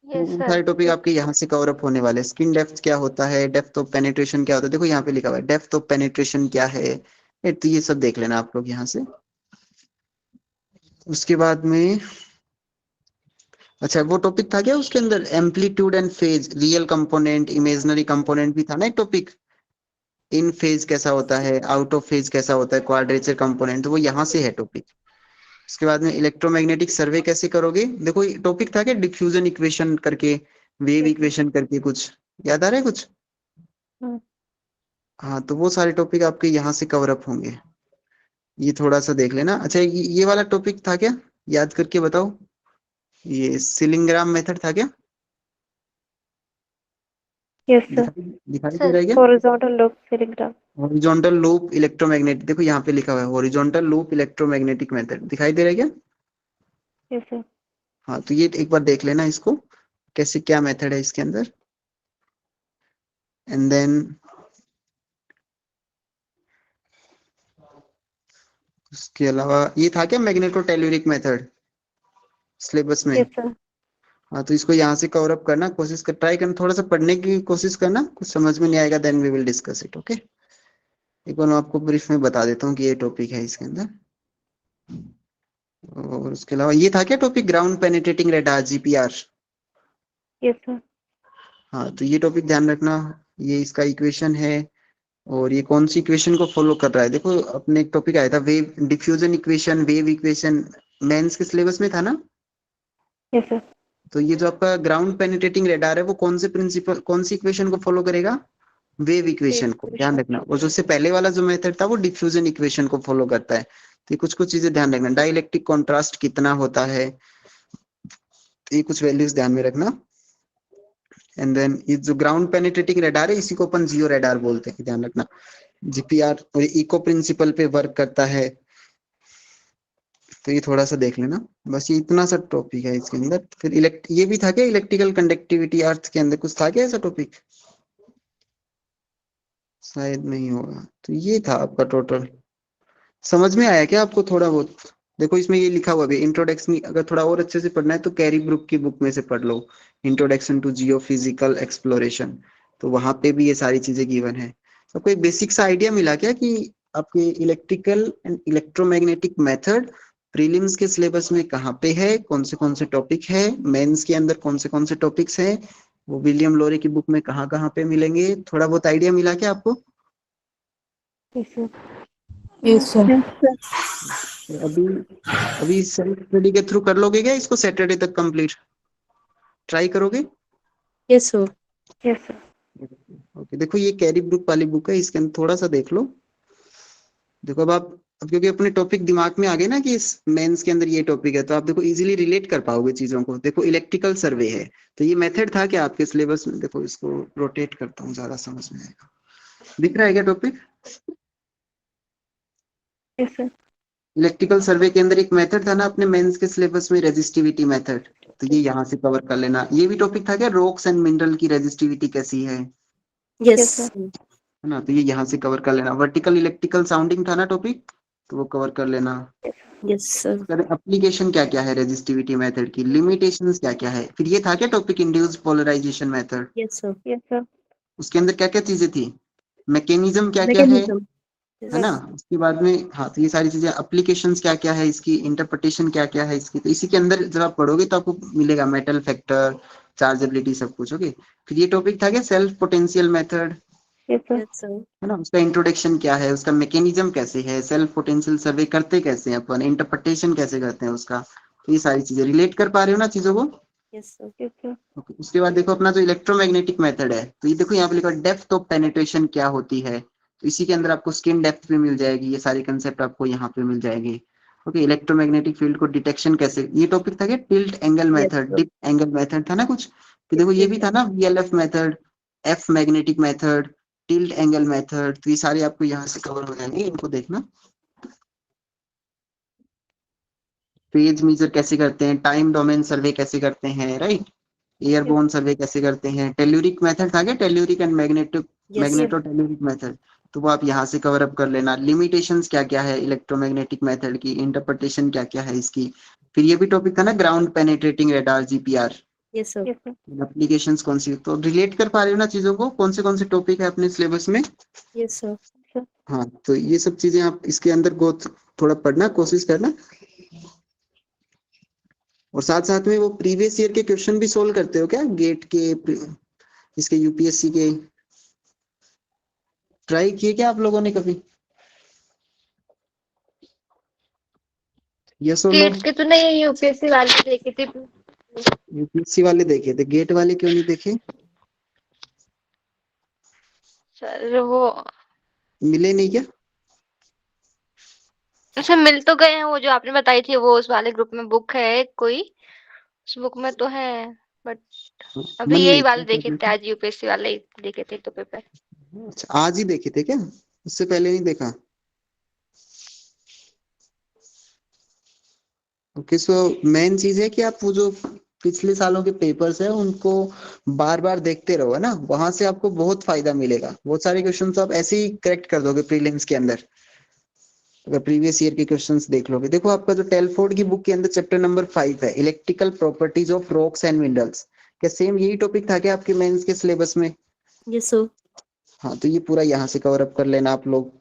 सारे टॉपिक आपके यहाँ से कवर अप होने वाले। स्किन डेप्थ क्या होता है, डेप्थ ऑफ पेनिट्रेशन क्या होता है, देखो यहाँ पे लिखा हुआ है डेप्थ ऑफ पेनिट्रेशन क्या है, तो ये सब देख लेना आप लोग यहाँ से। उसके बाद में अच्छा वो टॉपिक था क्या उसके अंदर amplitude and phase, real component imaginary component भी था ना एक टॉपिक। इन फेज कैसा होता है, आउट ऑफ फेज कैसा होता है, क्वाड्रेचर कंपोनेंट, तो वो यहाँ से है टॉपिक। उसके बाद में इलेक्ट्रोमैग्नेटिक सर्वे कैसे करोगे, देखो टॉपिक था क्या डिफ्यूजन इक्वेशन करके, वेव इक्वेशन करके, कुछ याद आ रहा है कुछ? हाँ, तो वो सारे टॉपिक आपके यहाँ से कवर अप होंगे। ये थोड़ा सा देख लेना। अच्छा, ये वाला टॉपिक था क्या, याद करके बताओ, ये सिलिंग्राम मेथड था क्या? Yes sir. दिखाई दिखाई दे सर रहा है क्या? Horizontal loop Slingram. Horizontal loop electromagnetic, देखो यहाँ पे लिखा हुआ है हॉरिजॉन्टल लूप इलेक्ट्रोमैग्नेटिक मेथड, दिखाई दे रहा है क्या? Yes sir. हाँ, तो ये एक बार देख लेना इसको, कैसे क्या मेथड है इसके अंदर। एंड देन उसके अलावा ये था क्या मैग्नेटोटेल्यूरिक मेथड सिलेबस में? Yes sir. हाँ, तो इसको यहाँ से कवर अप करना, कोशिश कर, ट्राई करना, थोड़ा सा पढ़ने की कोशिश करना, कुछ समझ में नहीं आएगा then we will discuss it, okay. एक बार मैं आपको ब्रीफ में बता देता हूँ कि ये टॉपिक है इसके अंदर। और उसके अलावा ये था क्या topic, ground penetrating radar GPR? Yes sir. हाँ, तो ये टॉपिक ध्यान रखना, ये इसका इक्वेशन है, और ये कौन सी इक्वेशन को फॉलो कर रहा है। देखो अपने एक टॉपिक आया था wave diffusion equation, wave equation, mains के सिलेबस में था ना। Yes sir. तो ये जो आपका ग्राउंड पेनिट्रेटिंग रेडार है वो कौन से प्रिंसिपल, कौन सी इक्वेशन को फॉलो करेगा, वेव इक्वेशन को, ध्यान रखना। और जो उससे पहले वाला जो मेथड था वो डिफ्यूजन इक्वेशन को फॉलो करता है। तो ये कुछ कुछ चीजें ध्यान रखना, डाइलेक्ट्रिक कॉन्ट्रास्ट कितना होता है, तो ये कुछ वैल्यूज ध्यान में रखना। एंड देन ये जो ग्राउंड पेनिट्रेटिंग रेडार है इसी को अपन जियो रेडार बोलते हैं, ध्यान रखना। जीपीआर और इको प्रिंसिपल पे वर्क करता है, तो ये थोड़ा सा देख लेना। बस ये इतना सा टॉपिक है इसके अंदर। फिर ये भी था क्या इलेक्ट्रिकल कंडक्टिविटी अर्थ के अंदर, कुछ था क्या ऐसा टॉपिक? शायद नहीं होगा। तो ये था आपका टोटल। समझ में आया क्या आपको थोड़ा बहुत? देखो इसमें ये लिखा हुआ भी इंट्रोडक्शन, अगर थोड़ा और अच्छे से पढ़ना है तो कैरी ब्रुक की बुक में से पढ़ लो, इंट्रोडक्शन टू जियोफिजिकल एक्सप्लोरेशन, तो वहां पे भी ये सारी चीजें गिवन है। तो कोई बेसिक सा आइडिया मिला क्या कि आपके electrical and electromagnetic method prelims के सिलेबस में कहाँ पे है, कौन से टॉपिक है, मेंस के अंदर कौन से टॉपिक्स हैं, वो विलियम लोरे की बुक में कहाँ पे मिलेंगे, थोड़ा बहुत आइडिया मिला क्या आपको? Yes sir. Yes sir. अभी अभी सेल्फ स्टडी के थ्रू कर लोगे क्या इसको, सैटरडे तक कंप्लीट ट्राई करोगे? Yes sir. Yes sir. Okay, देखो ये कैरी ब्रुक वाली बुक है, इसके अंदर थोड़ा सा देख लो। देखो अब क्योंकि अपने टॉपिक दिमाग में आ गए ना कि इस मेंस के अंदर ये टॉपिक है, तो आप देखो इजीली रिलेट कर पाओगे चीजों को। देखो इलेक्ट्रिकल सर्वे है, तो ये मेथड था क्या आपके सिलेबस में? देखो इसको रोटेट करता हूँ, ज्यादा समझ में आएगा। दिख रहा है क्या topic? Yes sir. Electrical survey के अंदर एक मेथड था ना अपने मेंस के सिलेबस में, रेजिस्टिविटी मेथड, तो ये यहाँ से कवर कर लेना। ये भी टॉपिक था क्या, रॉक्स एंड मिनरल की रेजिस्टिविटी कैसी है यस सर। ना, तो ये यहाँ से कवर कर लेना। वर्टिकल इलेक्ट्रिकल साउंडिंग था ना टॉपिक, तो वो कवर कर लेना। Yes sir. एप्लीकेशन क्या क्या है रेजिस्टिविटी मेथड की, लिमिटेशंस क्या क्या है। फिर ये था क्या topic, induced polarisation method, yes sir. Yes sir. उसके अंदर क्या क्या चीजें थी, मैकेनिज्म क्या क्या है ना। उसके बाद में हाँ, तो ये सारी चीजें, एप्लीकेशंस क्या क्या है इसकी, इंटरप्रिटेशन क्या क्या है इसकी, तो इसी के अंदर जब आप पढ़ोगे तो आपको मिलेगा मेटल फैक्टर, चार्जेबिलिटी, सब कुछ। ओके, फिर ये टॉपिक था क्या, self potential method, yes sir. है ना। उसका इंट्रोडक्शन क्या है, उसका मैकेनिज्म कैसे है, सेल्फ पोटेंशियल सर्वे करते कैसे हैं अपन, इंटरप्रिटेशन कैसे करते हैं उसका, तो ये सारी चीजें रिलेट कर पा रहे हो ना चीजों को। Yes sir. Yes sir. Okay, उसके बाद देखो अपना जो इलेक्ट्रोमैग्नेटिक मेथड है, तो ये देखो यहाँ पे लिखा डेप्थ ऑफ पेनिट्रेशन क्या होती है, तो इसी के अंदर आपको स्किन डेप्थ भी मिल जाएगी, ये सारी कंसेप्ट आपको यहाँ पे मिल जाएगी। ओके, इलेक्ट्रोमैग्नेटिक फील्ड को डिटेक्शन कैसे, ये टॉपिक था क्या, tilt angle method, dip angle method था ना कुछ। तो देखो ये भी था ना, VLF method, AF magnetic method, tilt angle method, तो ये सारे आपको यहाँ से कवर हो जाएंगे, इनको देखना। फेज मेजर कैसे करते हैं, टाइम डोमेन सर्वे कैसे करते हैं, राइट, एयरबोर्न सर्वे कैसे करते हैं, टेल्यूरिक मेथड था क्या, telluric and magneto telluric method, तो वो आप यहाँ से कवर अप कर लेना। लिमिटेशंस क्या क्या है इलेक्ट्रोमैग्नेटिक मेथड की, इंटरप्रिटेशन क्या क्या है इसकी। फिर ये भी टॉपिक था ना, ground penetrating radar GPR, yes sir. Applications कौन सी, तो रिलेट कर पा रहे हो ना चीजों को, कौन से टॉपिक है अपने सिलेबस में। Yes sir. हाँ, तो ये सब चीजें आप इसके अंदर थोड़ा पढ़ना कोशिश करना, और साथ साथ में वो प्रीवियस ईयर के क्वेश्चन भी सोल्व करते हो क्या, गेट के, इसके यूपीएससी के, ट्राई किए क्या आप लोगों ने कभी? यस और नो? गेट के तो नहीं, यूपीएससी वाले देखे थे। यूपीएससी वाले देखे थे, गेट वाले क्यों नहीं देखे? सर वो मिले नहीं क्या? अच्छा, मिल तो गए हैं, वो जो आपने बताई थी वो उस वाले ग्रुप में बुक है कोई, उस बुक में तो है, बट अभी मन यही नहीं वाले था देखे करने थे, का? आज यूपीएससी वाले ही देखे थे 2 पेपर। अच्छा, आज ही देखे थे क्या? उससे पहले नहीं देखा? ओके, सो मेन चीज है कि आप वो जो पिछले सालों के पेपर्स है उनको बार बार देखते रहो, है ना, वहां से आपको बहुत फायदा मिलेगा। बहुत सारे क्वेश्चन तो आप ऐसे ही करेक्ट कर दोगे प्रीलिम्स के अंदर, अगर प्रीवियस ईयर के क्वेश्चंस देख लोगे। देखो आपका जो टेलफोर्ड की बुक के अंदर चैप्टर नंबर 5 है, electrical properties of rocks and minerals. क्या सेम यही टॉपिक था क्या आपके मेंस के सिलेबस में? Yes, sir. हाँ, तो ये पूरा यहाँ से कवर अप कर लेना आप लोग।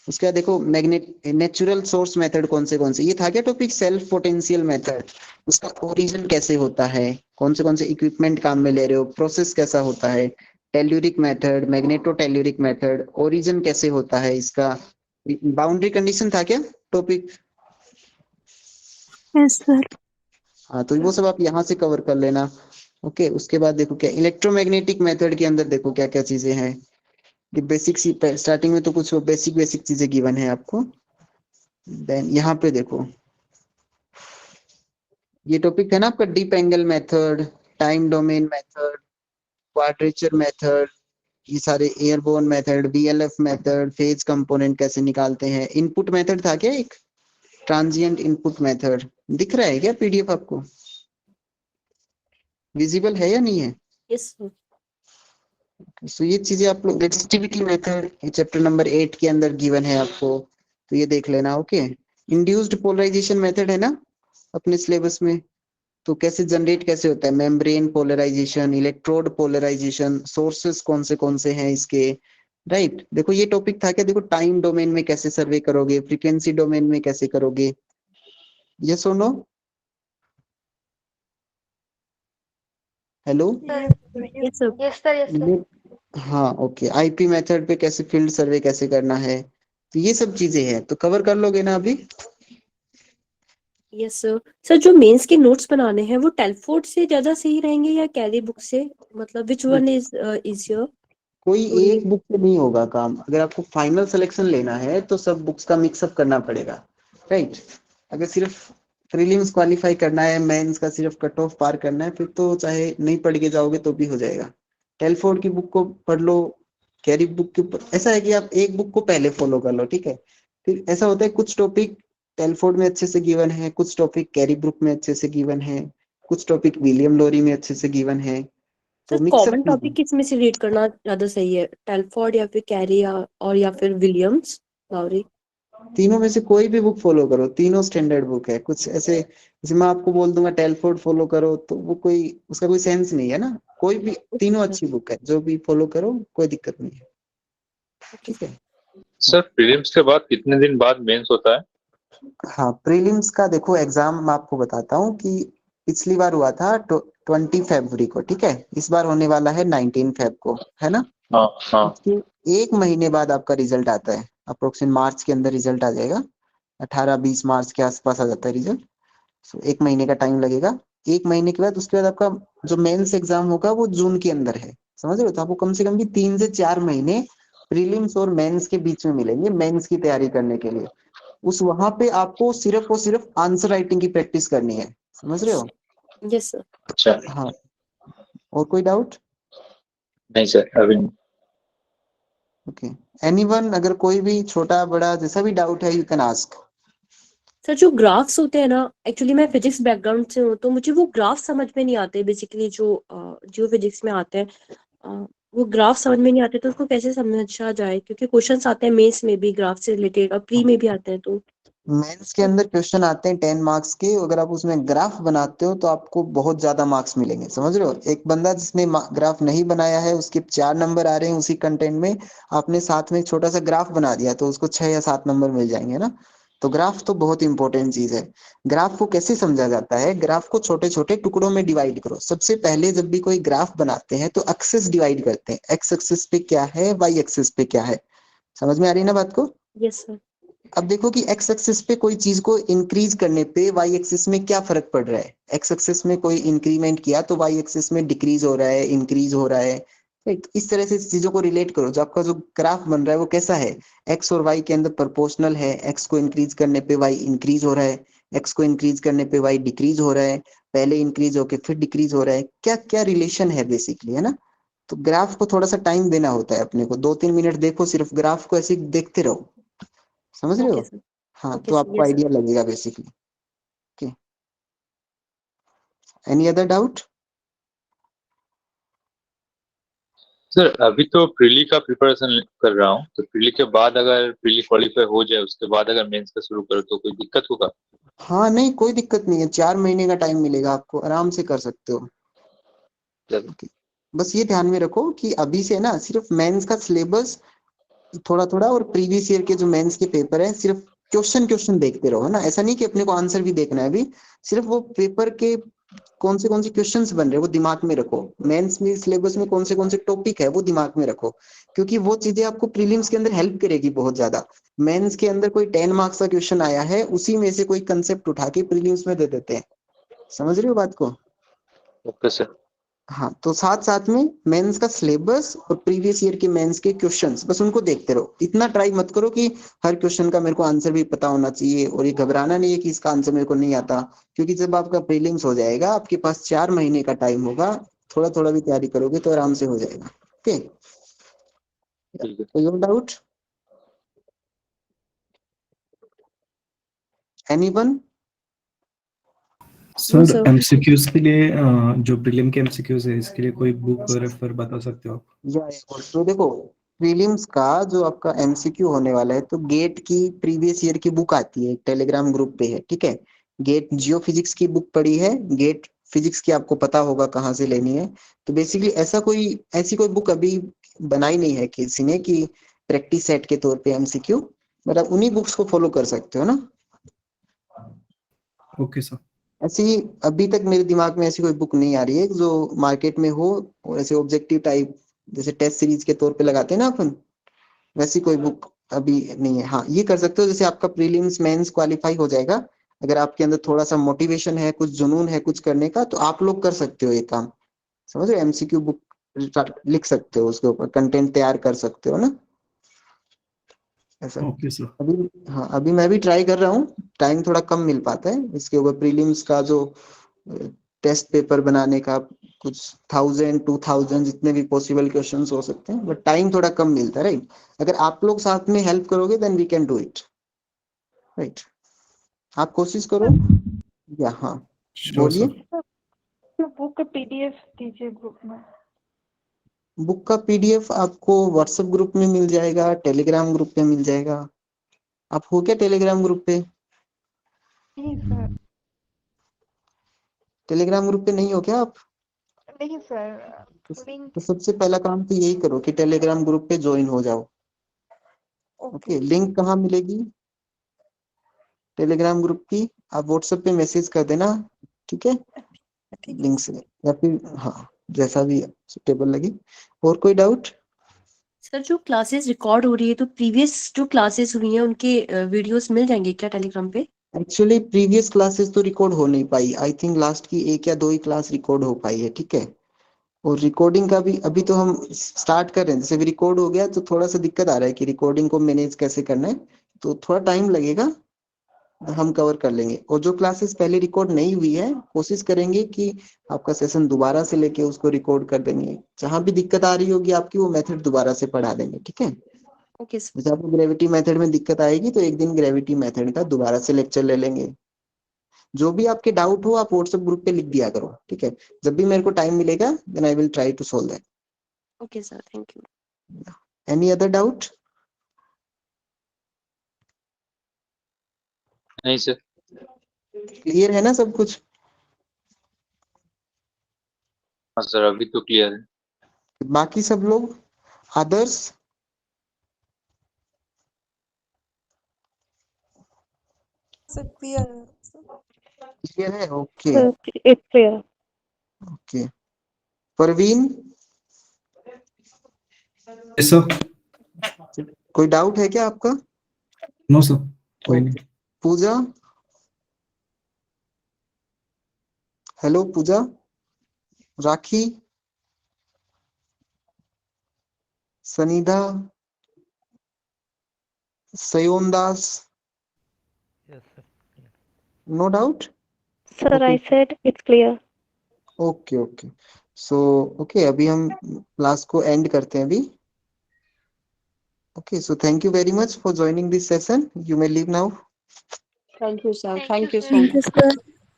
उसके बाद देखो मैग्नेट नेचुरल सोर्स मेथड कौन से, ये था क्या टॉपिक? सेल्फ पोटेंशियल मेथड, उसका ओरिजिन कैसे होता है, कौन से इक्विपमेंट काम में ले रहे हो, प्रोसेस कैसा होता है, telluric method, magneto telluric method, origin कैसे होता है इसका, बाउंड्री कंडीशन था क्या टॉपिक? Yes, sir. हाँ, तो वो सब आप यहाँ से कवर कर लेना। ओके, उसके बाद देखो क्या इलेक्ट्रोमैग्नेटिक मेथड के अंदर देखो क्या क्या चीजें हैं। कि बेसिक स्टार्टिंग में तो कुछ बेसिक चीजें गिवन है आपको। देन यहाँ पे देखो ये टॉपिक है ना आपका, dip angle method, time domain method, quadrature method, ये सारे airborne method, VLF method, phase component कैसे निकालते हैं, इनपुट मेथड था क्या एक, ट्रांजिएंट इनपुट मेथड। दिख रहा है क्या पीडीएफ आपको? विजिबल है या नहीं है? Yes, sir. सो ये चीजें आप लोग, रेजिस्टिविटी मेथड ये चैप्टर नंबर 8 के अंदर गिवन है आपको, तो ये देख लेना। ओके, इंड्यूस्ड पोलराइजेशन मेथड है ना अपने सिलेबस में, तो कैसे जनरेट कैसे होता है, membrane polarisation, electrode polarisation, sources कौन से हैं इसके, राइट। देखो ये टॉपिक था क्या? देखो टाइम डोमेन में कैसे सर्वे करोगे, फ्रीक्वेंसी डोमेन में कैसे करोगे, ये सुनो। Hello, Yes, sir. Yes sir, yes sir. हाँ ओके, आईपी मेथड पे कैसे फील्ड सर्वे कैसे करना है, तो ये सब चीजें हैं, तो कवर कर लोगे ना अभी? Yes, sir. सर जो मेंस के नोट्स बनाने हैं वो टेलफोर्ड से ज्यादा सही रहेंगे या कैरी बुक से, मतलब विच वन इज इजियर? कोई एक बुक से नहीं होगा काम, अगर आपको फाइनल सिलेक्शन लेना है तो सब बुक्स का मिक्सअप करना पड़ेगा, राइट। अगर सिर्फ प्रीलिम्स क्वालिफाई करना है, मेंस का सिर्फ कट ऑफ पार करना है, फिर तो चाहे नहीं पढ़ के जाओगे तो भी हो जाएगा। टेलफोर्ड की बुक को पढ़ लो, कैरी बुक के ऊपर ऐसा है कि आप एक बुक को पहले फॉलो कर लो, ठीक है। फिर ऐसा होता है कुछ टॉपिक टेलफोर्ड में अच्छे से गिवन है, कुछ टॉपिक कैरी बुक में अच्छे से गिवन है, कुछ टॉपिक विलियम लोरी में अच्छे से गिवन है, तो सर मिक्सअप कॉमन टॉपिक किस में से रीड करना ज्यादा सही है, टेलफोर्ड या फिर कैरी या फिर विलियम्स लॉरी? तीनों में से कोई भी बुक फॉलो करो, तीनों स्टैंडर्ड बुक है। कुछ ऐसे जैसे मैं आपको बोल दूंगा टेलफोर्ड फॉलो करो तो वो कोई उसका कोई सेंस नहीं है ना, कोई भी तीनों अच्छी बुक है, जो भी फॉलो करो कोई दिक्कत नहीं है, ठीक है। सर प्रीलिम्स के बाद कितने दिन बाद मेंस होता है? हाँ, प्रीलिम्स का देखो एग्जाम मैं आपको बताता हूँ कि पिछली बार हुआ था 20 फरवरी को, ठीक है, इस बार होने वाला है 19 फेब को, है ना। हाँ हाँ। उसके एक महीने बाद आपका रिजल्ट आता है, अप्रोक्सीमेट मार्च के अंदर रिजल्ट आ जाएगा, 18-20 मार्च के आसपास आ जाता है रिजल्ट। सो एक महीने का टाइम लगेगा। एक महीने के बाद उसके बाद आपका जो मेंस एग्जाम होगा वो जून के अंदर है, समझ रहे हो। तो आपको कम से कम भी 3 से 4 महीने प्रीलिम्स और मेंस के बीच में मिलेंगे मेंस की तैयारी करने के लिए। उस वहां पे आपको सिर्फ और सिर्फ आंसर राइटिंग की प्रैक्टिस करनी है, समझ रहे हो। Yes sir. अच्छा, हाँ, और कोई डाउट? नहीं सर अभी नहीं। ओके, एनीवन, अगर कोई भी छोटा बड़ा जैसा भी डाउट है यू कैन आस्क। सर जो ग्राफ्स होते हैं ना, एक्चुअली मैं फिजिक्स बैकग्राउंड से हूँ तो मुझे वो ग्राफ समझ में नहीं आते, बेसिकली जो जियो फिजिक्स में आते हैं वो ग्राफ समझ में नहीं आते, तो उसको कैसे समझा जाए, क्योंकि क्वेश्चंस आते हैं मेंस में भी ग्राफ से रिलेटेड और प्री में भी आते हैं, तो मेंस के अंदर क्वेश्चन आते हैं 10 मार्क्स के, अगर आप उसमें ग्राफ बनाते हो तो आपको बहुत ज्यादा मार्क्स मिलेंगे, समझ रहे हो। एक बंदा जिसने ग्राफ नहीं बनाया है उसके 4 नंबर आ रहे हैं उसी कंटेंट में, आपने साथ में एक छोटा सा ग्राफ बना दिया तो उसको 6 या 7 नंबर मिल जाएंगे ना। तो ग्राफ तो बहुत इंपॉर्टेंट चीज है। ग्राफ को कैसे समझा जाता है, ग्राफ को छोटे छोटे टुकड़ों में डिवाइड करो। सबसे पहले जब भी कोई ग्राफ बनाते हैं तो एक्सिस डिवाइड करते हैं, एक्स एक्सिस पे क्या है, वाई एक्सिस पे क्या है, समझ में आ रही है ना बात को। Yes sir. अब देखो कि एक्स एक्सिस पे कोई चीज को इंक्रीज करने पे वाई एक्सिस में क्या फर्क पड़ रहा है। एक्स एक्सिस में कोई इंक्रीमेंट किया तो वाई एक्सिस में डिक्रीज हो रहा है, इंक्रीज हो रहा है, राइट। इस तरह से चीजों को रिलेट करो। जो आपका जो ग्राफ बन रहा है वो कैसा है, एक्स और वाई के अंदर प्रोपोर्शनल है, एक्स को इंक्रीज करने पे वाई इंक्रीज हो रहा है, एक्स को इंक्रीज करने पे वाई डिक्रीज हो रहा है, पहले इंक्रीज होके फिर डिक्रीज हो रहा है, क्या क्या रिलेशन है बेसिकली, है ना। तो ग्राफ को थोड़ा सा टाइम देना होता है अपने को, 2-3 मिनट देखो, सिर्फ ग्राफ को ऐसे देखते रहो, समझ रहे ओके हो। सर। हाँ, ओके तो सर, आपको यस सर। आइडिया लगेगा basically. Okay, any other doubt. Sir अभी तो प्रीली का प्रिपरेशन कर रहा हूँ, तो प्रीली के बाद अगर प्रीली क्वालिफाई हो जाए उसके बाद अगर मेंस का शुरू करो तो कोई दिक्कत होगा? हाँ नहीं, कोई दिक्कत नहीं है, 4 महीने का टाइम मिलेगा आपको, आराम से कर सकते हो। चलो। ओके, बस ये ध्यान में रखो कि अभी से ना सिर्फ मेंस का सिलेबस थोड़ा थोड़ा और प्रीवियस ईयर के जो मेंस के पेपर है सिर्फ क्वेश्चन क्वेश्चन देखते रहो, है ना। ऐसा नहीं कि अपने को आंसर भी देखना है, अभी सिर्फ वो पेपर के कौन से क्वेश्चंस बन रहे हैं वो दिमाग में रखो। मेंस में सिलेबस में कौन से टॉपिक है वो दिमाग में रखो, क्योंकि वो चीजें आपको प्रीलिम्स के अंदर हेल्प करेगी बहुत ज्यादा। मेंस के अंदर कोई 10 मार्क्स का क्वेश्चन आया है, उसी में से कोई कंसेप्ट उठा के प्रीलिम्स में दे देते हैं, समझ रहे हो बात को। Okay sir. हाँ, तो साथ साथ में मेंस का सिलेबस और प्रीवियस ईयर के मेंस के क्वेश्चंस बस उनको देखते रहो। इतना ट्राई मत करो कि हर क्वेश्चन का मेरे को आंसर भी पता होना चाहिए, और ये घबराना नहीं है कि इसका आंसर मेरे को नहीं आता, क्योंकि जब आपका प्रीलिम्स हो जाएगा आपके पास 4 महीने का टाइम होगा, थोड़ा थोड़ा भी तैयारी करोगे तो आराम से हो जाएगा। ओके, ठीक है। कोई और doubt, anyone. Sir sir. MCQs के लिए जो प्रीलिम के एमसीक्यूज है इसके लिए कोई बुक रेफर बता सकते हो आप? तो देखो, प्रीलिम्स का जो आपका एमसीक्यू होने वाला है, तो गेट की प्रीवियस ईयर की बुक आती है, टेलीग्राम ग्रुप पे है, ठीक है। गेट जियो फिजिक्स की बुक पड़ी है, गेट फिजिक्स की आपको पता होगा कहाँ से लेनी है। तो बेसिकली ऐसी कोई बुक अभी बनाई नहीं है किसी ने कि प्रैक्टिस सेट के तौर पे एमसीक्यू, मतलब उन्हीं बुक्स को फॉलो कर सकते हो ना। Okay sir. ऐसी अभी तक मेरे दिमाग में ऐसी कोई बुक नहीं आ रही है जो मार्केट में हो, और ऐसे ऑब्जेक्टिव टाइप जैसे टेस्ट सीरीज के तौर पे लगाते हैं ना अपन, वैसी कोई बुक अभी नहीं है। हाँ, ये कर सकते हो, जैसे आपका प्रीलिम्स मेंस क्वालिफाई हो जाएगा, अगर आपके अंदर थोड़ा सा मोटिवेशन है, कुछ जुनून है कुछ करने का, तो आप लोग कर सकते हो ये काम, समझ रहे हो। एमसीक्यू बुक लिख सकते हो, उसके ऊपर कंटेंट तैयार कर सकते हो ना, ऐसा। Okay sir. अभी हाँ, अभी मैं भी ट्राई कर रहा हूँ, टाइम थोड़ा कम मिल पाता है इसके ऊपर। प्रीलिम्स का जो टेस्ट पेपर बनाने का कुछ 1000-2000 जितने भी पॉसिबल क्वेश्चंस हो सकते हैं, बट टाइम थोड़ा कम मिलता है, राइट। अगर आप लोग साथ में हेल्प करोगे then we can do it, right. आप कोशिश करो, या हाँ श्योर बोलिए। सर। बुक का पीडीएफ दीजिए ग्रुप में। बुक का पीडीएफ आपको व्हाट्सएप ग्रुप में मिल जाएगा, टेलीग्राम ग्रुप पे मिल जाएगा। आप हो क्या टेलीग्राम ग्रुप पे? नहीं सर। टेलीग्राम ग्रुप पे नहीं हो क्या आप? नहीं सर, तो लिंक। सबसे पहला काम तो यही करो कि टेलीग्राम ग्रुप पे ज्वाइन हो जाओ। ओके, लिंक कहाँ मिलेगी टेलीग्राम ग्रुप की? आप व्हाट्सएप पे मैसेज कर देना, ठीक है, लिंक से, या फिर हाँ जैसा भी सुटेबल लगे। और कोई डाउट? सर जो क्लासेस रिकॉर्ड हो रही है तो प्रीवियस जो क्लासेस हुई हैं उनके वीडियोस मिल जाएंगे क्या टेलीग्राम पे? एक्चुअली प्रीवियस क्लासेस तो रिकॉर्ड हो नहीं पाई, आई थिंक लास्ट की 1 या 2 ही क्लास रिकॉर्ड हो पाई है, ठीक है। और रिकॉर्डिंग का भी अभी तो हम स्टार्ट कर रहे हैं, जैसे भी रिकॉर्ड हो गया तो थोड़ा सा दिक्कत आ रहा है कि रिकॉर्डिंग को मैनेज कैसे करना है, तो थोड़ा टाइम लगेगा, हम कवर कर लेंगे। और जो क्लासेस पहले रिकॉर्ड नहीं हुई है, कोशिश करेंगे कि आपका सेशन दोबारा से लेके उसको रिकॉर्ड कर देंगे, जहां भी दिक्कत आ रही होगी आपकी वो मेथड दोबारा से पढ़ा देंगे, ठीक है। Okay sir. जैसे आपको ग्रेविटी मेथड में दिक्कत आएगी तो एक दिन ग्रेविटी मेथड का दोबारा से लेक्चर ले लेंगे। जो भी आपके डाउट हो आप व्हाट्सएप ग्रुप पे लिख दिया करो, ठीक है। जब भी मेरे को टाइम मिलेगा then I will try to solve that. Okay sir, thank you. Any other doubt? नहीं सर। क्लियर है ना सब कुछ? हाँ सर, अभी तो क्लियर है। बाकी सब लोग अदर्स? क्लियर है, okay it's clear. Okay. Parveen, yes sir. कोई डाउट है क्या आपका? नो सर, कोई नहीं। पूजा, hello Puja, rakhi, सनीदा, Sayon Das, Yes, sir. no doubt? Sir, Okay. I said it's clear. Okay okay so okay अभी हम क्लास को एंड करते हैं अभी. Okay, so thank you very much for joining this session. You may leave now. Thank you, sir. Thank you so Thank you, much. sir.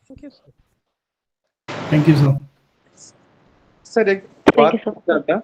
Thank you, sir. Thank you, sir. Sir एक Thank you, बात sir. पूछना था.